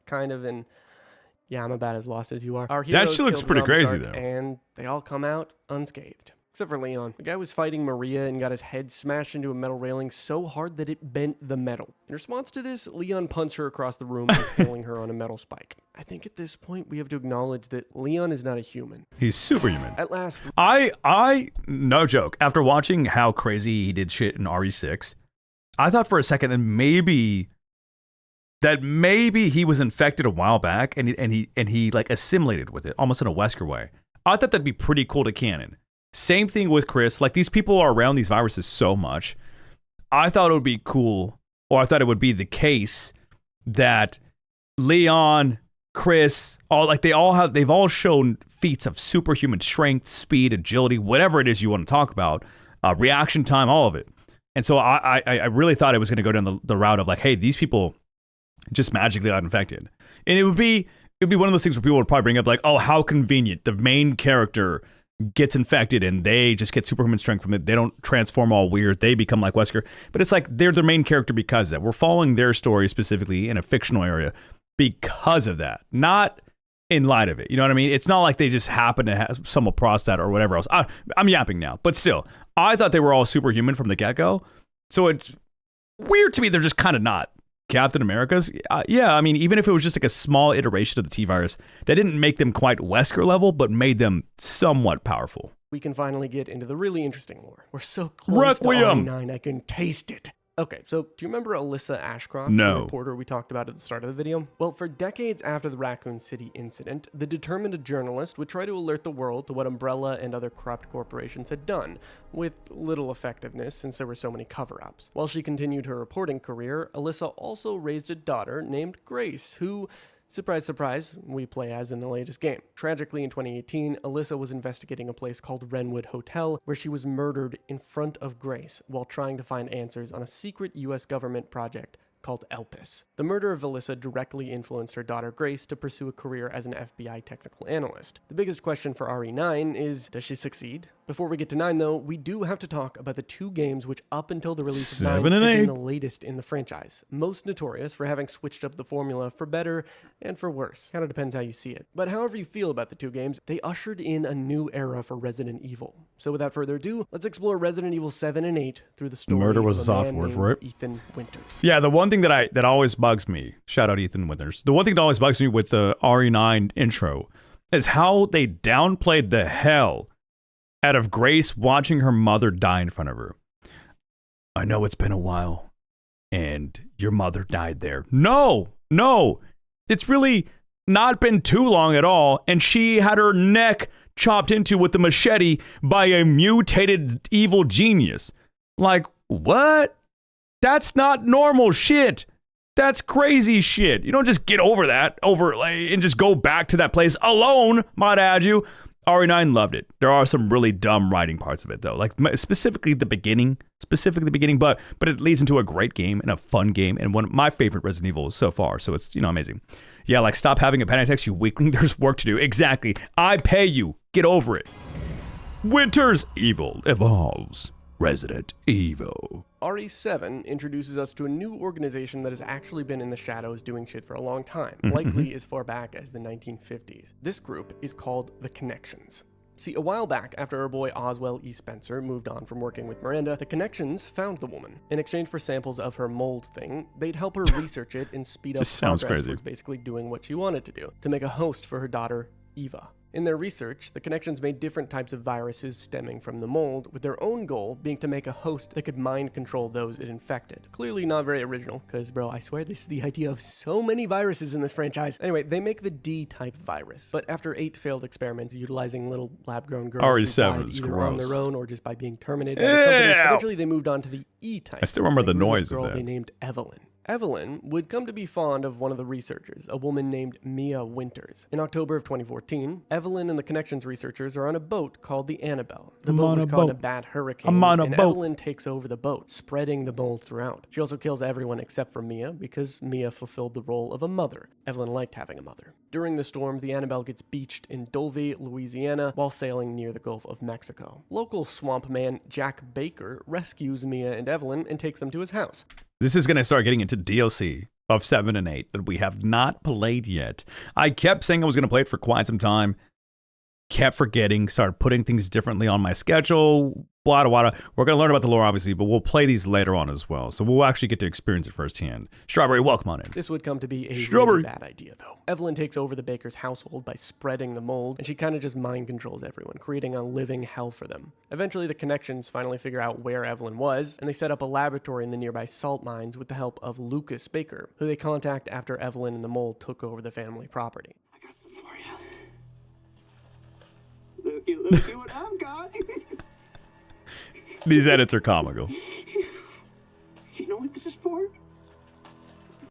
kind of. And yeah, I'm about as lost as you are. Our That shit looks pretty crazy though. And they all come out unscathed. Except for Leon. The guy was fighting Maria and got his head smashed into a metal railing so hard that it bent the metal. In response to this, Leon punched her across the room, killing her on a metal spike. I think at this point, we have to acknowledge that Leon is not a human. He's superhuman. At last, I no joke. After watching how crazy he did shit in RE6, I thought for a second that maybe he was infected a while back and he like assimilated with it almost in a Wesker way. I thought that'd be pretty cool to canon. Same thing with Chris. Like, these people are around these viruses so much. I thought it would be cool, or I thought it would be the case that Leon, Chris, they've all shown feats of superhuman strength, speed, agility, whatever it is you want to talk about, reaction time, all of it. And so I really thought it was going to go down the route of like, hey, these people just magically got infected. And it'd be one of those things where people would probably bring up like, oh, how convenient. The main character gets infected and they just get superhuman strength from it. They don't transform all weird. They become like Wesker. But it's like they're the main character because of that. We're following their story specifically in a fictional area because of that, not in light of it. You know what I mean? It's not like they just happen to have stumble across that or whatever else. I'm yapping now, but still, I thought they were all superhuman from the get-go. So it's weird to me they're just kind of not. Captain America's, yeah, I mean, even if it was just like a small iteration of the T-Virus, that didn't make them quite Wesker level, but made them somewhat powerful. We can finally get into the really interesting lore. We're so close to Re9, I can taste it. Okay, so do you remember Alyssa Ashcroft, No. the reporter we talked about at the start of the video? Well, for decades after the Raccoon City incident, the determined journalist would try to alert the world to what Umbrella and other corrupt corporations had done, with little effectiveness since there were so many cover-ups. While she continued her reporting career, Alyssa also raised a daughter named Grace, who, surprise, surprise, we play as in the latest game. Tragically, in 2018, Alyssa was investigating a place called Wrenwood Hotel, where she was murdered in front of Grace while trying to find answers on a secret US government project called Elpis. The murder of Alyssa directly influenced her daughter Grace to pursue a career as an FBI technical analyst. The biggest question for Re9 is, does she succeed? Before we get to 9 though, we do have to talk about the 2 games which up until the release of 9 have been the latest in the franchise, most notorious for having switched up the formula for better and for worse. Kinda depends how you see it. But however you feel about the 2 games, they ushered in a new era for Resident Evil. So without further ado, let's explore Resident Evil 7 and 8 through the story Murder was of a soft word for it. Ethan Winters. Yeah, the one thing that always bugs me, shout out Ethan Winters, the one thing that always bugs me with the Re9 intro is how they downplayed the hell out of Grace watching her mother die in front of her. I know it's been a while, and your mother died there. No, it's really not been too long at all, and she had her neck chopped into with a machete by a mutated evil genius. Like, what? That's not normal shit. That's crazy shit. You don't just get over that and just go back to that place alone, might I add you. Re9 loved it. There are some really dumb writing parts of it though, like specifically the beginning, but it leads into a great game and a fun game and one of my favorite Resident Evil so far. So it's, amazing. Yeah, like stop having a panic attack, you weakling. There's work to do. Exactly. I pay you. Get over it. Winter's Evil evolves. Resident Evil. RE7 introduces us to a new organization that has actually been in the shadows doing shit for a long time, likely as far back as the 1950s. This group is called the Connections. See, a while back, after our boy Oswell E. Spencer moved on from working with Miranda, the Connections found the woman. In exchange for samples of her mold thing, they'd help her research it and speed up progress towards basically doing what she wanted to do, to make a host for her daughter, Eva. In their research, the Connections made different types of viruses stemming from the mold, with their own goal being to make a host that could mind control those it infected. Clearly not very original, because bro, I swear this is the idea of so many viruses in this franchise. Anyway, they make the D-type virus, but after 8 failed experiments utilizing little lab-grown girls who died either on their own or just by being terminated by the company, eventually they moved on to the E-type. I still remember the noise of that. They named Evelyn. Evelyn would come to be fond of one of the researchers, a woman named Mia Winters. In October of 2014, Evelyn and the Connections researchers are on a boat called the Annabelle. The boat was caught in a bad hurricane, and Evelyn takes over the boat, spreading the mold throughout. She also kills everyone except for Mia, because Mia fulfilled the role of a mother. Evelyn liked having a mother. During the storm, the Annabelle gets beached in Dulvey, Louisiana, while sailing near the Gulf of Mexico. Local swamp man Jack Baker rescues Mia and Evelyn and takes them to his house. This is going to start getting into DLC of 7 and 8 that we have not played yet. I kept saying I was going to play it for quite some time. Kept forgetting, started putting things differently on my schedule. Wada wada. We're going to learn about the lore, obviously, but we'll play these later on as well. So we'll actually get to experience it firsthand. Strawberry, welcome on in. This would come to be a really bad idea, though. Evelyn takes over the Baker's household by spreading the mold, and she kind of just mind controls everyone, creating a living hell for them. Eventually, the Connections finally figure out where Evelyn was, and they set up a laboratory in the nearby salt mines with the help of Lucas Baker, who they contact after Evelyn and the mold took over the family property. I got some for you. Looky what I've got. These edits are comical. You know what this is for?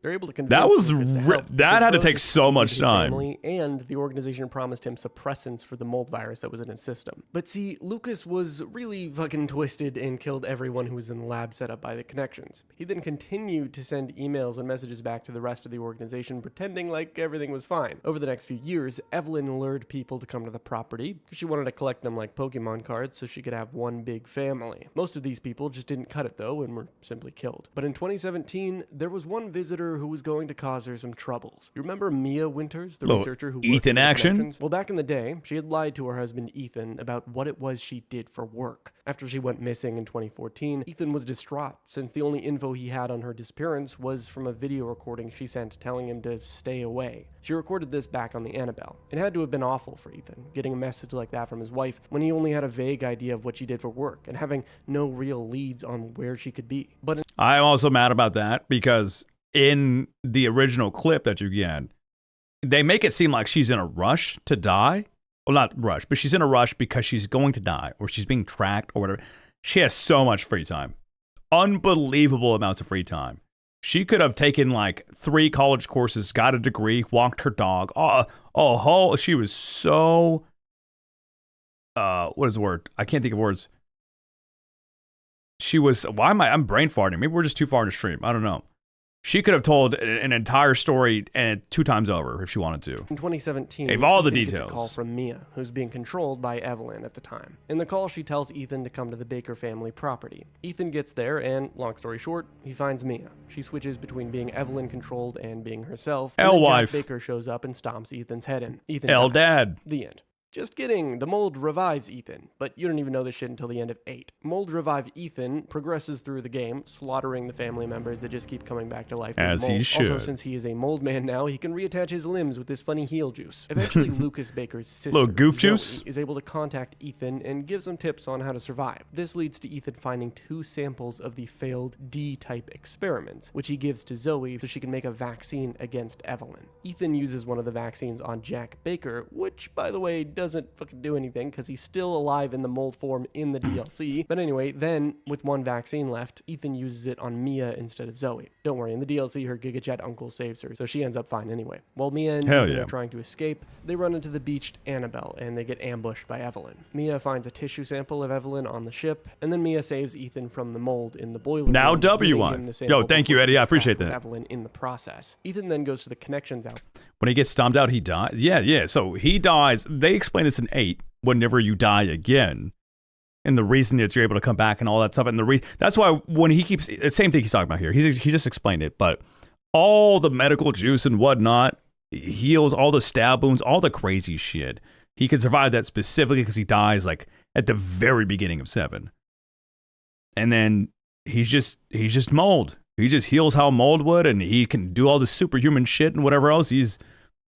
They're able to convince That was Lucas to help, that because had to both take his so and much his time. family and the organization promised him suppressants for the mold virus that was in his system. But see, Lucas was really fucking twisted and killed everyone who was in the lab set up by the connections. He then continued to send emails and messages back to the rest of the organization, pretending like everything was fine. Over the next few years, Evelyn lured people to come to the property because she wanted to collect them like Pokemon cards so she could have one big family. Most of these people just didn't cut it though and were simply killed. But in 2017, there was one visitor who was going to cause her some troubles. You remember Mia Winters, the Little researcher who worked Ethan for the action? Connections? Well, back in the day, she had lied to her husband Ethan about what it was she did for work. After she went missing in 2014, Ethan was distraught since the only info he had on her disappearance was from a video recording she sent telling him to stay away. She recorded this back on the Annabelle. It had to have been awful for Ethan, getting a message like that from his wife when he only had a vague idea of what she did for work and having no real leads on where she could be. But I'm also mad about that because in the original clip that you get, they make it seem like she's in a rush to die. Well, not rush, but she's in a rush because she's going to die or she's being tracked or whatever. She has so much free time. Unbelievable amounts of free time. She could have taken like 3 college courses, got a degree, walked her dog. She was so, what is the word? I can't think of words. I'm brain farting. Maybe we're just too far in the stream. I don't know. She could have told an entire story and 2 times over if she wanted to. In 2017, gave all the Ethan gets details. a call from Mia, who's being controlled by Evelyn at the time. In the call, she tells Ethan to come to the Baker family property. Ethan gets there, and long story short, he finds Mia. She switches between being Evelyn controlled and being herself. And then L-wife. Jack Baker shows up and stomps Ethan's head in. Ethan L dies. dad. The end. Just kidding, the mold revives Ethan, but you don't even know this shit until the end of 8. Mold revived Ethan progresses through the game, slaughtering the family members that just keep coming back to life. through the As he mold. should. Also, since he is a mold man now, he can reattach his limbs with this funny heal juice. Eventually, Lucas Baker's sister, Little goof Zoe, juice? is able to contact Ethan and gives him tips on how to survive. This leads to Ethan finding 2 samples of the failed D-type experiments, which he gives to Zoe so she can make a vaccine against Evelyn. Ethan uses one of the vaccines on Jack Baker, which, by the way, doesn't fucking do anything because he's still alive in the mold form in the DLC. But anyway, then, with 1 vaccine left, Ethan uses it on Mia instead of Zoe. Don't worry, in the DLC, her GigaJet uncle saves her, so she ends up fine anyway. While Mia and Hell Ethan yeah. are trying to escape, they run into the beached Annabelle, and they get ambushed by Evelyn. Mia finds a tissue sample of Evelyn on the ship, and then Mia saves Ethan from the mold in the boiler Now room, giving W1. him the sample Yo, thank you, before Eddie. he I was appreciate trapped with that. Evelyn in the process. Ethan then goes to the connections out. When he gets stomped out, he dies. Yeah. So he dies. They explain this in 8. Whenever you die again, and the reason that you're able to come back and all that stuff, and that's why when he keeps the same thing he's talking about here. He just explained it, but all the medical juice and whatnot heals all the stab wounds, all the crazy shit. He can survive that specifically because he dies like at the very beginning of 7, and then he's just mold. He just heals how mold would, and he can do all the superhuman shit and whatever else. He's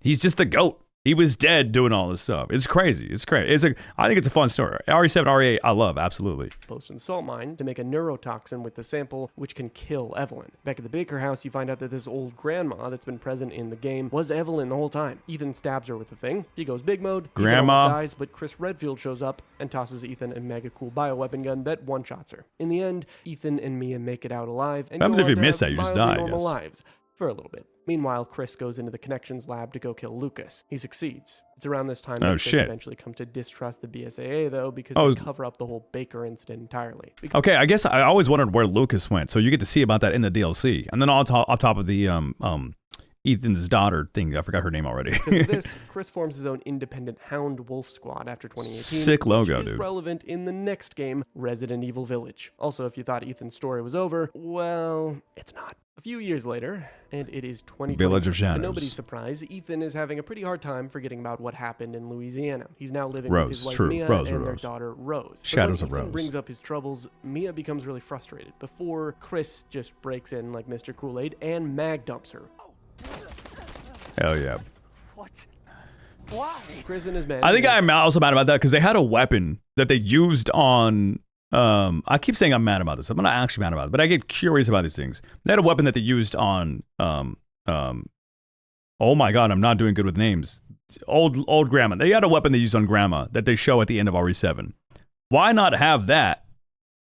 just the GOAT. He was dead doing all this stuff. It's crazy. I think it's a fun story. RE7, RE8, I love, absolutely. Post in the salt mine to make a neurotoxin with the sample, which can kill Evelyn. Back at the Baker house, you find out that this old grandma that's been present in the game was Evelyn the whole time. Ethan stabs her with the thing. She goes big mode. Grandma. Ethan almost dies, but Chris Redfield shows up and tosses Ethan a mega cool bioweapon gun that one-shots her. In the end, Ethan and Mia make it out alive and What happens go if on you to miss have that? You just mildly die, I normal guess. lives. For a little bit. Meanwhile, Chris goes into the Connections lab to go kill Lucas. He succeeds. It's around this time that Chris shit. eventually comes to distrust the BSAA, though, because Oh. they cover up the whole Baker incident entirely. Okay, I guess I always wondered where Lucas went, so you get to see about that in the DLC, and then on top of the Ethan's daughter thing, I forgot her name already. Because of this, Chris forms his own independent Hound Wolf squad after 2018. Sick logo, which is dude. relevant in the next game, Resident Evil Village. Also, if you thought Ethan's story was over, well, it's not. A few years later, and it is 2020. Village of To Shadows. nobody's surprise, Ethan is having a pretty hard time forgetting about what happened in Louisiana. He's now living Rose, with his wife true. Mia Rose, and their Rose. daughter Rose. But Shadows when of Ethan Rose. brings up his troubles, Mia becomes really frustrated before Chris just breaks in like Mr. Kool-Aid and mag dumps her. Hell yeah. What? Why? Chris and his men. I think I'm also mad about that because they had a weapon that they used on. I keep saying I'm mad about this. I'm not actually mad about it, but I get curious about these things. They had a weapon that they used on. Oh my God, I'm not doing good with names. Old grandma. They had a weapon they used on grandma that they show at the end of RE7. Why not have that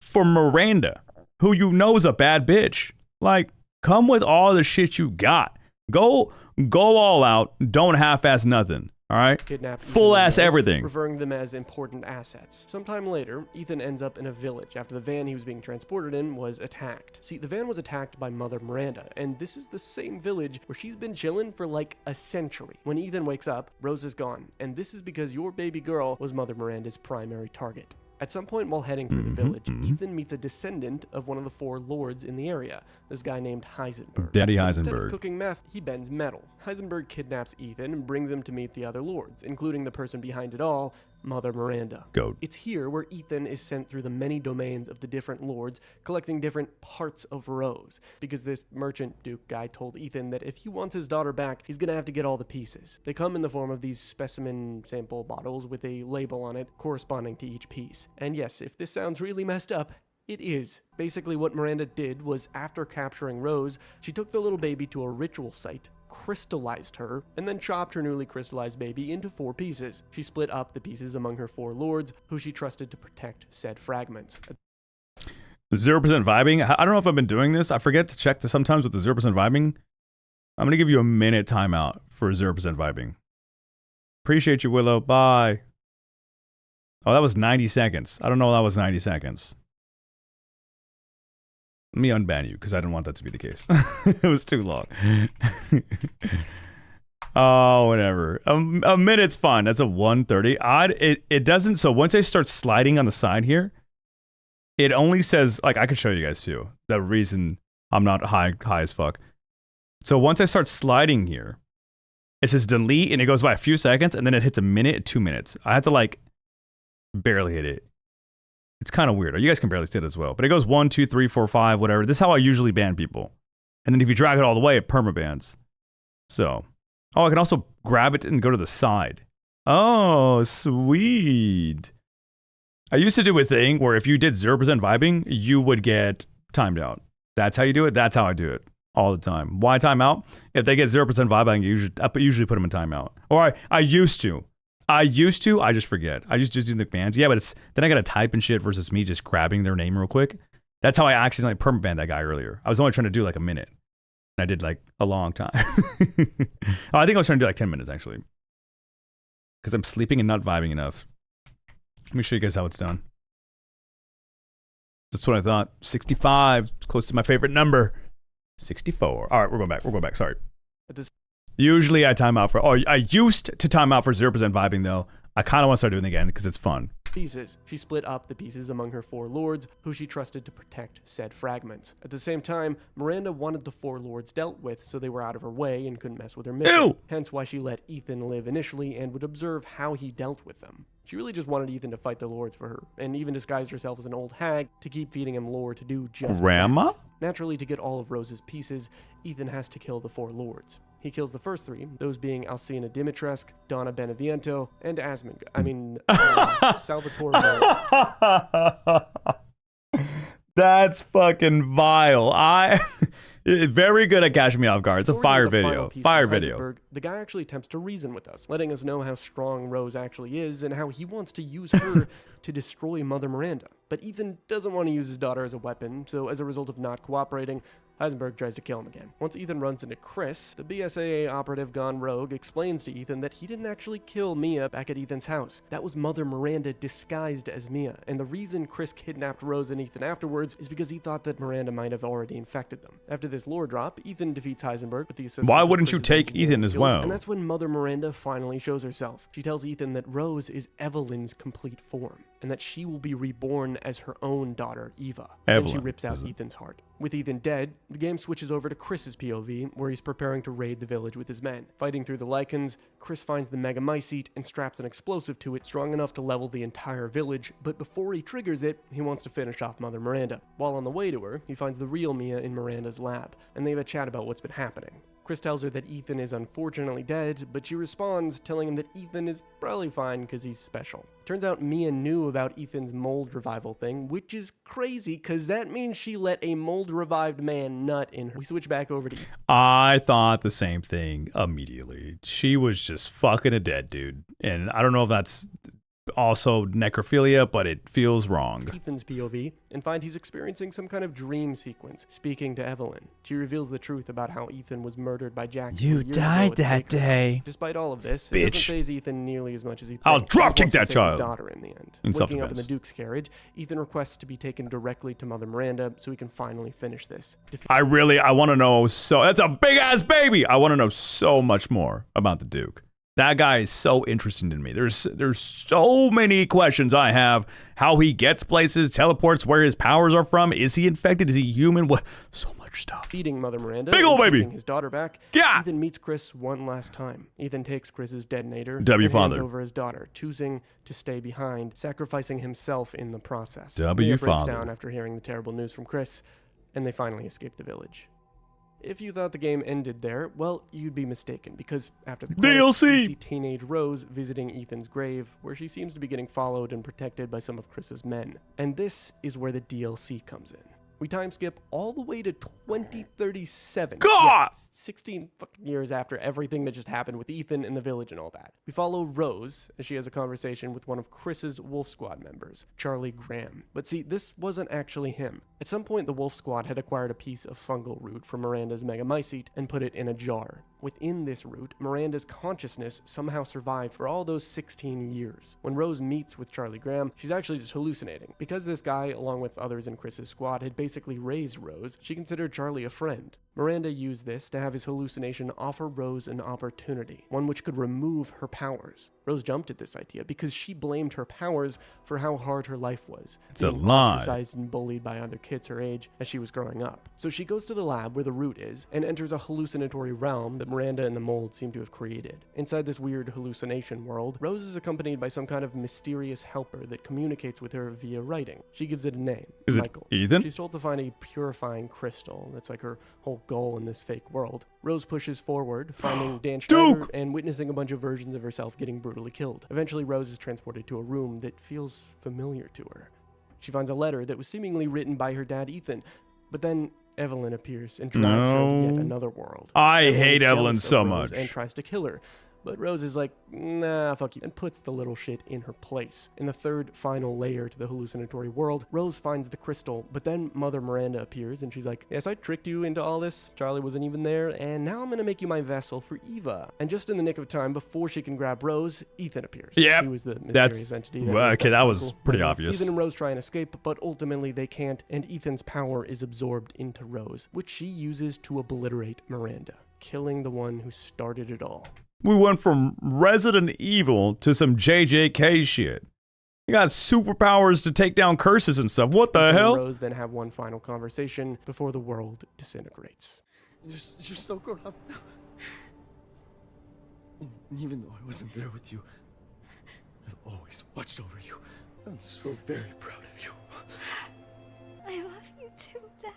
for Miranda, who you know is a bad bitch? Like, Come with all the shit you got. Go all out. Don't half-ass nothing. All right? Kidnapped Full Ethan and ass Rose, everything. referring them as important assets. Sometime later, Ethan ends up in a village after the van he was being transported in was attacked. See, the van was attacked by Mother Miranda, and this is the same village where she's been chilling for like a century. When Ethan wakes up, Rose is gone, and this is because your baby girl was Mother Miranda's primary target. At some point while heading through the village, Ethan meets a descendant of one of the 4 lords in the area, this guy named Heisenberg. Daddy Instead Heisenberg. of cooking meth, he bends metal. Heisenberg kidnaps Ethan and brings him to meet the other lords, including the person behind it all, Mother Miranda. Goat. It's here where Ethan is sent through the many domains of the different lords, collecting different parts of Rose, because this merchant duke guy told Ethan that if he wants his daughter back, he's gonna have to get all the pieces. They come in the form of these specimen sample bottles with a label on it corresponding to each piece. And yes, if this sounds really messed up, it is. Basically what Miranda did was, after capturing Rose, she took the little baby to a ritual site, crystallized her, and then chopped her newly crystallized baby into 4 pieces. She split up the pieces among her 4 lords, who she trusted to protect said fragments. 0% vibing. I don't know if I've been doing this. I forget to check this sometimes with the 0% vibing. I'm going to give you a minute timeout for 0% vibing. Appreciate you, Willow. Bye. Oh, that was 90 seconds. I don't know that was 90 seconds. Let me unban you because I didn't want that to be the case. It was too long. Oh, whatever. A minute's fine. That's a 1:30. Odd. It doesn't. So once I start sliding on the side here, it only says, like, I could show you guys too. The reason I'm not high as fuck. So once I start sliding here, it says delete and it goes by a few seconds and then it hits a minute, 2 minutes. I have to like barely hit it. It's kind of weird. You guys can barely see it as well. But it goes 1, 2, 3, 4, 5, whatever. This is how I usually ban people. And then if you drag it all the way, it permabans. So, oh, I can also grab it and go to the side. Oh, sweet. I used to do a thing where if you did 0% vibing, you would get timed out. That's how you do it. That's how I do it all the time. Why timeout? If they get 0% vibing, I usually put them in timeout. Or I used to. I just forget. I just do the bans. Yeah, but it's then I gotta type and shit versus me just grabbing their name real quick. That's how I accidentally permabanned that guy earlier. I was only trying to do like a minute. And I did like a long time. Oh, I think I was trying to do like 10 minutes actually. Because I'm sleeping and not vibing enough. Let me show you guys how it's done. That's what I thought. 65, close to my favorite number. 64. All right, we're going back. Sorry. Usually I time out for, I used to time out for 0% vibing though. I kind of want to start doing it again because it's fun. Pieces. She split up the pieces among her 4 lords, who she trusted to protect said fragments. At the same time, Miranda wanted the 4 lords dealt with so they were out of her way and couldn't mess with her mission. Ew! Hence why she let Ethan live initially and would observe how he dealt with them. She really just wanted Ethan to fight the lords for her, and even disguised herself as an old hag to keep feeding him lore to do just Grandma? that. Naturally, to get all of Rose's pieces, Ethan has to kill the 4 lords. He kills the first 3, those being Alcina Dimitrescu, Donna Beneviento, and Salvatore Moro. That's fucking vile. Very good at catching me off guard. It's a fire video. Fire video. The guy actually attempts to reason with us, letting us know how strong Rose actually is and how he wants to use her to destroy Mother Miranda. But Ethan doesn't want to use his daughter as a weapon, so as a result of not cooperating, Heisenberg tries to kill him again. Once Ethan runs into Chris, the BSAA operative gone rogue explains to Ethan that he didn't actually kill Mia back at Ethan's house. That was Mother Miranda disguised as Mia, and the reason Chris kidnapped Rose and Ethan afterwards is because he thought that Miranda might have already infected them. After this lore drop, Ethan defeats Heisenberg with the assistance Why of wouldn't you Chris's take engineering Ethan as skills, well? And that's when Mother Miranda finally shows herself. She tells Ethan that Rose is Evelyn's complete form, and that she will be reborn as her own daughter, Eva. And she rips out Ethan's heart. With Ethan dead, the game switches over to Chris's POV, where he's preparing to raid the village with his men. Fighting through the lichens, Chris finds the Megamycete and straps an explosive to it strong enough to level the entire village, but before he triggers it, he wants to finish off Mother Miranda. While on the way to her, he finds the real Mia in Miranda's lab, and they have a chat about what's been happening. Chris tells her that Ethan is unfortunately dead, but she responds, telling him that Ethan is probably fine because he's special. Turns out Mia knew about Ethan's mold revival thing, which is crazy because that means she let a mold revived man nut in her. We switch back over to Ethan. I thought the same thing immediately. She was just fucking a dead dude. And I don't know if that's also necrophilia, but it feels wrong. Ethan's POV and find he's experiencing some kind of dream sequence, speaking to Evelyn. She reveals the truth about how Ethan was murdered by Jack. You died that day. Despite all of this, Bitch. it doesn't faze Ethan nearly as much as he thinks. I'll dropkick He wants to that save child. His daughter in the end. In Waking up in the self-defense. Duke's carriage, Ethan requests to be taken directly to Mother Miranda so he can finally finish this. I want to know that's a big ass baby. I want to know so much more about the Duke. That guy is so interesting to me. There's so many questions I have. How he gets places, teleports, where his powers are from. Is he infected? Is he human? What? So much stuff. Feeding Mother Miranda, Big ol' and baby. taking his daughter back. Yeah. Ethan meets Chris one last time. Ethan takes Chris's detonator W and hands father. over his daughter, choosing to stay behind, sacrificing himself in the process. W Mia breaks father. down after hearing the terrible news from Chris, and they finally escape the village. If you thought the game ended there, well, you'd be mistaken, because after the credits, DLC! we see teenage Rose visiting Ethan's grave, where she seems to be getting followed and protected by some of Chris's men. And this is where the DLC comes in. We time skip all the way to 2037. God! Yeah, 16 fucking years after everything that just happened with Ethan in the village and all that. We follow Rose as she has a conversation with one of Chris's Wolf Squad members, Charlie Graham. But see, this wasn't actually him. At some point, the Wolf Squad had acquired a piece of fungal root from Miranda's megamycete and put it in a jar. Within this root, Miranda's consciousness somehow survived for all those 16 years. When Rose meets with Charlie Graham, she's actually just hallucinating. Because this guy, along with others in Chris's squad, had basically raised Rose, she considered Charlie a friend. Miranda used this to have his hallucination offer Rose an opportunity, one which could remove her powers. Rose jumped at this idea because she blamed her powers for how hard her life was. It's a being lie. ostracized and bullied by other kids her age as she was growing up. So she goes to the lab where the root is and enters a hallucinatory realm that Miranda and the mold seem to have created. Inside this weird hallucination world, Rose is accompanied by some kind of mysterious helper that communicates with her via writing. She gives it a name, Is it Michael. Ethan? She's told to find a purifying crystal. That's like her whole goal in this fake world. Rose pushes forward, finding Dan Schneider and witnessing a bunch of versions of herself getting brutally killed. Eventually, Rose is transported to a room that feels familiar to her. She finds a letter that was seemingly written by her dad, Ethan, but then Evelyn appears and drags her to yet another world. I Evelyn hate is Evelyn jealous of so Rose much. and tries to kill her. But Rose is like, nah, fuck you, and puts the little shit in her place. In the third final layer to the hallucinatory world, Rose finds the crystal, but then Mother Miranda appears and she's like, yes, I tricked you into all this. Charlie wasn't even there, and now I'm gonna make you my vessel for Eva. And just in the nick of time, before she can grab Rose, Ethan appears. Yep, He was the mysterious entity. that was pretty obvious. Ethan and Rose try and escape, but ultimately they can't, and Ethan's power is absorbed into Rose, which she uses to obliterate Miranda, killing the one who started it all. We went from Resident Evil to some JJK shit. You got superpowers to take down curses and stuff. What the Ethan hell? and Rose then have one final conversation before the world disintegrates. You're so grown up now. And even though I wasn't there with you, I've always watched over you. I'm so very proud of you. I love you too, Dad.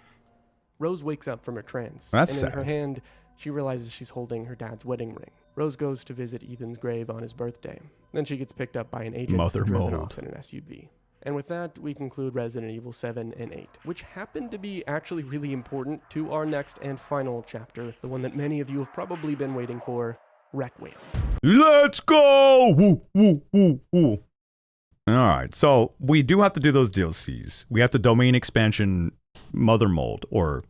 Rose wakes up from her trance, That's and sad. in her hand, she realizes she's holding her dad's wedding ring. Rose goes to visit Ethan's grave on his birthday. Then she gets picked up by an agent Mother driven mold. off in an SUV. And with that, we conclude Resident Evil 7 and 8, which happen to be actually really important to our next and final chapter, the one that many of you have probably been waiting for, Requiem. Let's go! Woo, woo, woo, woo. All right, so we do have to do those DLCs. We have the domain expansion Mother Mold or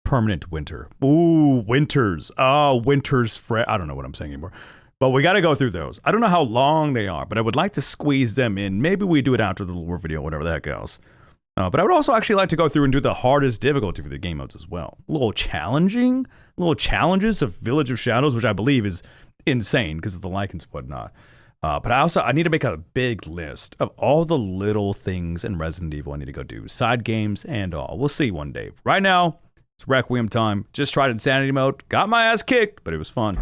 Permanent Winter. Ooh, Winters. Oh, Winters. I don't know what I'm saying anymore. But we got to go through those. I don't know how long they are, but I would like to squeeze them in. Maybe we do it after the lore video, whatever the heck else. But I would also actually like to go through and do the hardest difficulty for the game modes as well. A little challenging. Little challenges of Village of Shadows, which I believe is insane because of the lichens and whatnot. But I need to make a big list of all the little things in Resident Evil I need to go do. Side games and all. We'll see one day. Right now, it's Requiem time. Just tried Insanity mode. Got my ass kicked, but it was fun.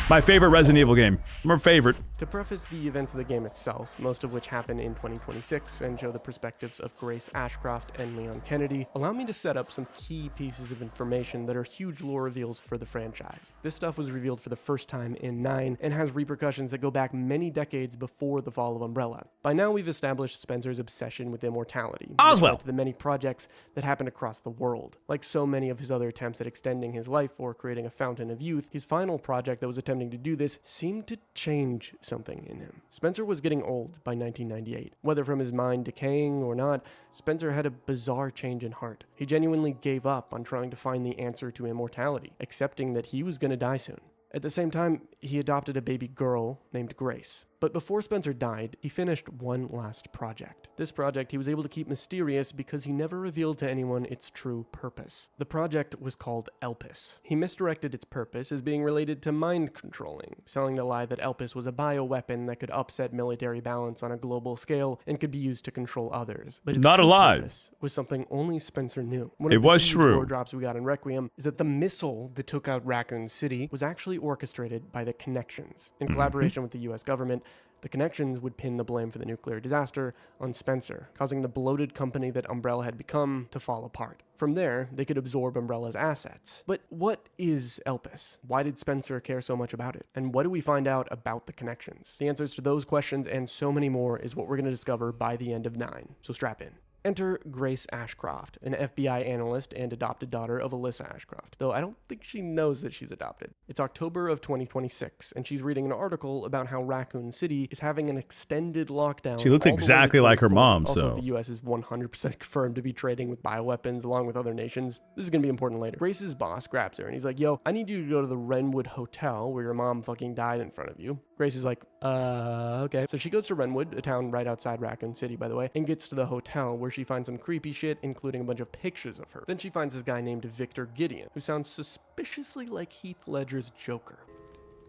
My favorite Resident Evil game. My favorite. To preface the events of the game itself, most of which happen in 2026 and show the perspectives of Grace Ashcroft and Leon Kennedy, allow me to set up some key pieces of information that are huge lore reveals for the franchise. This stuff was revealed for the first time in 9 and has repercussions that go back many decades before the fall of Umbrella. By now, we've established Spencer's obsession with immortality, Oswald! to the many projects that happened across the world. Like so many of his other attempts at extending his life or creating a fountain of youth, his final project that was attempting pretending to do this seemed to change something in him. Spencer was getting old by 1998. Whether from his mind decaying or not, Spencer had a bizarre change in heart. He genuinely gave up on trying to find the answer to immortality, accepting that he was going to die soon. At the same time, he adopted a baby girl named Grace. But before Spencer died, he finished one last project. This project he was able to keep mysterious because he never revealed to anyone its true purpose. The project was called Elpis. He misdirected its purpose as being related to mind controlling, selling the lie that Elpis was a bioweapon that could upset military balance on a global scale and could be used to control others. But its Not a true lie. purpose was something only Spencer knew. One It of the was huge true. lore drops we got in Requiem is that the missile that took out Raccoon City was actually orchestrated by the Connections. In collaboration with the US government, the Connections would pin the blame for the nuclear disaster on Spencer, causing the bloated company that Umbrella had become to fall apart. From there, they could absorb Umbrella's assets. But what is Elpis? Why did Spencer care so much about it? And what do we find out about the Connections? The answers to those questions and so many more is what we're going to discover by the end of 9. So strap in. Enter Grace Ashcroft, an FBI analyst and adopted daughter of Alyssa Ashcroft, though I don't think she knows that she's adopted. It's October of 2026, and she's reading an article about how Raccoon City is having an extended lockdown. She looks all the way exactly to like her 2040. mom, Also, so- the U.S. is 100% confirmed to be trading with bioweapons along with other nations. This is going to be important later. Grace's boss grabs her, and he's like, yo, I need you to go to the Renwood Hotel where your mom fucking died in front of you. Grace is like, okay. So she goes to Renwood, a town right outside Raccoon City, by the way, and gets to the hotel where she finds some creepy shit, including a bunch of pictures of her. Then she finds this guy named Victor Gideon, who sounds suspiciously like Heath Ledger's Joker.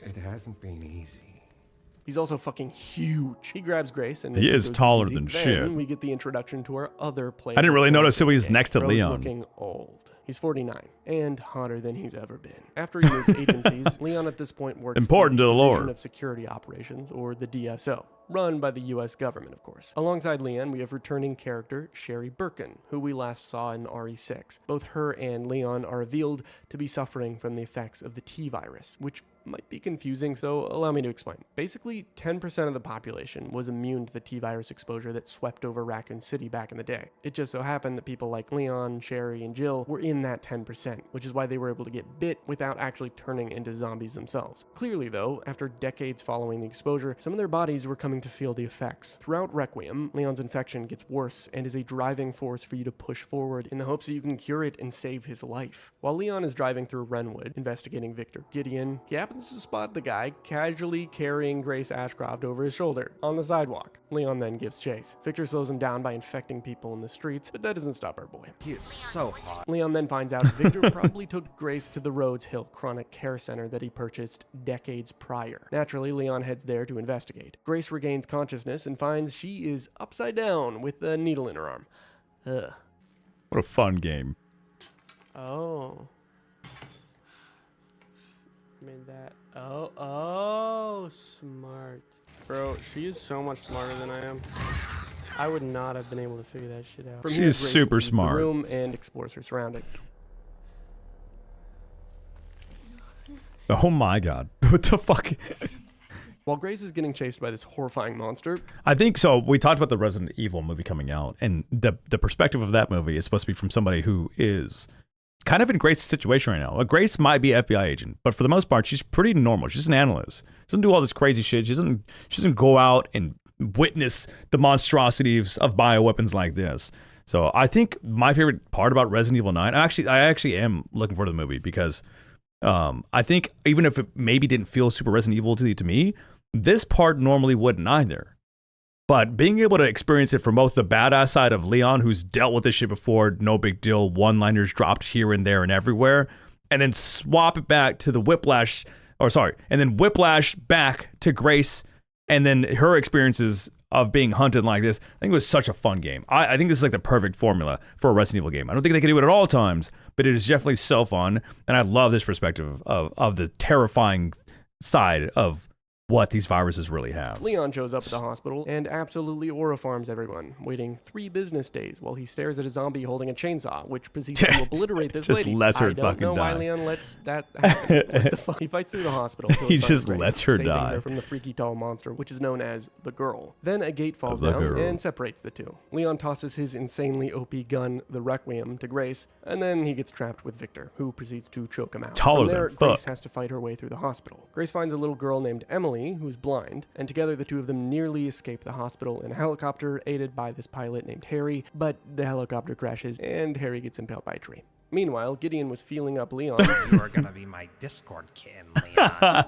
It hasn't been easy. He's also fucking huge. He grabs Grace and He makes it is go taller easy. than Then shit. we get the introduction to our other player. I didn't really notice till he was next to Bro's Leon. looking old. He's 49 and hotter than he's ever been. After he moved agencies, Leon at this point works Important for to the lore. Division of Security Operations, or the DSO, run by the U.S. government, of course. Alongside Leon, we have returning character Sherry Birkin, who we last saw in RE6. Both her and Leon are revealed to be suffering from the effects of the T-virus, which might be confusing, so allow me to explain. Basically, 10% of the population was immune to the T-virus exposure that swept over Raccoon City back in the day. It just so happened that people like Leon, Sherry, and Jill were in that 10%, which is why they were able to get bit without actually turning into zombies themselves. Clearly, though, after decades following the exposure, some of their bodies were coming to feel the effects. Throughout Requiem, Leon's infection gets worse and is a driving force for you to push forward in the hopes that you can cure it and save his life. While Leon is driving through Renwood, investigating Victor Gideon, he happens to spot the guy casually carrying Grace Ashcroft over his shoulder on the sidewalk. Leon then gives chase. Victor slows him down by infecting people in the streets, but that doesn't stop our boy. He is so hot. Leon then finds out Victor probably took Grace to the Rhodes Hill Chronic Care Center that he purchased decades prior. Naturally, Leon heads there to investigate. Grace regains consciousness and finds she is upside down with a needle in her arm. Ugh. What a fun game. Oh. Made that. Oh, smart. Bro, she is so much smarter than I am. I would not have been able to figure that shit out. From She here, is Grace super leaves the smart. room and explores her surroundings. Oh my god. What the fuck? While Grace is getting chased by this horrifying monster, I think so. We talked about the Resident Evil movie coming out, and the perspective of that movie is supposed to be from somebody who is kind of in Grace's situation right now. Like, Grace might be an FBI agent, but for the most part, she's pretty normal. She's an analyst. She doesn't do all this crazy shit. She doesn't go out and witness the monstrosities of bioweapons like this. So I think my favorite part about Resident Evil 9, I actually am looking forward to the movie because I think even if it maybe didn't feel super Resident Evil to me, this part normally wouldn't either. But being able to experience it from both the badass side of Leon, who's dealt with this shit before, no big deal, one-liners dropped here and there and everywhere, and then swap it back to the Whiplash, and then Whiplash back to Grace, and then her experiences of being hunted like this. I think it was such a fun game. I think this is like the perfect formula for a Resident Evil game. I don't think they can do it at all times, but it is definitely so fun, and I love this perspective of the terrifying side of what these viruses really have. Leon shows up at the hospital and absolutely aurifarms everyone, waiting 3 business days while he stares at a zombie holding a chainsaw, which proceeds to obliterate this Just lady. lets her I don't fucking know why die. Leon let that happen. What the fuck? He fights through the hospital. Till He finds just Grace, lets her saving die. her from the freaky tall monster, which is known as the Girl. Then a gate falls The down Girl. and separates the two. Leon tosses his insanely OP gun, the Requiem, to Grace, and then he gets trapped with Victor, who proceeds to choke him out. Taller From than there, fuck. Grace has to fight her way through the hospital. Grace finds a little girl named Emily, who's blind, and together the two of them nearly escape the hospital in a helicopter, aided by this pilot named Harry, but the helicopter crashes and Harry gets impaled by a tree. Meanwhile, Gideon was feeling up Leon. You are gonna be my Discord kin, Leon.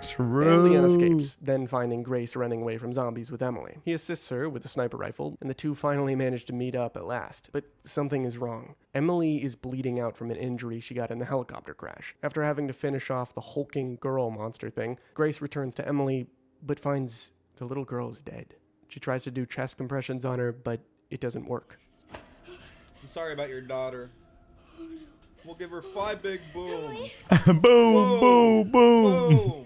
True. And Leon escapes, then finding Grace running away from zombies with Emily. He assists her with a sniper rifle, and the two finally manage to meet up at last. But something is wrong. Emily is bleeding out from an injury she got in the helicopter crash. After having to finish off the hulking girl monster thing, Grace returns to Emily, but finds the little girl is dead. She tries to do chest compressions on her, but it doesn't work. I'm sorry about your daughter. We'll give her 5 big booms. boom, boom, boom.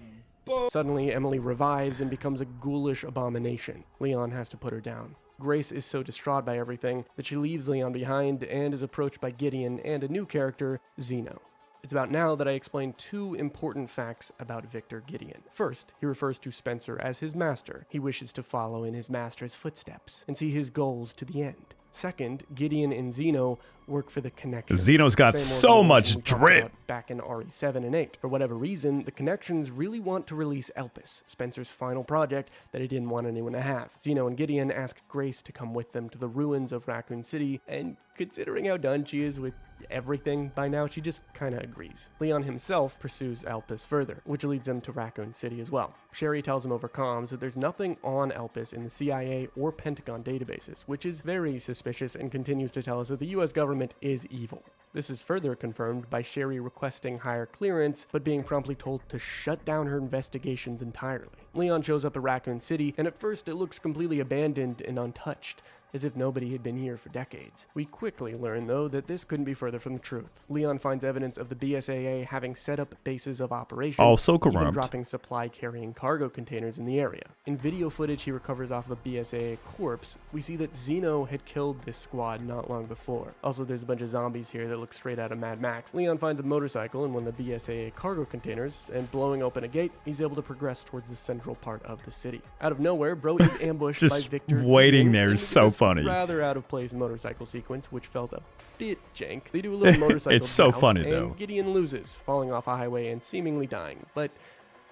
Suddenly, Emily revives and becomes a ghoulish abomination. Leon has to put her down. Grace is so distraught by everything that she leaves Leon behind and is approached by Gideon and a new character, Zeno. It's about now that I explain 2 important facts about Victor Gideon. First, he refers to Spencer as his master. He wishes to follow in his master's footsteps and see his goals to the end. Second, Gideon and Zeno work for the Connections. Zeno's got Same so organization much we talked drip. about back in RE7 and 8. For whatever reason, the Connections really want to release Elpis, Spencer's final project that he didn't want anyone to have. Zeno and Gideon ask Grace to come with them to the ruins of Raccoon City, and considering how done she is with everything by now, she just kinda agrees. Leon himself pursues Elpis further, which leads him to Raccoon City as well. Sherry tells him over comms that there's nothing on Elpis in the CIA or Pentagon databases, which is very suspicious, and continues to tell us that the US government is evil. This is further confirmed by Sherry requesting higher clearance, but being promptly told to shut down her investigations entirely. Leon shows up at Raccoon City, and at first it looks completely abandoned and untouched, as if nobody had been here for decades. We quickly learn, though, that this couldn't be further from the truth. Leon finds evidence of the BSAA having set up bases of operation, Also even corrupt. dropping supply-carrying cargo containers in the area. In video footage he recovers off of a BSAA corpse, we see that Zeno had killed this squad not long before. Also, there's a bunch of zombies here that look straight out of Mad Max. Leon finds a motorcycle in one of the BSAA cargo containers, and blowing open a gate, he's able to progress towards the central part of the city. Out of nowhere, Bro is ambushed Just by Victor. waiting Gideon there in is so this funny. Rather out of place motorcycle sequence, which felt a bit jank. They do a little motorcycle It's so joust, funny, and though. Gideon loses, falling off a highway and seemingly dying. But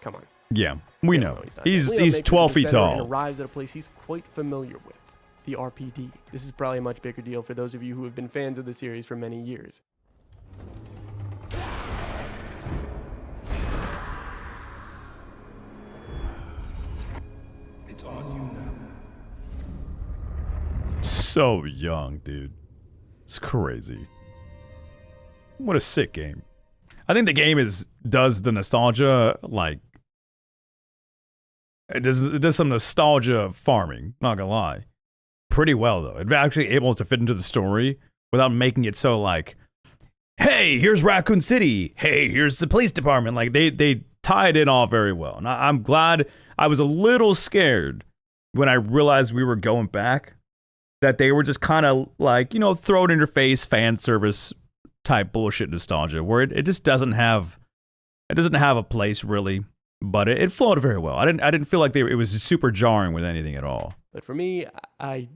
come on. Yeah, we know. Not He's dead. Leon makes it to 12 the feet center and tall. arrives at a place he's quite familiar with, the RPD. This is probably a much bigger deal for those of you who have been fans of the series for many years. It's on you now. So young, dude. It's crazy. What a sick game. I think the game does the nostalgia, like, it does some nostalgia farming, not gonna lie. Pretty well, though. It's actually able to fit into the story without making it so like, hey, here's Raccoon City. Hey, here's the police department. Like, they tied it all very well. And I'm glad. I was a little scared when I realized we were going back, that they were just kind of like, you know, throw it in your face fan service type bullshit nostalgia, where it just doesn't have a place really, but it flowed very well. I didn't feel like it was super jarring with anything at all. But for me, I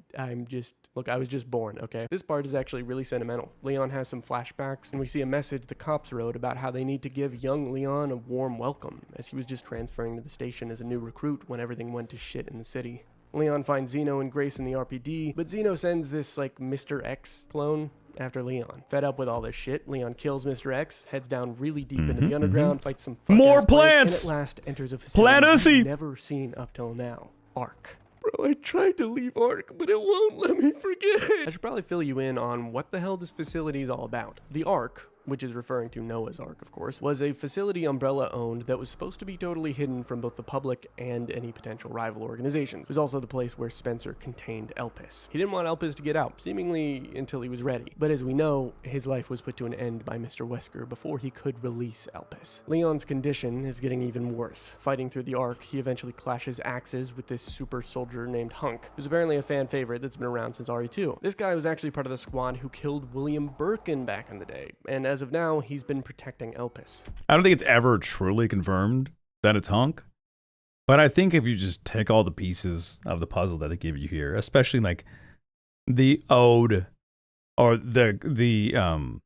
was just born, okay? This part is actually really sentimental. Leon has some flashbacks, and we see a message the cops wrote about how they need to give young Leon a warm welcome, as he was just transferring to the station as a new recruit when everything went to shit in the city. Leon finds Zeno and Grace in the RPD, but Zeno sends this, like, Mr. X clone after Leon. Fed up with all this shit, Leon kills Mr. X, heads down really deep into the underground, fights some More fuck-ass plants! and at last enters a facility Planacy! we've never seen up till now. Ark. Bro, I tried to leave Ark, but it won't let me forget. I should probably fill you in on what the hell this facility is all about. The Ark, which is referring to Noah's Ark, of course, was a facility Umbrella owned that was supposed to be totally hidden from both the public and any potential rival organizations. It was also the place where Spencer contained Elpis. He didn't want Elpis to get out, seemingly until he was ready. But as we know, his life was put to an end by Mr. Wesker before he could release Elpis. Leon's condition is getting even worse. Fighting through the Ark, he eventually clashes axes with this super soldier named Hunk, who's apparently a fan favorite that's been around since RE2. This guy was actually part of the squad who killed William Birkin back in the day, and as of now, he's been protecting Elpis. I don't think it's ever truly confirmed that it's Hunk, but I think if you just take all the pieces of the puzzle that they give you here, especially like the ode or the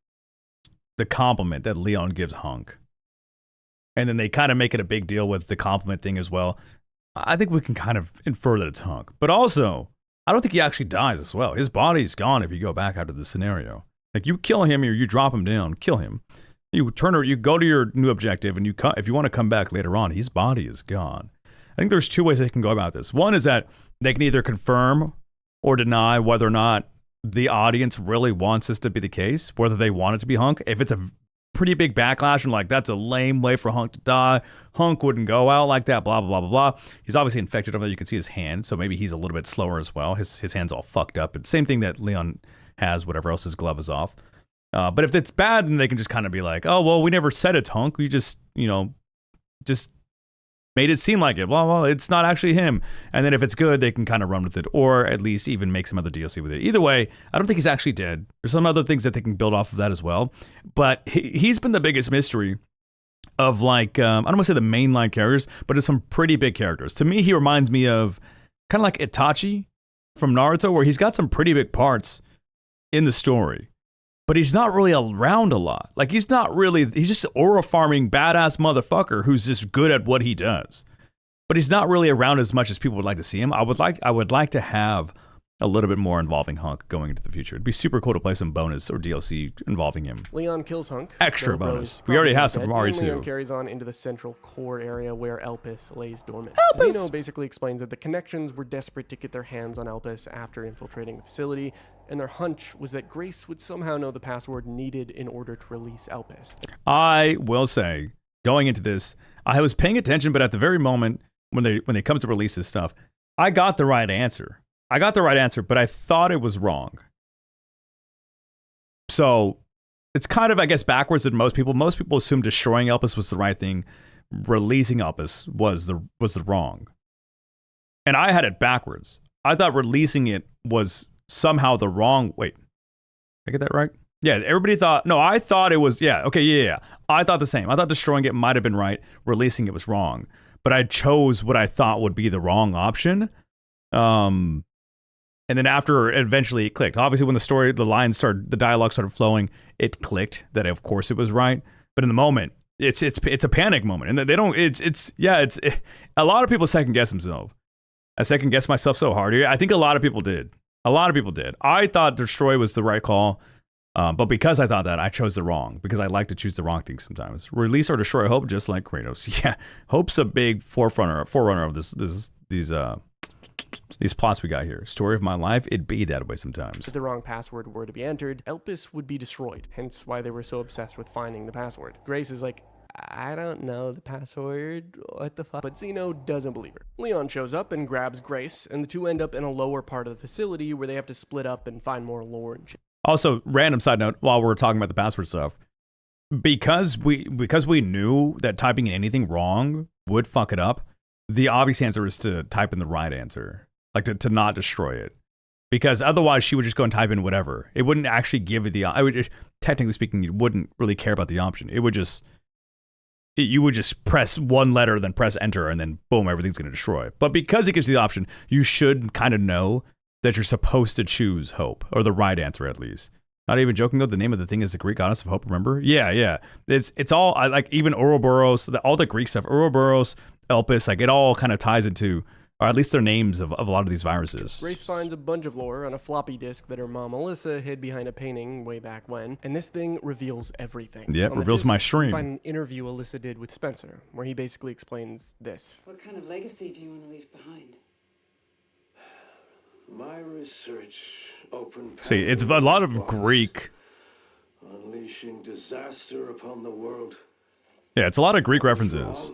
compliment that Leon gives Hunk, and then they kind of make it a big deal with the compliment thing as well, I think we can kind of infer that it's Hunk. But also, I don't think he actually dies as well. His body's gone if you go back out of the scenario. Like, you kill him or you drop him down, kill him. You go to your new objective, and if you want to come back later on, his body is gone. I think there's two ways they can go about this. One is that they can either confirm or deny whether or not the audience really wants this to be the case, whether they want it to be Hunk. If it's a pretty big backlash and like, that's a lame way for Hunk to die, Hunk wouldn't go out like that, blah, blah, blah, blah, blah. He's obviously infected over there. You can see his hand, so maybe he's a little bit slower as well. His hand's all fucked up. It's same thing that Leon has, whatever else, his glove is off. But if it's bad, then they can just kind of be like, oh, well, we never said it's Hunk. We just, just made it seem like it. Blah, blah, it's not actually him. And then if it's good, they can kind of run with it, or at least even make some other DLC with it. Either way, I don't think he's actually dead. There's some other things that they can build off of that as well. But he's been the biggest mystery of, like, I don't want to say the mainline characters, but it's some pretty big characters. To me, he reminds me of kind of like Itachi from Naruto, where he's got some pretty big parts in the story, but he's not really around a lot. Like, he's just aura farming badass motherfucker who's just good at what he does. But he's not really around as much as people would like to see him. I would like to have a little bit more involving Hunk going into the future. It'd be super cool to play some bonus or DLC involving him. Leon kills Hunk. Extra bonus. We already have some from RE2. Leon carries on into the central core area where Elpis lays dormant. Elpis! Zeno basically explains that the connections were desperate to get their hands on Elpis after infiltrating the facility, and their hunch was that Grace would somehow know the password needed in order to release Elpis. I will say, going into this, I was paying attention, but at the very moment when they come to release this stuff, I got the right answer. But I thought it was wrong. So it's kind of, I guess, backwards than most people. Most people assume destroying Elpis was the right thing. Releasing Elpis was the wrong. And I had it backwards. I thought releasing it was somehow the wrong. Wait, did I get that right? Yeah, everybody thought. No, I thought it was. Yeah, okay, yeah. I thought the same. I thought destroying it might have been right. Releasing it was wrong. But I chose what I thought would be the wrong option. And then after, eventually it clicked. Obviously, when the dialogue started flowing, it clicked that of course it was right. But in the moment, it's a panic moment, and they don't. A lot of people second guess themselves. I second guessed myself so hard here. I think a lot of people did. I thought destroy was the right call, but because I thought that, I chose the wrong, because I like to choose the wrong thing sometimes. Release or destroy Hope, just like Kratos. Yeah, Hope's a big forerunner of these plots we got here. Story of my life, it'd be that way sometimes. If the wrong password were to be entered, Elpis would be destroyed, hence why they were so obsessed with finding the password. Grace is like, I don't know the password, what the fuck? But Zeno doesn't believe her. Leon shows up and grabs Grace, and the two end up in a lower part of the facility where they have to split up and find more lore and shit. Also, random side note, while we're talking about the password stuff, because we knew that typing in anything wrong would fuck it up, the obvious answer is to type in the right answer. Like to not destroy it. Because otherwise she would just go and type in whatever. It wouldn't actually give it technically speaking, you wouldn't really care about the option. You would just press one letter, then press enter, and then boom, everything's going to destroy. But because it gives you the option, you should kind of know that you're supposed to choose hope, or the right answer at least. Not even joking though, the name of the thing is the Greek goddess of hope, remember? Yeah. It's all, like even Ouroboros, all the Greek stuff, Ouroboros, Elpis, like it all kind of ties into, or at least their names of a lot of these viruses. Grace finds a bunch of lore on a floppy disk that her mom Alyssa hid behind a painting way back when, and this thing reveals everything. Yep, reveals my stream. We find an interview Alyssa did with Spencer, where he basically explains this. What kind of legacy do you want to leave behind? My research opened. See, it's a lot of Greek unleashing disaster upon the world. Yeah, it's a lot of Greek references.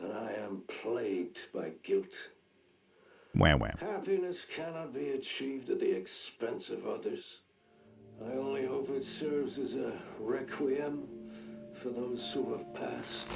And I am plagued by guilt. Wham wham. Happiness cannot be achieved at the expense of others. I only hope it serves as a requiem for those who have passed.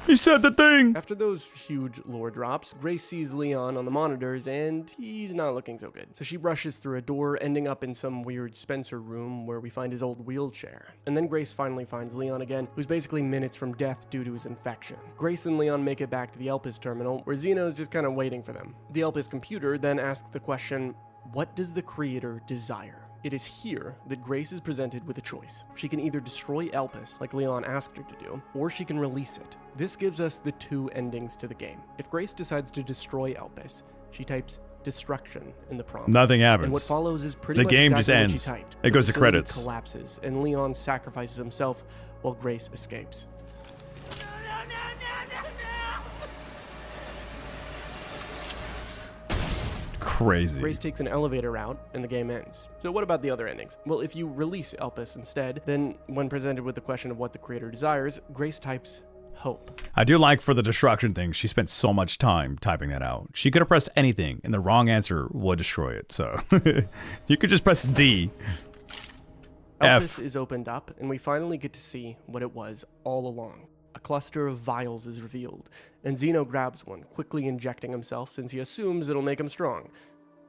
He said the thing! After those huge lore drops, Grace sees Leon on the monitors, and he's not looking so good. So she rushes through a door, ending up in some weird Spencer room where we find his old wheelchair. And then Grace finally finds Leon again, who's basically minutes from death due to his infection. Grace and Leon make it back to the Elpis terminal, where Zeno's just kind of waiting for them. The Elpis computer then asks the question, what does the creator desire? It is here that Grace is presented with a choice. She can either destroy Elpis, like Leon asked her to do, or she can release it. This gives us the two endings to the game. If Grace decides to destroy Elpis, she types destruction in the prompt. Nothing happens. And what follows is pretty the much game exactly just what ends. she typed. It goes The to facility credits. collapses, and Leon sacrifices himself while Grace escapes. Crazy. Grace takes an elevator out, and the game ends. So what about the other endings? Well, if you release Elpis instead, then when presented with the question of what the creator desires, Grace types hope. I do like for the destruction thing, she spent so much time typing that out. She could have pressed anything, and the wrong answer would destroy it. So you could just press D. Elpis is opened up, and we finally get to see what it was all along. A cluster of vials is revealed, and Zeno grabs one, quickly injecting himself since he assumes it'll make him strong.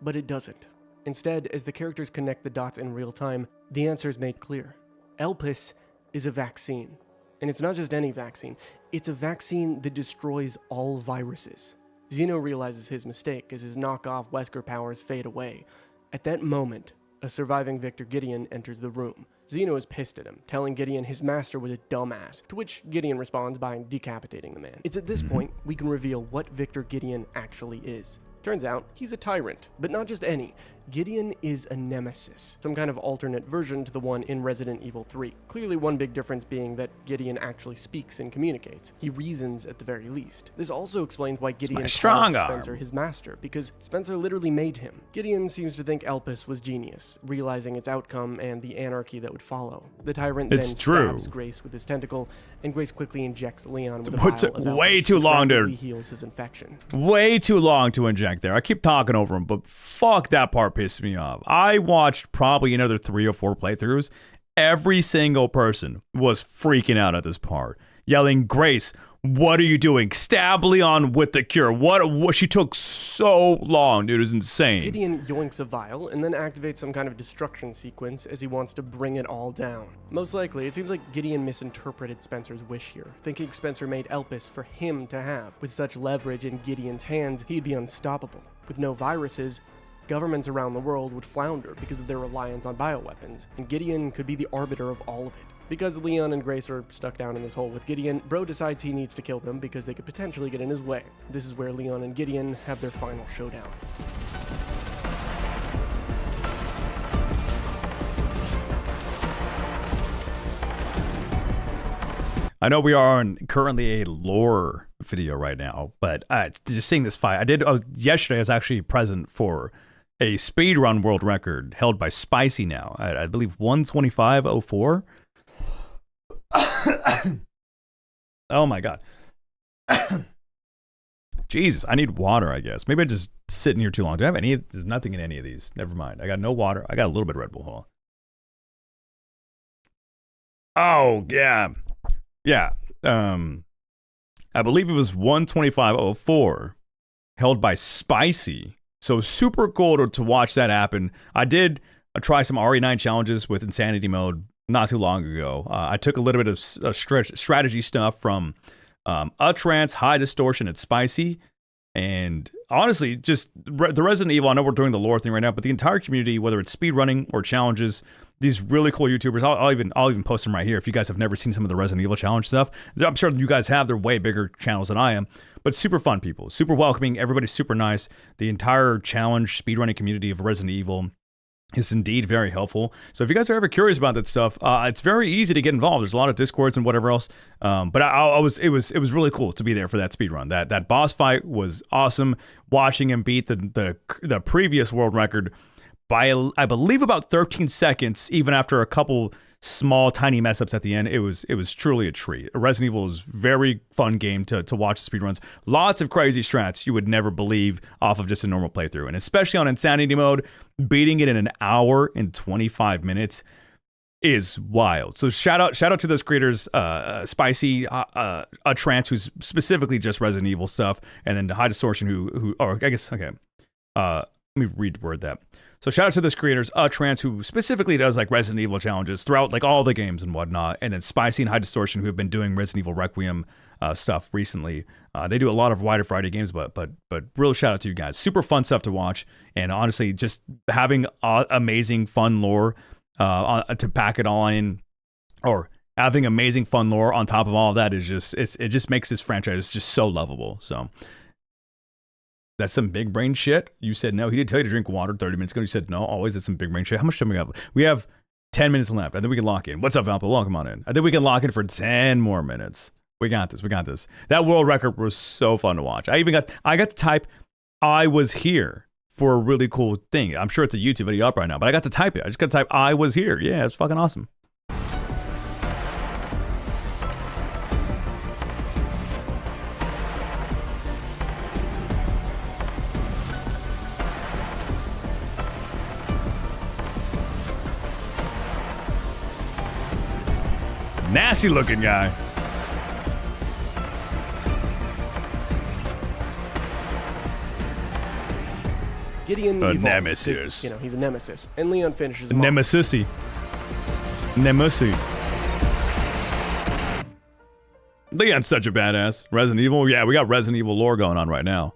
But it doesn't. Instead, as the characters connect the dots in real time, the answer is made clear. Elpis is a vaccine. And it's not just any vaccine, it's a vaccine that destroys all viruses. Zeno realizes his mistake as his knockoff Wesker powers fade away. At that moment, a surviving Victor Gideon enters the room. Zeno is pissed at him, telling Gideon his master was a dumbass, to which Gideon responds by decapitating the man. It's at this point we can reveal what Victor Gideon actually is. Turns out, he's a tyrant, but not just any. Gideon is a nemesis, some kind of alternate version to the one in Resident Evil 3. Clearly one big difference being that Gideon actually speaks and communicates. He reasons at the very least. This also explains why Gideon calls Spencer his master, because Spencer literally made him. Gideon seems to think Elpis was genius, realizing its outcome and the anarchy that would follow. The tyrant then stabs Grace with his tentacle, and Grace quickly injects Leon with a vial of Elpis, way too long, dude. Heals his infection. Way too long to inject there. I keep talking over him, but fuck, that part pissed me off. I watched probably another 3 or 4 playthroughs. Every single person was freaking out at this part, yelling, Grace, what are you doing? Stab Leon with the cure. What she took so long, dude. It was insane. Gideon yoinks a vial and then activates some kind of destruction sequence as he wants to bring it all down. Most likely, it seems like Gideon misinterpreted Spencer's wish here, thinking Spencer made Elpis for him to have. With such leverage in Gideon's hands, he'd be unstoppable. With no viruses, governments around the world would flounder because of their reliance on bioweapons, and Gideon could be the arbiter of all of it. Because Leon and Grace are stuck down in this hole with Gideon, Bro decides he needs to kill them because they could potentially get in his way. This is where Leon and Gideon have their final showdown. I know we are on currently a lore video right now, but just seeing this fight, yesterday I was actually present for a speedrun world record held by Spicy now. I believe 125.04. Oh my god. Jesus, I need water, I guess. Maybe I just sitting here too long. Do I have any? There's nothing in any of these. Never mind. I got no water. I got a little bit of Red Bull. Hold on. Oh, yeah. Yeah. I believe it was 125.04 held by Spicy. So super cool to watch that happen. I did try some Re9 challenges with Insanity Mode not too long ago. I took a little bit of strategy stuff from Uttrance, High Distortion, and Spicy. And honestly, just the Resident Evil, I know we're doing the lore thing right now, but the entire community, whether it's speedrunning or challenges, these really cool YouTubers, I'll even post them right here if you guys have never seen some of the Resident Evil challenge stuff. I'm sure you guys have. They're way bigger channels than I am, but super fun people, super welcoming. Everybody's super nice. The entire challenge speedrunning community of Resident Evil is indeed very helpful. So if you guys are ever curious about that stuff, it's very easy to get involved. There's a lot of Discords and whatever else. But it was really cool to be there for that speed run. That boss fight was awesome. Watching him beat the previous world record by, I believe, about 13 seconds, even after a couple small, tiny mess ups at the end. It was truly a treat. Resident Evil is a very fun game to watch the speedruns. Lots of crazy strats you would never believe off of just a normal playthrough. And especially on Insanity mode, beating it in an hour and 25 minutes is wild. So shout out to those creators, Spicy, a Trance, who's specifically just Resident Evil stuff, and then High Distortion, who or I guess okay. Let me reword that. So shout out to those creators, Trance, who specifically does like Resident Evil challenges throughout like all the games and whatnot, and then Spicy and High Distortion, who have been doing Resident Evil Requiem stuff recently. They do a lot of wider variety games, but real shout out to you guys. Super fun stuff to watch, and honestly, just having amazing fun lore to pack it all in, or having amazing fun lore on top of all of that is just it just makes this franchise just so lovable. So that's some big brain shit. You said no. He did tell you to drink water 30 minutes ago. You said no. Always that's some big brain shit. How much time we have? We have 10 minutes left. I think we can lock in. What's up, Valpo? Welcome on in. I think we can lock in for 10 more minutes. We got this. We got this. That world record was so fun to watch. I got to type I was here for a really cool thing. I'm sure it's a YouTube video up right now, but I got to type it. I just got to type I was here. Yeah, it's fucking awesome. Nasty looking guy. Gideon A evolves. nemesis. You know, he's a nemesis. And Leon finishes him off. Nemesis. Leon's such a badass. Resident Evil. Yeah, we got Resident Evil lore going on right now.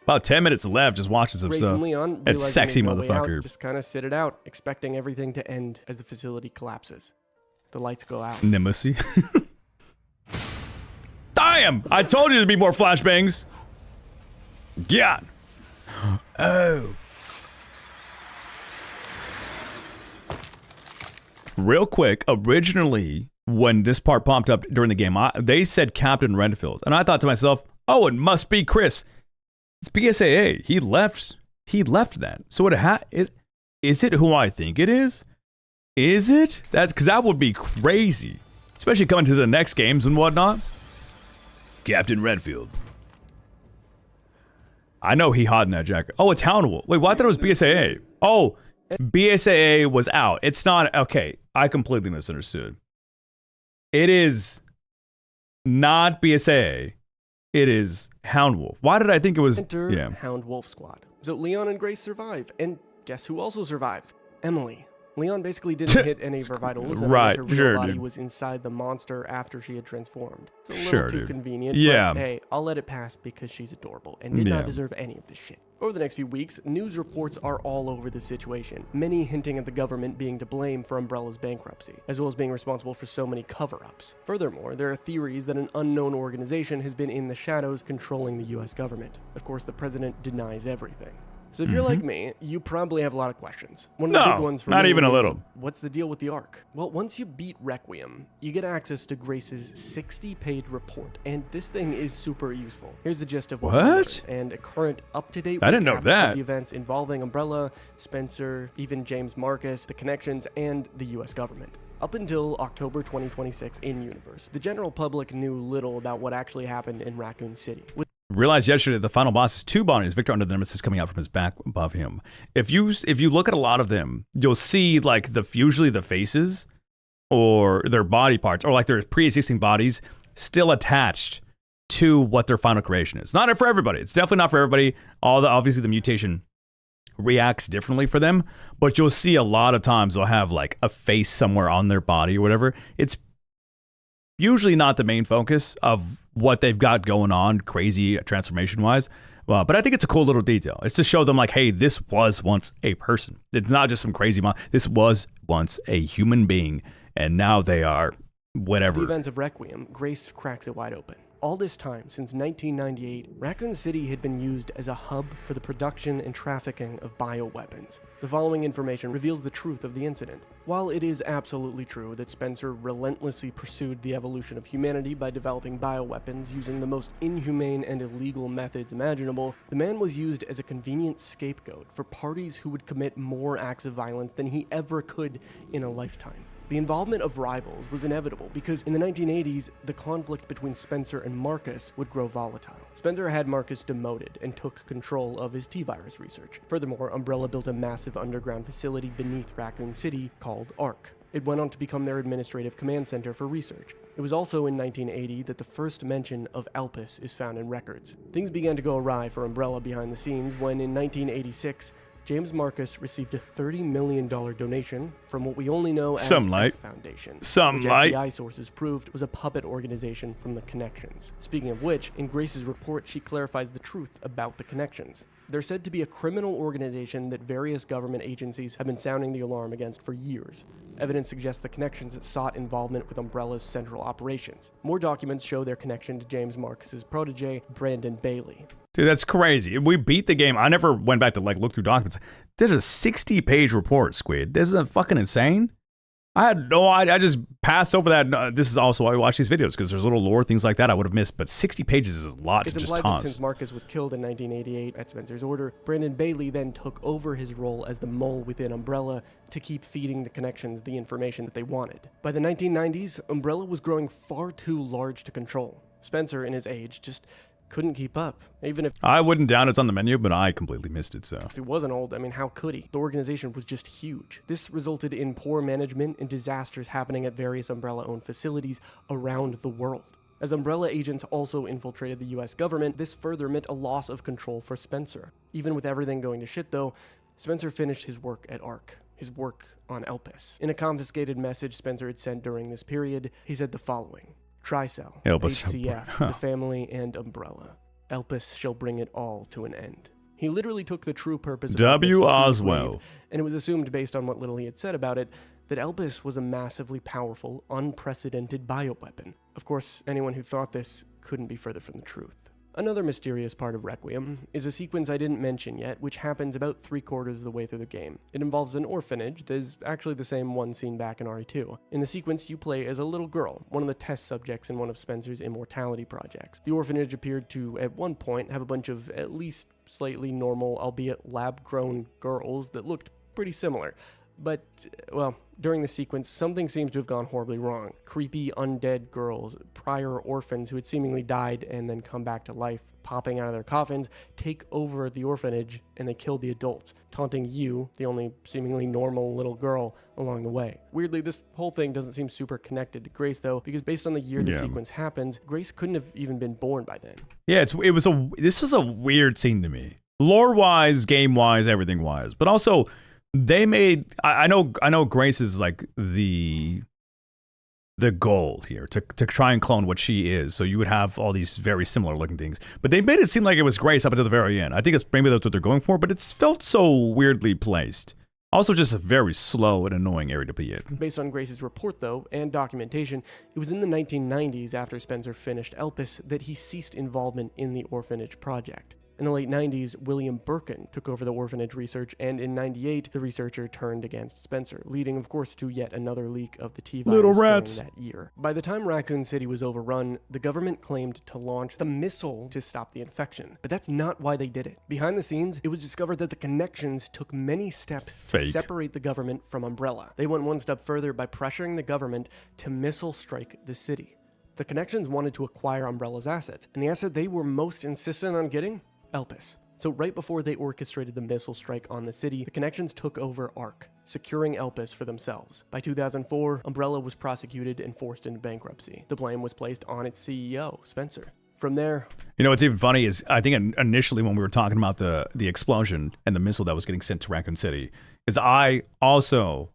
About 10 minutes left, just watching some Grace stuff. and Leon, It's sexy, realizing there's no way motherfucker. out, just kind of sit it out, expecting everything to end as the facility collapses. The lights go out. Nemesis. Damn! I told you there'd be more flashbangs. Yeah. Oh. Real quick, originally, when this part popped up during the game, they said Captain Renfield. And I thought to myself, oh, it must be Chris. It's BSAA. He left that. So is it who I think it is? Is it? That's because that would be crazy. Especially coming to the next games and whatnot. Captain Redfield. I know he hot in that jacket. Oh, it's Houndwolf. Wait, well, I thought it was BSAA. Oh, BSAA was out. It's not. Okay, I completely misunderstood. It is not BSAA. It is Houndwolf. Why did I think it was? Enter Yeah. Houndwolf Squad. So Leon and Grace survive. And guess who also survives? Emily. Leon basically didn't hit any of her vitals, and Right, her real sure, body dude. was inside the monster after she had transformed. It's a little Sure, too dude. convenient, Yeah. but hey, I'll let it pass because she's adorable and did Yeah. not deserve any of this shit. Over the next few weeks, news reports are all over the situation, many hinting at the government being to blame for Umbrella's bankruptcy, as well as being responsible for so many cover-ups. Furthermore, there are theories that an unknown organization has been in the shadows controlling the US government. Of course, the president denies everything. So if you're like me, you probably have a lot of questions. One of the big ones for not me even a is, little. what's the deal with the Ark? Well, once you beat Requiem, you get access to Grace's 60-page report, and this thing is super useful. Here's the gist of what we What? learned, and a current up-to-date I didn't know recap that. of the events involving Umbrella, Spencer, even James Marcus, the connections, and the US government. Up until October 2026 in-universe, the general public knew little about what actually happened in Raccoon City. Realized yesterday that the final boss is two bodies. Victor under the nemesis coming out from his back above him. If you look at a lot of them, you'll see like usually the faces or their body parts or like their pre-existing bodies still attached to what their final creation is. Not for everybody. It's definitely not for everybody. Obviously the mutation reacts differently for them, but you'll see a lot of times they'll have like a face somewhere on their body or whatever. It's usually not the main focus of what they've got going on crazy transformation wise. But I think it's a cool little detail. It's to show them like, hey, this was once a person. It's not just some crazy this was once a human being, and now they are whatever. The events of Requiem, Grace cracks it wide open. All this time, since 1998, Raccoon City had been used as a hub for the production and trafficking of bioweapons. The following information reveals the truth of the incident. While it is absolutely true that Spencer relentlessly pursued the evolution of humanity by developing bioweapons using the most inhumane and illegal methods imaginable, the man was used as a convenient scapegoat for parties who would commit more acts of violence than he ever could in a lifetime. The involvement of rivals was inevitable because in the 1980s, the conflict between Spencer and Marcus would grow volatile. Spencer had Marcus demoted and took control of his T-virus research. Furthermore, Umbrella built a massive underground facility beneath Raccoon City called ARC. It went on to become their administrative command center for research. It was also in 1980 that the first mention of Elpis is found in records. Things began to go awry for Umbrella behind the scenes when in 1986, James Marcus received a $30 million donation from what we only know as F Foundation, which FBI sources proved was a puppet organization from the Connections. Speaking of which, in Grace's report, she clarifies the truth about the Connections. They're said to be a criminal organization that various government agencies have been sounding the alarm against for years. Evidence suggests the Connections sought involvement with Umbrella's central operations. More documents show their connection to James Marcus's protege, Brandon Bailey. Dude, that's crazy. We beat the game. I never went back to look through documents. There's a 60-page report, Squid. This is fucking insane. I had no idea. I just passed over that. This is also why we watch these videos, because there's little lore, things like that I would have missed. But 60 pages is a lot to just toss. It's implied that since Marcus was killed in 1988 at Spencer's order, Brandon Bailey then took over his role as the mole within Umbrella to keep feeding the Connections the information that they wanted. By the 1990s, Umbrella was growing far too large to control. Spencer, in his age, just couldn't keep up. Even if I wouldn't doubt it's on the menu, but I completely missed it, so. If he wasn't old, I mean, how could he? The organization was just huge. This resulted in poor management and disasters happening at various Umbrella-owned facilities around the world. As Umbrella agents also infiltrated the US government, this further meant a loss of control for Spencer. Even with everything going to shit, though, Spencer finished his work at ARC, his work on Elpis. In a confiscated message Spencer had sent during this period, he said the following: Tricell, HCF, the family, and Umbrella. Elpis shall bring it all to an end. He literally took the true purpose of W. Elpis Oswell. and it was assumed, based on what little he had said about it, that Elpis was a massively powerful, unprecedented bioweapon. Of course, anyone who thought this couldn't be further from the truth. Another mysterious part of Requiem is a sequence I didn't mention yet, which happens about 3/4 of the way through the game. It involves an orphanage that is actually the same one seen back in RE2. In the sequence, you play as a little girl, one of the test subjects in one of Spencer's immortality projects. The orphanage appeared to, at one point, have a bunch of at least slightly normal, albeit lab-grown girls that looked pretty similar. But, well, during the sequence, something seems to have gone horribly wrong. Creepy, undead girls, prior orphans who had seemingly died and then come back to life, popping out of their coffins, take over the orphanage, and they kill the adults, taunting you, the only seemingly normal little girl, along the way. Weirdly, this whole thing doesn't seem super connected to Grace, though, because based on the year the sequence happens, Grace couldn't have even been born by then. Yeah, this was a weird scene to me. Lore-wise, game-wise, everything-wise. But also, they made, I know Grace is like the goal here to try and clone what she is, so you would have all these very similar looking things, but they made it seem like it was Grace up until the very end. I think maybe that's what they're going for, but it's felt so weirdly placed. Also just a very slow and annoying area to be in. Based on Grace's report, though, and documentation, it was in the 1990s, after Spencer finished Elpis, that he ceased involvement in the orphanage project. In the late 90s, William Birkin took over the orphanage research, and in 98, the researcher turned against Spencer, leading, of course, to yet another leak of the T-virus during that year. By the time Raccoon City was overrun, the government claimed to launch the missile to stop the infection. But that's not why they did it. Behind the scenes, it was discovered that the Connections took many steps to separate the government from Umbrella. They went one step further by pressuring the government to missile strike the city. The Connections wanted to acquire Umbrella's assets, and the asset they were most insistent on getting? Elpis. So right before they orchestrated the missile strike on the city, the Connections took over ARC, securing Elpis for themselves. By 2004, Umbrella was prosecuted and forced into bankruptcy. The blame was placed on its CEO, Spencer. From there... You know what's even funny is, I think initially when we were talking about the explosion and the missile that was getting sent to Raccoon City, is I also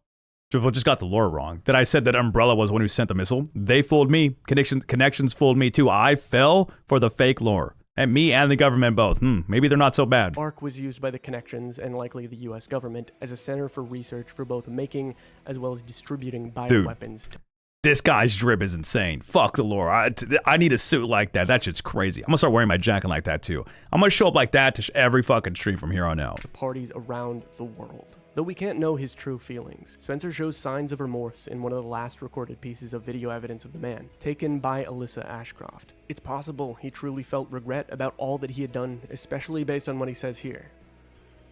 just got the lore wrong. That I said that Umbrella was the one who sent the missile. They fooled me. Connections fooled me too. I fell for the fake lore. And me and the government both. Maybe they're not so bad. ARC was used by the Connections and likely the US government as a center for research for both making as well as distributing bioweapons. Dude, this guy's drip is insane. Fuck the lore. I need a suit like that. That shit's crazy. I'm gonna start wearing my jacket like that too. I'm gonna show up like that to every fucking stream from here on out. The parties around the world. Though we can't know his true feelings, Spencer shows signs of remorse in one of the last recorded pieces of video evidence of the man, taken by Alyssa Ashcroft. It's possible he truly felt regret about all that he had done, especially based on what he says here.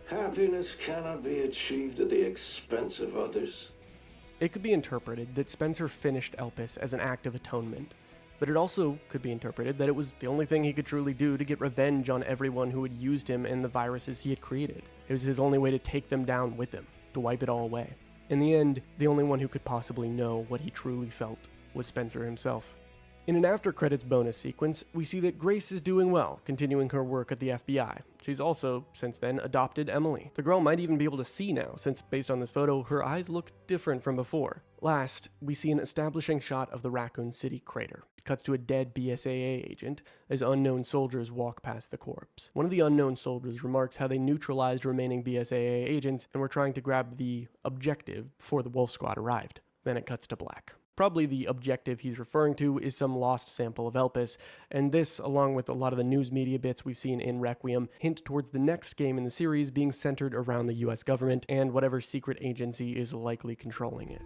Happiness cannot be achieved at the expense of others. It could be interpreted that Spencer finished Elpis as an act of atonement, but it also could be interpreted that it was the only thing he could truly do to get revenge on everyone who had used him and the viruses he had created. It was his only way to take them down with him, to wipe it all away. In the end, the only one who could possibly know what he truly felt was Spencer himself. In an after-credits bonus sequence, we see that Grace is doing well, continuing her work at the FBI. She's also, since then, adopted Emily. The girl might even be able to see now, since based on this photo, her eyes look different from before. Last, we see an establishing shot of the Raccoon City crater. It cuts to a dead BSAA agent as unknown soldiers walk past the corpse. One of the unknown soldiers remarks how they neutralized remaining BSAA agents and were trying to grab the objective before the Wolf Squad arrived. Then it cuts to black. Probably the objective he's referring to is some lost sample of Elpis, and this, along with a lot of the news media bits we've seen in Requiem, hint towards the next game in the series being centered around the US government and whatever secret agency is likely controlling it.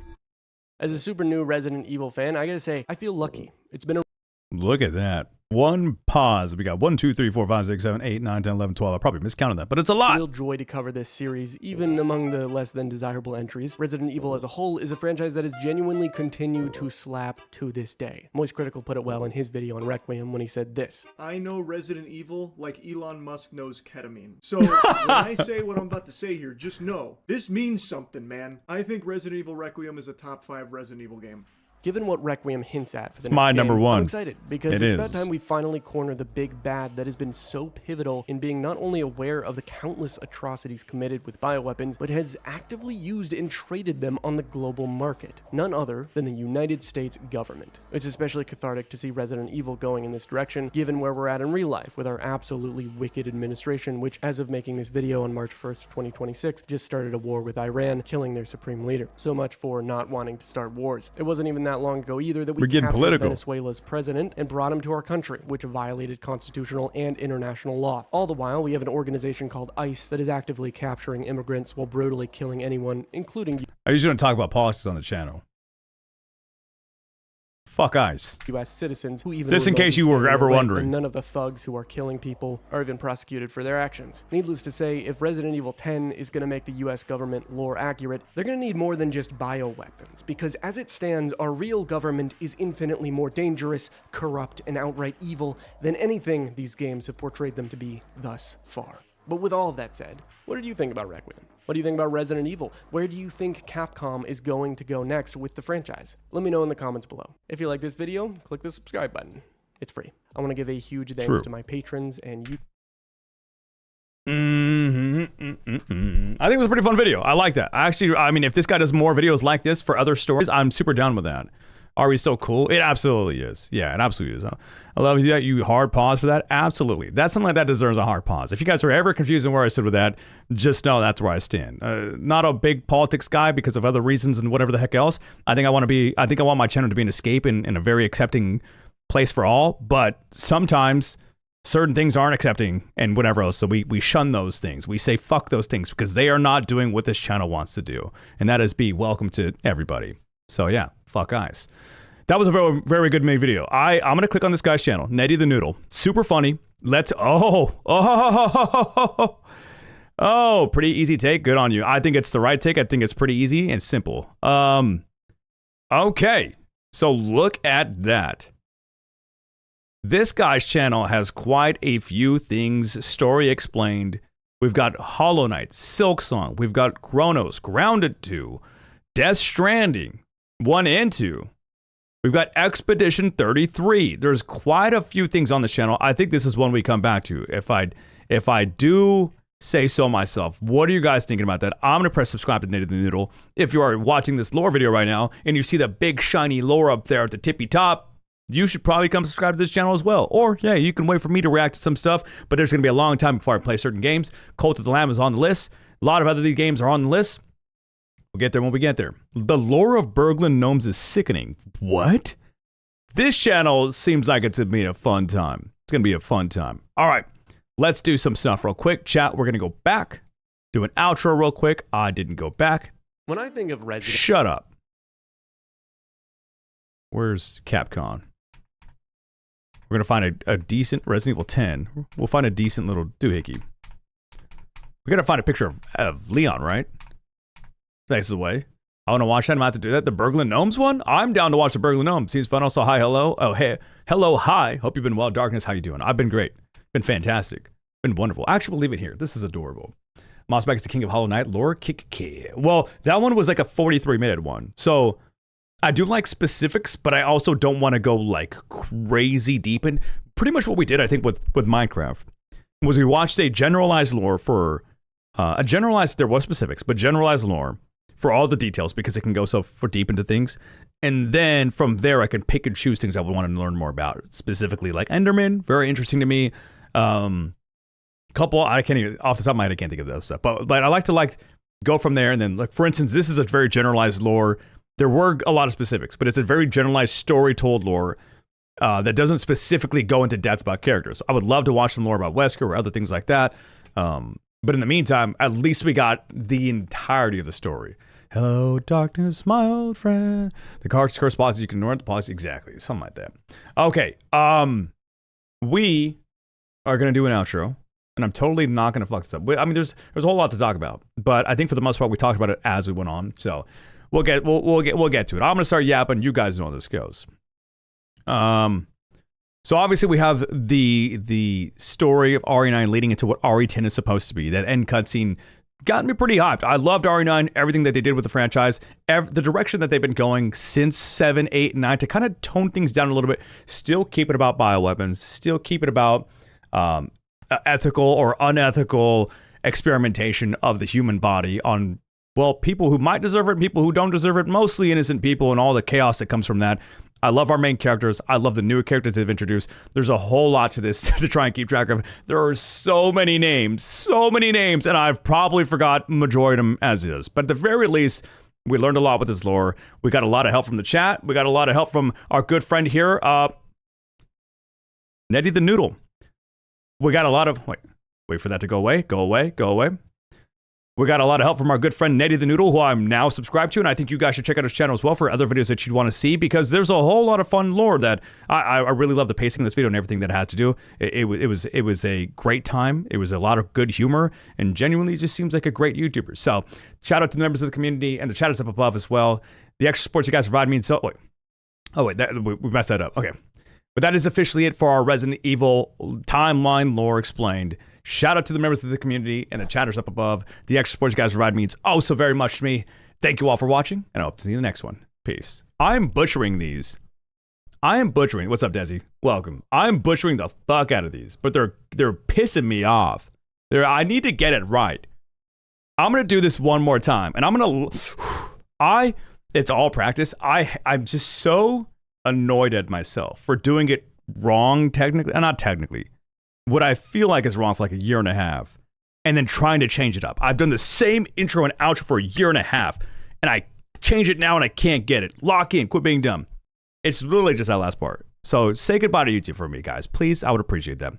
As a super new Resident Evil fan, I gotta say, I feel lucky. It's been a Look at that. One pause. We got 1, 2, 3, 4, 5, 6, 7, 8, 9, 10, 11, 12. I probably miscounted that, but it's a lot. real joy to cover this series, even among the less than desirable entries. Resident Evil as a whole is a franchise that has genuinely continued to slap to this day. Moist Critical put it well in his video on Requiem when he said this. I know Resident Evil like Elon Musk knows ketamine. So when I say what I'm about to say here, just know, this means something, man. I think Resident Evil Requiem is a top 5 Resident Evil game. Given what Requiem hints at for the It's my next number game, one. I'm excited because It it's about is. time we finally corner the big bad that has been so pivotal in being not only aware of the countless atrocities committed with bioweapons, but has actively used and traded them on the global market. None other than the United States government. It's especially cathartic to see Resident Evil going in this direction, given where we're at in real life with our absolutely wicked administration, which, as of making this video on March 1st, 2026, just started a war with Iran, killing their supreme leader. So much for not wanting to start wars. It wasn't even that long ago either that we We're getting captured political. Venezuela's president and brought him to our country, which violated constitutional and international law. All the while, we have an organization called ICE that is actively capturing immigrants while brutally killing anyone, including I usually don't talk about politics on the channel. Fuck ICE. U.S. citizens who even Just in case you were remotely stand in ever their way, wondering. and none of the thugs who are killing people are even prosecuted for their actions. Needless to say, if Resident Evil 10 is going to make the U.S. government lore accurate, they're going to need more than just bioweapons, because as it stands, our real government is infinitely more dangerous, corrupt, and outright evil than anything these games have portrayed them to be thus far. But with all of that said, what did you think about Requiem? What do you think about Resident Evil? Where do you think Capcom is going to go next with the franchise? Let me know in the comments below. If you like this video, click the subscribe button. It's free. I want to give a huge thanks True. to my patrons and you. I think it was a pretty fun video. I like that. I mean, if this guy does more videos like this for other stories, I'm super down with that. Are we so cool? It absolutely is. Yeah, it absolutely is. I love that you hard pause for that. Absolutely. That's something like that deserves a hard pause. If you guys are ever confused on where I stood with that, just know that's where I stand. Not a big politics guy because of other reasons and whatever the heck else. I think I want my channel to be an escape and a very accepting place for all. But sometimes certain things aren't accepting and whatever else. So we shun those things. We say fuck those things because they are not doing what this channel wants to do. And that is be welcome to everybody. So yeah, fuck guys. That was a very, very good made video. I'm going to click on this guy's channel, Netty the Noodle. Super funny. Oh, pretty easy take. Good on you. I think it's the right take. I think it's pretty easy and simple. Okay. So look at that. This guy's channel has quite a few things. Story explained. We've got Hollow Knight, Silksong. We've got Chronos, Grounded 2, Death Stranding, 1 and 2. We've got Expedition 33. There's quite a few things on this channel. I think this is one we come back to. If I do say so myself. What are you guys thinking about that? I'm going to press subscribe to Native the Noodle. If you are watching this lore video right now and you see the big shiny lore up there at the tippy top, you should probably come subscribe to this channel as well. Or, yeah, you can wait for me to react to some stuff, but there's going to be a long time before I play certain games. Cult of the Lamb is on the list. A lot of other games are on the list. We'll get there when we get there. The lore of Berglund Gnomes is sickening. What? This channel seems like it's going to be a fun time. It's going to be a fun time. All right, let's do some stuff real quick. Chat, we're going to go back, do an outro real quick. I didn't go back. When I think of Resident... Shut up. Where's Capcom? We're going to find a decent Resident Evil 10. We'll find a decent little doohickey. We got to find a picture of Leon, right? That's the way. I want to watch that. I'm about to do that. The Burglar Gnomes one? I'm down to watch the Burglar Gnomes. Seems fun. Also, hi, hello. Oh, hey. Hello, hi. Hope you've been well. Darkness, how you doing? I've been great. Been fantastic. Been wonderful. Actually, we'll leave it here. This is adorable. Mossback is the king of Hollow Knight. Lore kick. Well, that one was like a 43-minute one. So I do like specifics, but I also don't want to go like crazy deep in. Pretty much what we did, I think, with Minecraft was we watched a generalized lore for there was specifics, but generalized lore for all the details because it can go so far deep into things. And then from there, I can pick and choose things I would want to learn more about. Specifically, like Enderman, very interesting to me. Couple, I can't even, off the top of my head, I can't think of those stuff. But I like to go from there. And then, like, for instance, this is a very generalized lore. There were a lot of specifics, but it's a very generalized story told lore that doesn't specifically go into depth about characters. I would love to watch some lore about Wesker or other things like that. But in the meantime, at least we got the entirety of the story. Hello, darkness, my old friend. The cards curse policies, you can ignore the policy. Exactly, something like that. Okay, we are going to do an outro, and I'm totally not going to fuck this up. I mean, there's a whole lot to talk about, but I think for the most part, we talked about it as we went on. So we'll get to it. I'm going to start yapping. You guys know how this goes. So obviously we have the story of RE9 leading into what RE10 is supposed to be. That end cutscene got me pretty hyped. I loved RE9, everything that they did with the franchise, the direction that they've been going since 7, 8, and 9 to kind of tone things down a little bit, still keep it about bioweapons, still keep it about ethical or unethical experimentation of the human body on, well, people who might deserve it and people who don't deserve it, mostly innocent people and all the chaos that comes from that. I love our main characters. I love the newer characters they've introduced. There's a whole lot to this to try and keep track of. There are so many names, and I've probably forgot majority of them as is. But at the very least, we learned a lot with this lore. We got a lot of help from the chat. We got a lot of help from our good friend here, Nettie the Noodle. We got a lot of... Wait for that to go away. Go away. We got a lot of help from our good friend Nettie the Noodle, who I'm now subscribed to, and I think you guys should check out his channel as well for other videos that you'd want to see, because there's a whole lot of fun lore that I really love the pacing of this video and everything that it had to do. It was a great time. It was a lot of good humor, and genuinely just seems like a great YouTuber. So shout out to the members of the community, and the chat is up above as well. The extra support you guys provide means so... we messed that up. Okay. But that is officially it for our Resident Evil timeline lore explained. Shout out to the members of the community and the chatters up above. The extra support you guys provide means oh so very much to me. Thank you all for watching, and I hope to see you in the next one. Peace. I'm butchering these. What's up, Desi? Welcome. I'm butchering the fuck out of these, but they're pissing me off. I need to get it right. I'm gonna do this one more time, and I'm gonna. It's all practice. I'm just so annoyed at myself for doing it wrong. Not technically. What I feel like is wrong for like a year and a half, and then trying to change it up. I've done the same intro and outro for a year and a half, and I change it now and I can't get it. Lock in, quit being dumb. It's literally just that last part. So say goodbye to YouTube for me, guys. Please, I would appreciate that.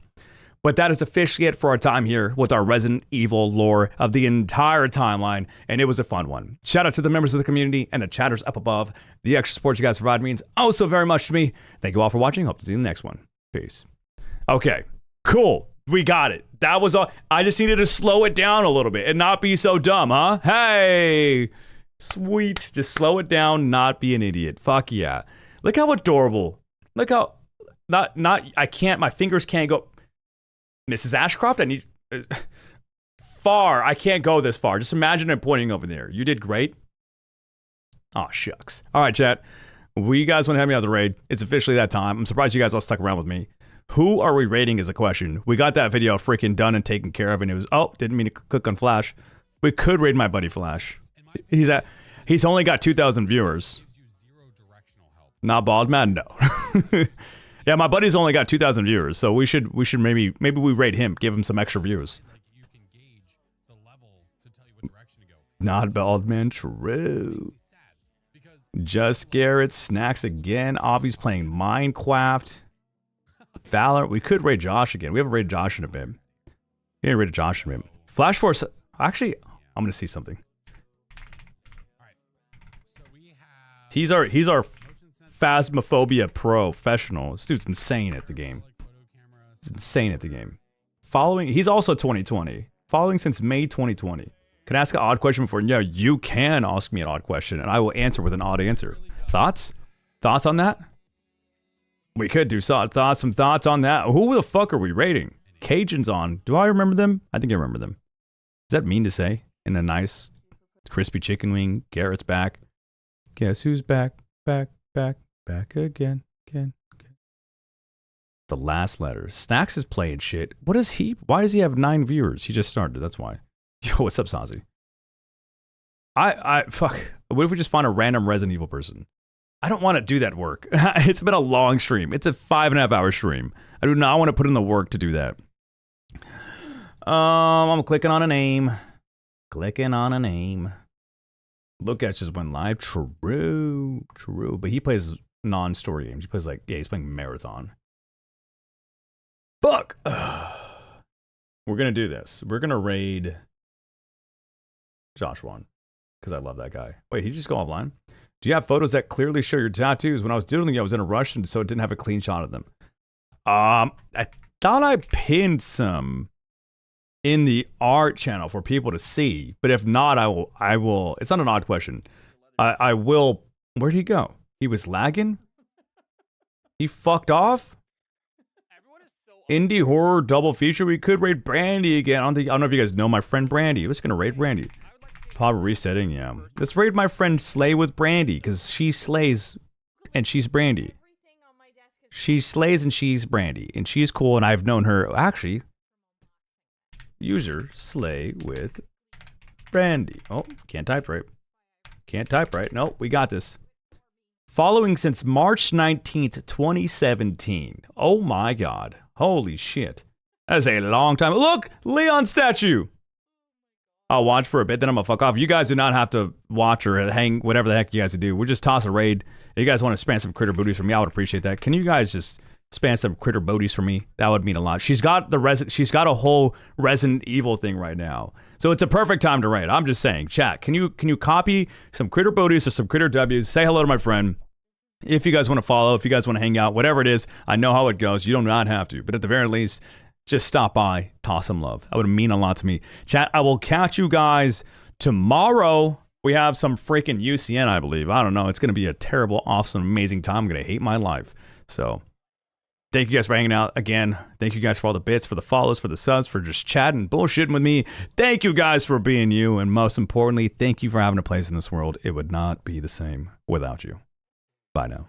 But that is officially it for our time here with our Resident Evil lore of the entire timeline, and it was a fun one. Shout out to the members of the community and the chatters up above. The extra support you guys provide means oh so very much to me. Thank you all for watching. Hope to see you in the next one. Peace. Okay. Cool. We got it. That was all. I just needed to slow it down a little bit and not be so dumb, huh? Hey, sweet. Just slow it down, not be an idiot. Fuck yeah. Look how adorable. Look how, I can't, my fingers can't go. Mrs. Ashcroft, I need, far. I can't go this far. Just imagine it pointing over there. You did great. Oh, shucks. All right, chat. You guys want to have me out of the raid? It's officially that time. I'm surprised you guys all stuck around with me. Who are we raiding is a question. We got that video freaking done and taken care of, and it was, didn't mean to click on Flash. We could raid my buddy Flash. He's only got 2,000 viewers. Not bald man, no. Yeah, my buddy's only got 2,000 viewers, so we should maybe we raid him, give him some extra views. Not bald man, true. Just Garrett, Snacks again. Avi's playing Minecraft. Valor, we could raid Josh again. We haven't raided Josh in a bit. We haven't raided Josh in a bit. Flash Force, actually, I'm gonna see something. He's our Phasmophobia professional. This dude's insane at the game. He's insane at the game. He's also 2020. Following since May 2020. Can I ask an odd question before? Yeah, you can ask me an odd question, and I will answer with an odd answer. Thoughts? Thoughts on that? We could do some thoughts on that. Who the fuck are we rating? Cajuns on. Do I remember them? I think I remember them. Is that mean to say? In a nice, crispy chicken wing. Garrett's back. Guess who's back? Back again. The last letter. Stacks is playing shit. What is he? Why does he have 9 viewers? He just started. That's why. Yo, what's up, Sazi? Fuck. What if we just find a random Resident Evil person? I don't want to do that work. It's been a long stream. It's a 5.5 hour stream. I do not want to put in the work to do that. I'm clicking on a name. Look at just went live. True. But he plays non-story games. He plays he's playing Marathon. Fuck. We're gonna do this. We're gonna raid Josh One because I love that guy. Wait, he just go offline? Do you have photos that clearly show your tattoos? When I was doodling, I was in a rush, and so it didn't have a clean shot of them. I thought I pinned some in the art channel for people to see, but if not, I will. It's not an odd question. I will. Where'd he go? He was lagging. He fucked off. Indie horror double feature. We could raid Brandy again. I don't know if you guys know my friend Brandy. I'm just gonna raid Brandy. Probably resetting. Yeah. Let's raid my friend Slay with Brandy because she slays and she's Brandy. She slays and she's Brandy and she's cool and I've known her actually. User Slay with Brandy. Oh, can't type right. Nope, we got this. Following since March 19th, 2017. Oh my god. Holy shit. That is a long time. Look, Leon statue. I'll watch for a bit, then I'm gonna fuck off. You guys do not have to watch or hang, whatever the heck you guys do. We'll just toss a raid. If you guys want to spam some critter booties for me, I would appreciate that. Can you guys just spam some critter booties for me? That would mean a lot. She's got a whole Resident Evil thing right now. So it's a perfect time to raid. I'm just saying, chat, can you copy some critter booties or some critter W's? Say hello to my friend. If you guys want to follow, if you guys want to hang out, whatever it is, I know how it goes. You do not have to. But at the very least, just stop by, toss some love. That would mean a lot to me. Chat, I will catch you guys tomorrow. We have some freaking UCN, I believe. I don't know. It's going to be a terrible, awesome, amazing time. I'm going to hate my life. So thank you guys for hanging out. Again, thank you guys for all the bits, for the follows, for the subs, for just chatting, bullshitting with me. Thank you guys for being you. And most importantly, thank you for having a place in this world. It would not be the same without you. Bye now.